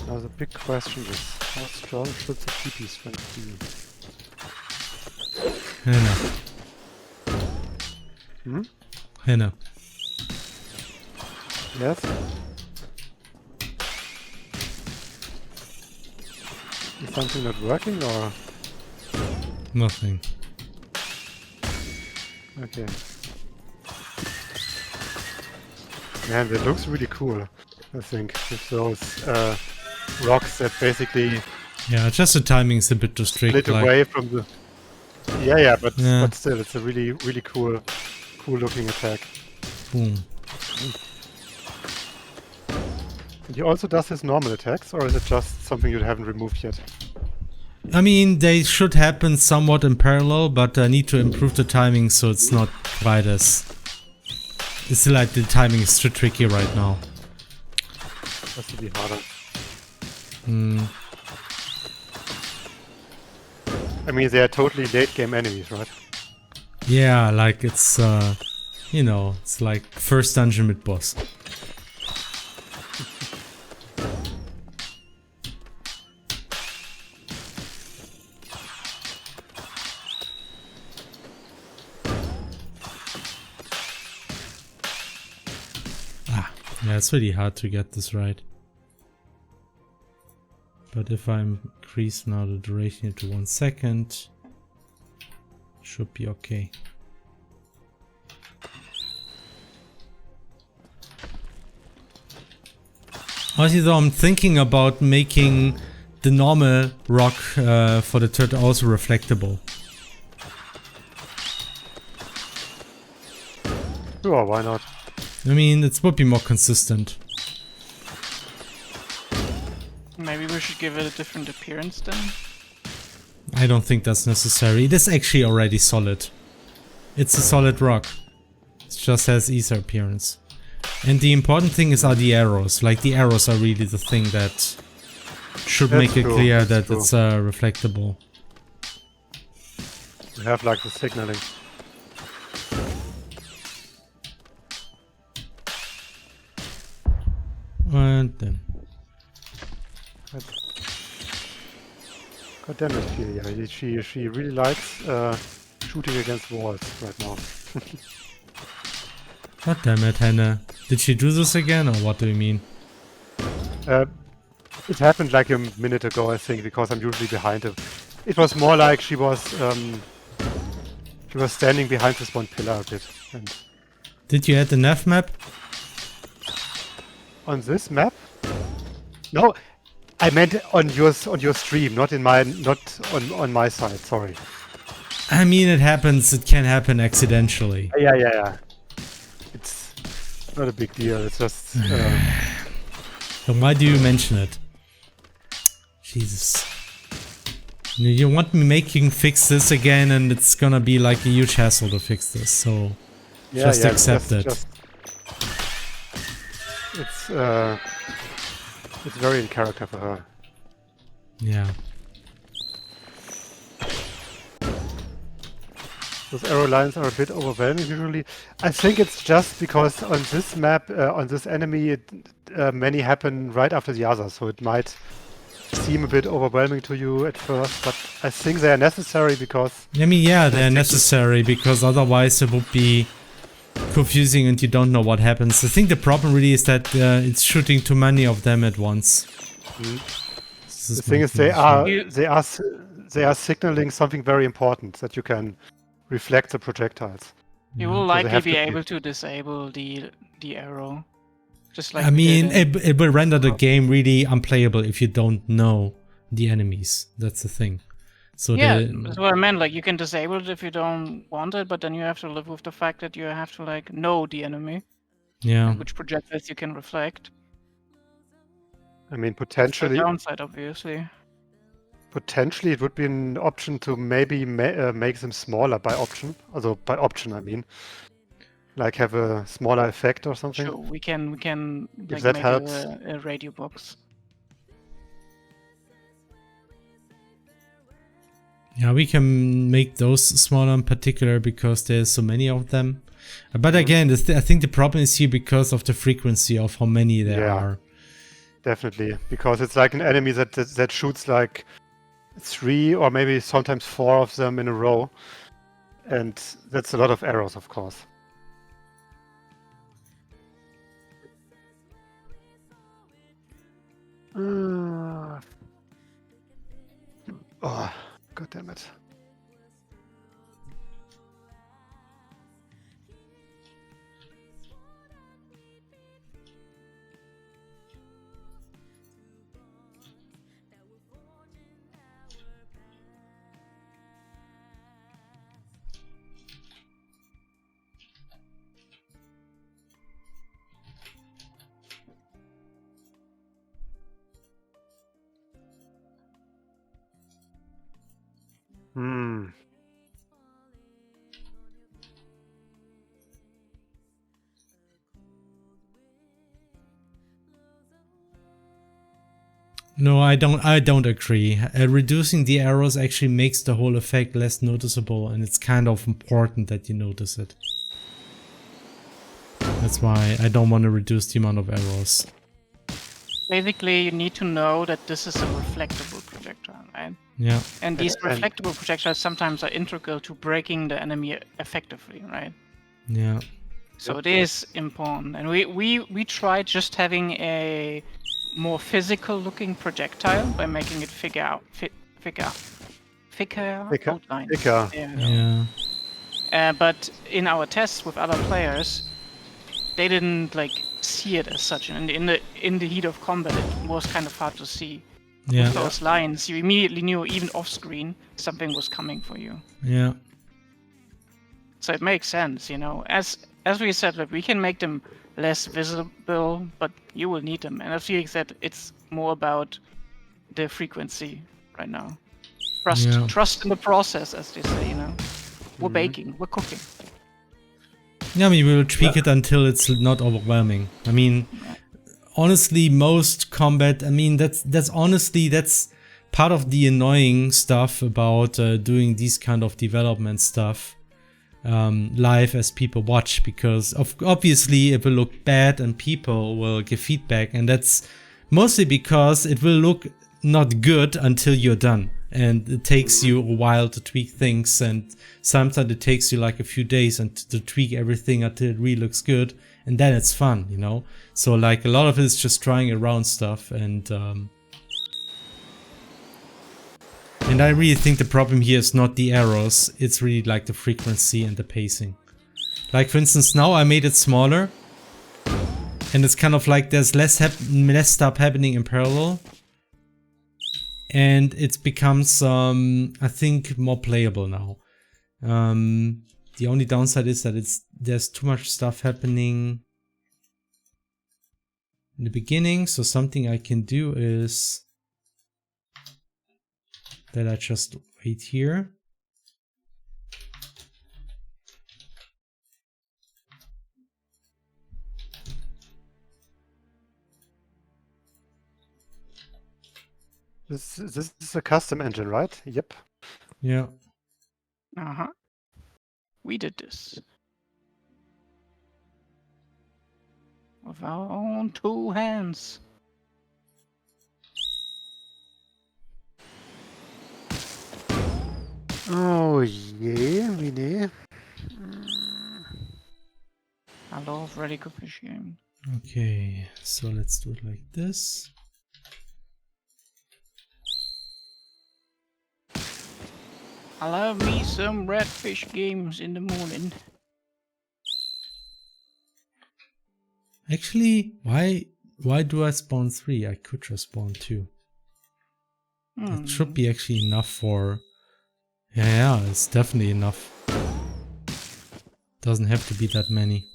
Now the big question is, how strong should the TP strength be? Henna. Henna. Yes? Is something not working or? Nothing. Okay. Man, that looks really cool, I think, with those rocks that basically Yeah, just the timing is a bit too strict. split like, away from the... Yeah, but still, it's a really cool looking attack. Boom. And he also does his normal attacks, or is it just something you haven't removed yet? I mean, they should happen somewhat in parallel, but I need to improve the timing so it's not quite as... It's like the timing is too tricky right now. Has to be harder. I mean, they are totally late game enemies, right? Yeah, like it's, you know, it's like first dungeon mid boss. Yeah, it's really hard to get this right. But if I increase now the duration to 1 second, should be okay. Also, though, I'm thinking about making the normal rock for the turtle also reflectable. Sure, why not? I mean, it would be more consistent. Maybe we should give it a different appearance then? I don't think that's necessary. It is actually already solid. It's a solid rock. It just has ether appearance. And the important thing are the arrows. Like, the arrows are really the thing that should make it clear that it's reflectable. We have like the signaling. And then... God damn it, Ophelia. She really likes shooting against walls right now. God damn it, Hannah. Did she do this again, or what do you mean? It happened like a minute ago, I think, because I'm usually behind her. It was more like she was standing behind this one pillar a bit. And did you add the nav map? on this map? No, I meant on your stream, not on my side. Sorry. I mean, it happens. It can happen accidentally. Yeah. It's not a big deal. It's just. Then why do you mention it? Jesus. You want me making fix this again, and it's gonna be like a huge hassle to fix this. So just accept it. It's very in character for her. Yeah. Those arrow lines are a bit overwhelming usually. I think it's just because on this map, on this enemy, many happen right after the other, so it might seem a bit overwhelming to you at first, but I think they are necessary because... I mean, yeah, they're necessary because otherwise it would be confusing and you don't know what happens. I think the problem really is that it's shooting too many of them at once. The thing is, they are signaling something very important, that you can reflect the projectiles. You will So they likely have be to able to disable the arrow. Just like I we mean, did in- it will render the game really unplayable if you don't know the enemies. That's the thing. So yeah, that's what I meant. Like, you can disable it if you don't want it, but then you have to live with the fact that you have to like know the enemy, yeah. and which projectiles you can reflect. I mean, That's the potentially downside, obviously. it would be an option to maybe make them smaller by option. Also by option, I mean, like have a smaller effect or something. Sure, we can like that make helps. a radio box. Yeah, we can make those smaller in particular because there's so many of them. But again, I think the problem is here because of the frequency of how many there are. Definitely, because it's like an enemy that shoots like 3 or maybe sometimes 4 of them in a row, and that's a lot of arrows, of course. Oh, god damn it. No, I don't agree. Reducing the arrows actually makes the whole effect less noticeable, and it's kind of important that you notice it. That's why I don't want to reduce the amount of arrows. Basically, you need to know that this is a reflectable projectile, right? Yeah. And these reflectable projectiles sometimes are integral to breaking the enemy effectively, right? Yeah. So it is important, and we tried just having a more physical looking projectile by making it thicker outline. Thicker. Yeah. But in our tests with other players, they didn't like see it as such, and in the heat of combat, it was kind of hard to see. Yeah. With those lines, you immediately knew, even off screen, something was coming for you. Yeah. So it makes sense, you know. As we said, that we can make them less visible, but you will need them. And I feel that it's more about the frequency right now. Trust in the process, as they say, you know. We're baking, we're cooking. Yeah, I mean, we will tweak it until it's not overwhelming. I mean, honestly, most combat, I mean, that's part of the annoying stuff about doing these kind of development stuff live as people watch, because obviously it will look bad and people will give feedback, and that's mostly because it will look not good until you're done, and it takes you a while to tweak things, and sometimes it takes you like a few days and to tweak everything until it really looks good, and then it's fun, you know. So like a lot of it is just trying around stuff, and I really think the problem here is not the arrows, it's really like the frequency and the pacing. Like for instance, now I made it smaller, and it's kind of like there's less stuff happening in parallel, and it becomes I think more playable now. The only downside is that there's too much stuff happening in the beginning, so something I can do is that I just wait here. This is a custom engine, right? Yep. Yeah. Uh-huh. We did this. With our own 2 hands. Oh je, wie nee. I love radical fish game. Okay, so let's do it like this. I love me some redfish games in the morning. Actually, why do I spawn 3? I could just spawn 2. That should be actually enough for... Yeah, it's definitely enough. Doesn't have to be that many.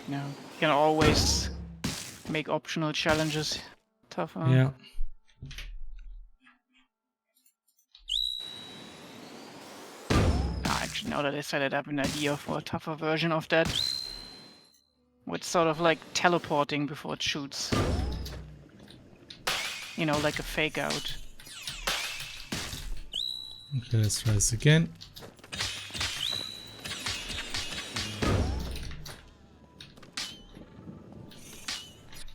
No, you can always make optional challenges tougher. Yeah. Actually, now that I said it, I have an idea for a tougher version of that. With sort of like teleporting before it shoots. You know, like a fake out. Okay, let's try this again.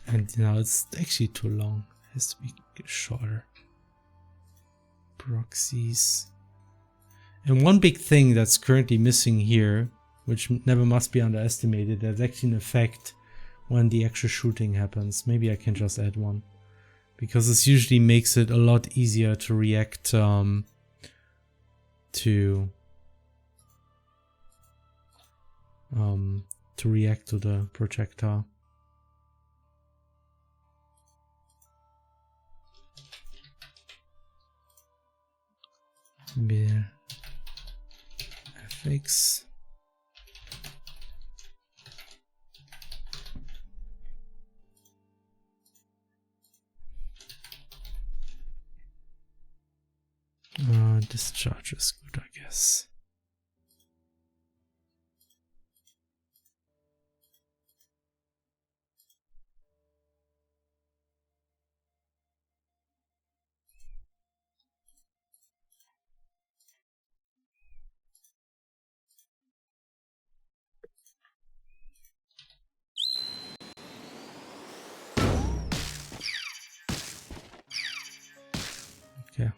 And now it's actually too long. It has to be shorter. Proxies. And one big thing that's currently missing here, which never must be underestimated, there's actually an effect when the actual shooting happens. Maybe I can just add one. Because this usually makes it a lot easier to react to the projectile. Maybe FX. Discharge is good, I guess. Okay.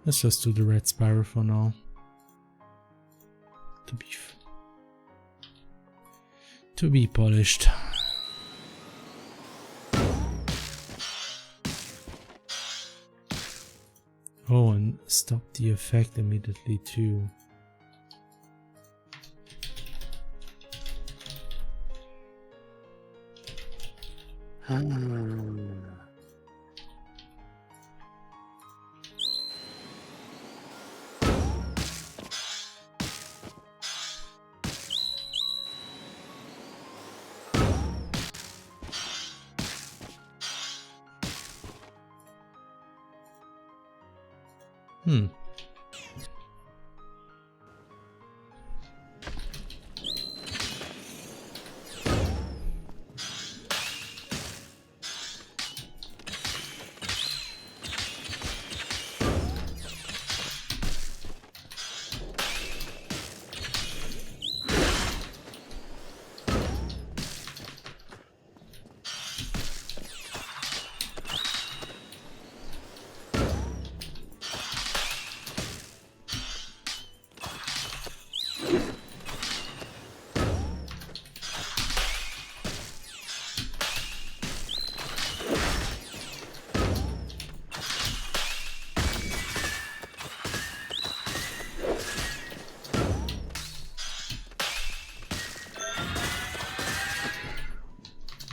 Let's just do the red spiral for now. To be polished. Oh, and stop the effect immediately too.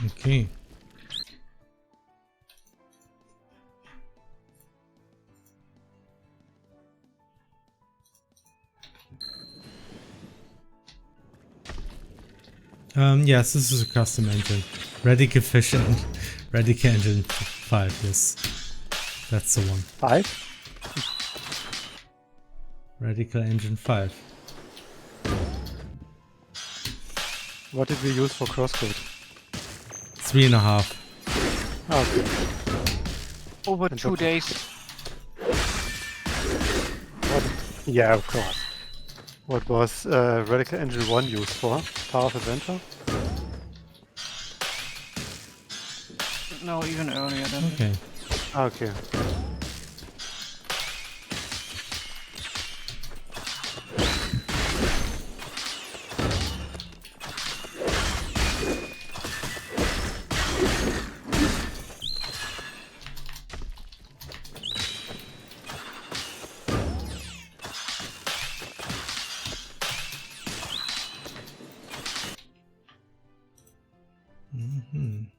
Okay. Yes, this is a custom engine. Radical Fish and Radical Engine 5, yes. That's the one. 5? Radical Engine 5. What did we use for crosscode? 3.5. Okay. Over And 2 what- days. Yeah, of course. What was Radical Engine 1 used for? Power of Adventure? No, even earlier than that. Okay. Okay. Mhm.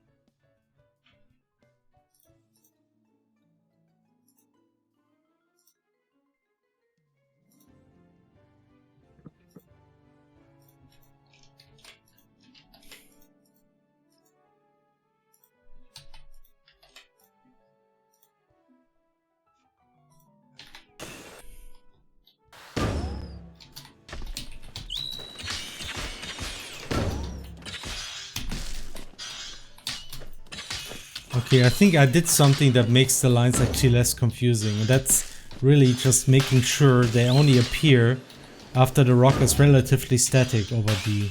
Okay, I think I did something that makes the lines actually less confusing. And that's really just making sure they only appear after the rock is relatively static over the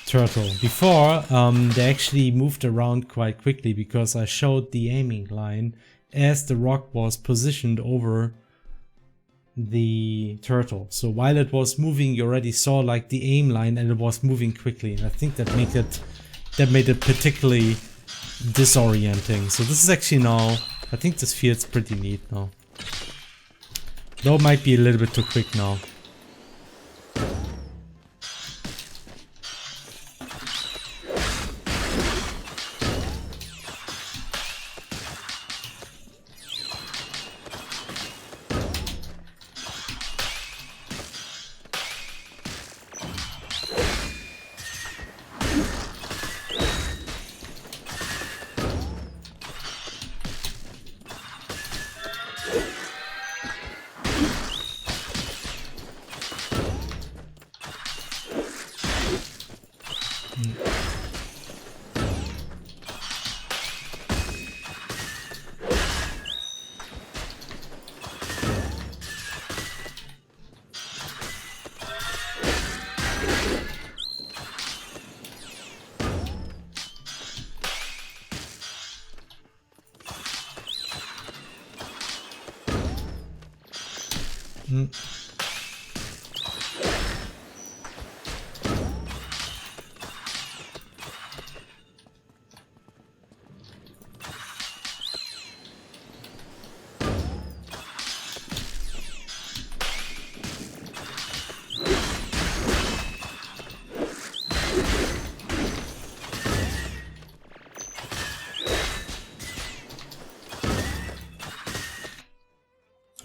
turtle. Before, they actually moved around quite quickly because I showed the aiming line as the rock was positioned over the turtle. So while it was moving, you already saw like the aim line and it was moving quickly. And I think that made it particularly disorienting. So this is actually now, I think this feels pretty neat now. Though it might be a little bit too quick now.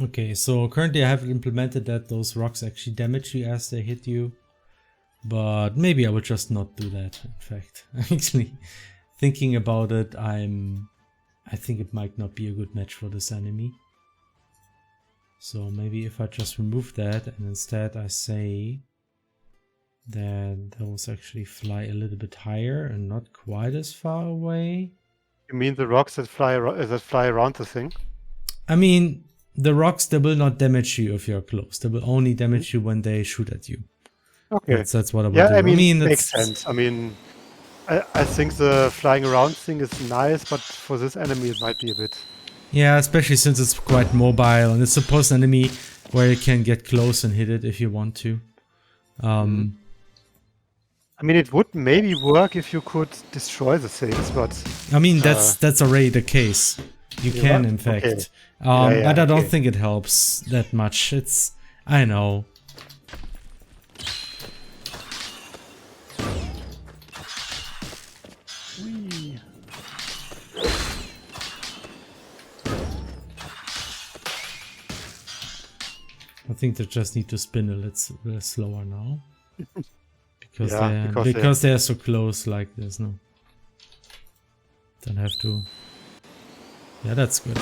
Okay, so currently I haven't implemented that those rocks actually damage you as they hit you. But maybe I would just not do that, in fact. Actually, thinking about it, I think it might not be a good match for this enemy. So maybe if I just remove that and instead I say that those actually fly a little bit higher and not quite as far away. You mean the rocks that fly around the thing? I mean, the rocks, they will not damage you if you're close. They will only damage you when they shoot at you. Okay. That's what I would Yeah, do. I mean, it's makes sense. I mean, I think the flying around thing is nice, but for this enemy it might be a bit. Yeah, especially since it's quite mobile and it's supposed an enemy where you can get close and hit it if you want to. I mean, it would maybe work if you could destroy the things, but I mean, that's already the case. You You're can, right. in fact. Okay. Yeah, But I don't okay. think it helps that much. I know. Whee. I think they just need to spin a little slower now. Because, Yeah, because they're so close like this, no? Don't have to. Yeah, that's good.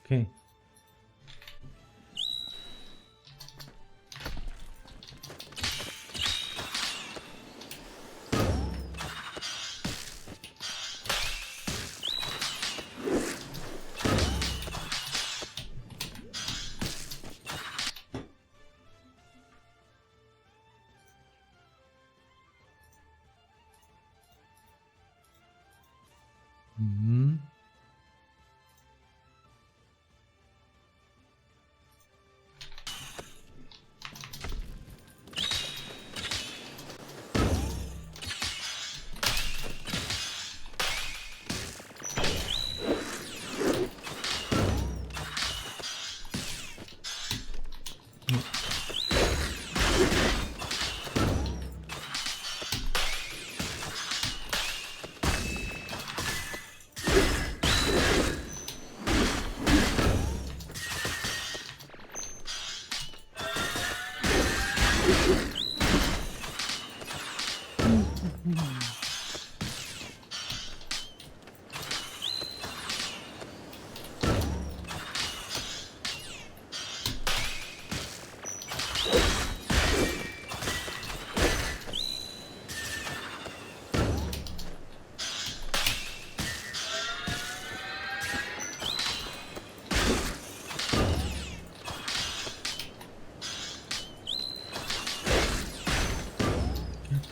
Okay. Mm-hmm.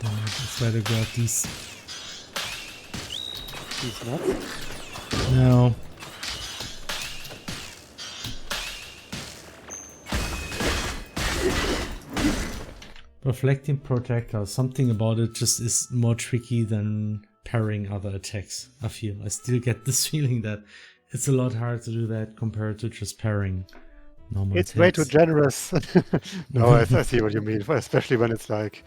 Let's try to grab these. These nuts. No. Reflecting projectile, something about it just is more tricky than parrying other attacks, I feel. I still get this feeling that it's a lot harder to do that compared to just parrying normal It's attacks. way too generous. No, I see what you mean, especially when it's like...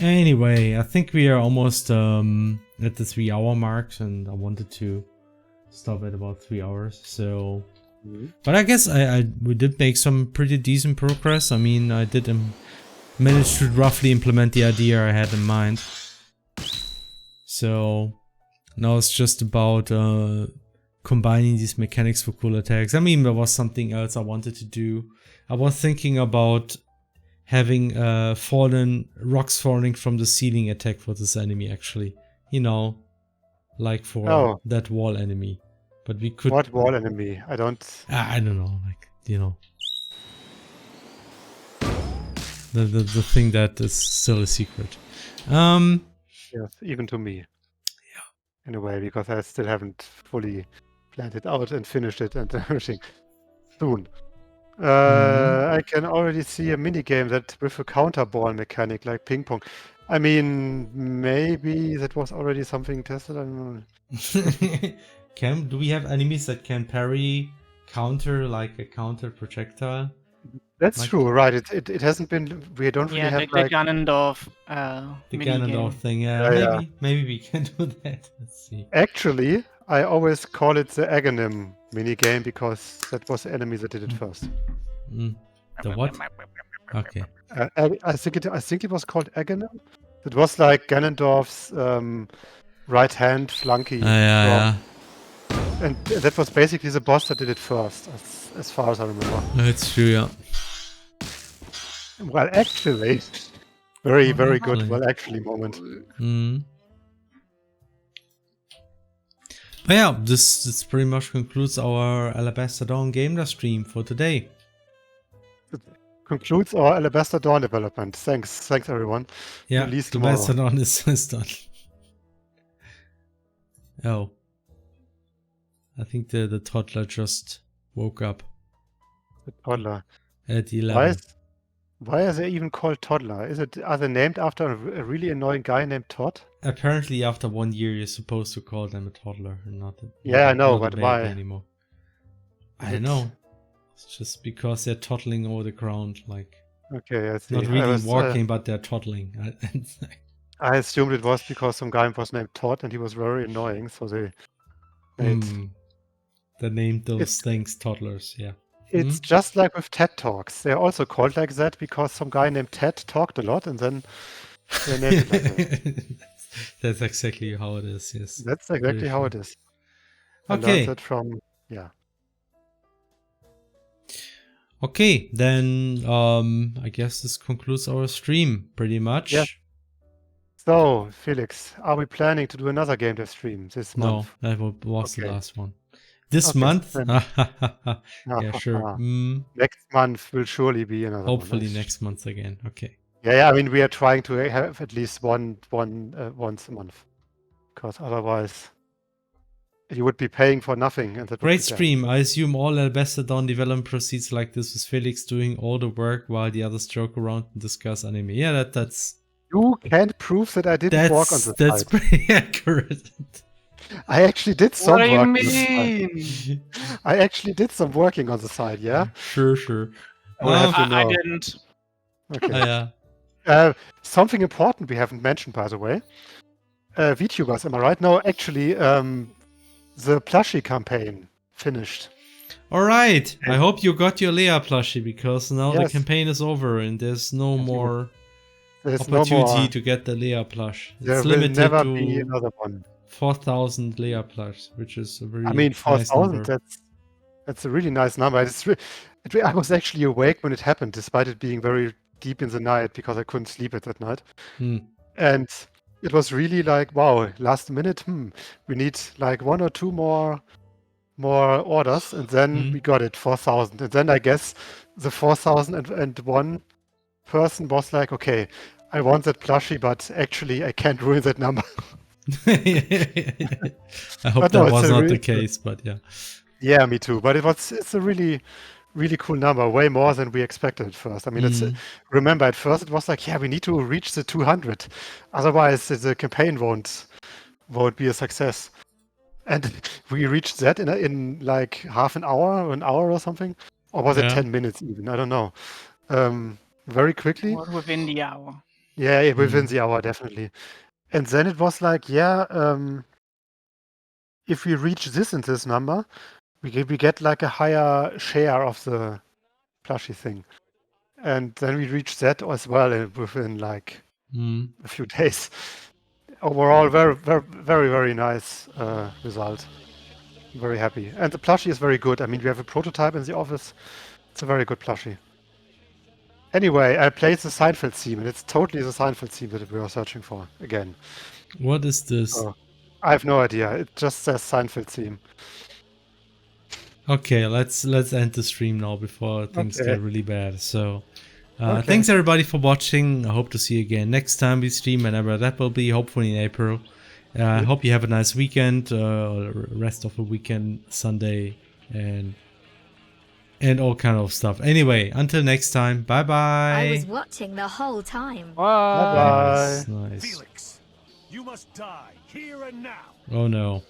Anyway, I think we are almost at the 3 hour mark, and I wanted to stop at about 3 hours, so... But I guess we did make some pretty decent progress. I mean, I did manage to roughly implement the idea I had in mind. So now it's just about combining these mechanics for cool attacks. I mean, there was something else I wanted to do. I was thinking about having rocks falling from the ceiling attack for this enemy, actually. You know, like for that wall enemy. But we could... What wall enemy? I don't know, like, you know. The thing that is still a secret. Yes, even to me. Yeah. In a way, because I still haven't fully planned it out and finished it and everything. Soon. I can already see a minigame that with a counter ball mechanic, like ping pong. I mean, maybe that was already something tested. I don't know. Do we have enemies that can parry counter, like a counter projectile? That's true, right? It hasn't been. We don't really have the Ganondorf the Ganondorf thing. Maybe we can do that. Let's see. Actually, I always call it the Aghanim minigame because that was the enemy that did it first. The what? Okay. I think it was called Aghanim. It was like Ganondorf's right hand flunky. Yeah. And that was basically the boss that did it first, as far as I remember. That's true, yeah. Well, actually, very good. Well, actually, moment. But yeah, this pretty much concludes our Alabaster Dawn Gamedev stream for today. It concludes our Alabaster Dawn development. Thanks everyone. Yeah, Release Alabaster Dawn is done. Oh. I think the toddler just woke up. The toddler. At 11. Why are they even called toddler? Are they named after a really annoying guy named Todd? Apparently, after 1 year, you're supposed to call them a toddler and not I know, not but a baby why anymore. I don't know. It's just because they're toddling over the ground, like okay, I see. not really walking, but they're toddling. I assumed it was because some guy was named Todd and he was very annoying, so they made. They named those things toddlers. Yeah. It's just like with TED Talks. They're also called like that because some guy named Ted talked a lot and then They named it like that. That's exactly how it is, yes. That's exactly how it is. I learned Okay. that from, yeah. Okay, then I guess this concludes our stream pretty much. Yes. So, Felix, are we planning to do another game dev stream this No, month? that was the Okay. last one. This Okay, month? then- Yeah, sure. Next month will surely be another Hopefully one. next month again. Okay. Yeah, I mean, we are trying to have at least once a month. Because otherwise, you would be paying for nothing. And that would Great be sad. stream. I assume all Alabaster Dawn development proceeds like this with Felix doing all the work while the others joke around and discuss anime. Yeah, that's You can't prove that I didn't work on the that's site. pretty accurate. I actually did some What do you work. on the site. mean? I actually did some working on the side, yeah? Sure. I will have to I know. didn't. Okay. Yeah. Something important we haven't mentioned, by the way. VTubers, am I right? No, actually, the plushie campaign finished. All right. I hope you got your Leia plushie because now the Yes. campaign is over and there's no more There's no opportunity more. to get the Leia plush. There It's will limited never to be another one. 4,000 Leia plush, which is a very I mean, nice 4,000, number. that's a really nice number. I was actually awake when it happened, despite it being very deep in the night because I couldn't sleep at that night. And it was really like, wow, last minute, we need like 1 or 2 more orders, and then we got it, 4,000. And then I guess the 4,001 person was like, okay, I want that plushie, but actually I can't ruin that number. I hope But no, that it's was a not really the case, but yeah. Yeah, me too. But it's a really, really cool number, way more than we expected at first. I mean, remember at first it was like, yeah, we need to reach the 200, otherwise the campaign won't be a success. And we reached that in like half an hour or something, or was it Yeah. 10 minutes even? I don't know. Very quickly. Or within the hour. Yeah, within the hour, definitely. And then it was like, yeah, if we reach this and this number, we get like a higher share of the plushie thing. And then we reached that as well within like a few days. Overall, very, very, very, very nice result. Very happy. And the plushie is very good. I mean, we have a prototype in the office. It's a very good plushie. Anyway, I played the Seinfeld theme, and it's totally the Seinfeld theme that we were searching for again. What is this? Oh, I have no idea. It just says Seinfeld theme. Okay, let's end the stream now before things Okay. get really bad. So, Okay. thanks everybody for watching. I hope to see you again next time we stream, whenever that will be, hopefully in April. I hope you have a nice weekend, or rest of the weekend, Sunday, and all kind of stuff. Anyway, until next time, bye bye. I was watching the whole time. Bye-bye. Nice. Felix, you must die here and now. Oh no.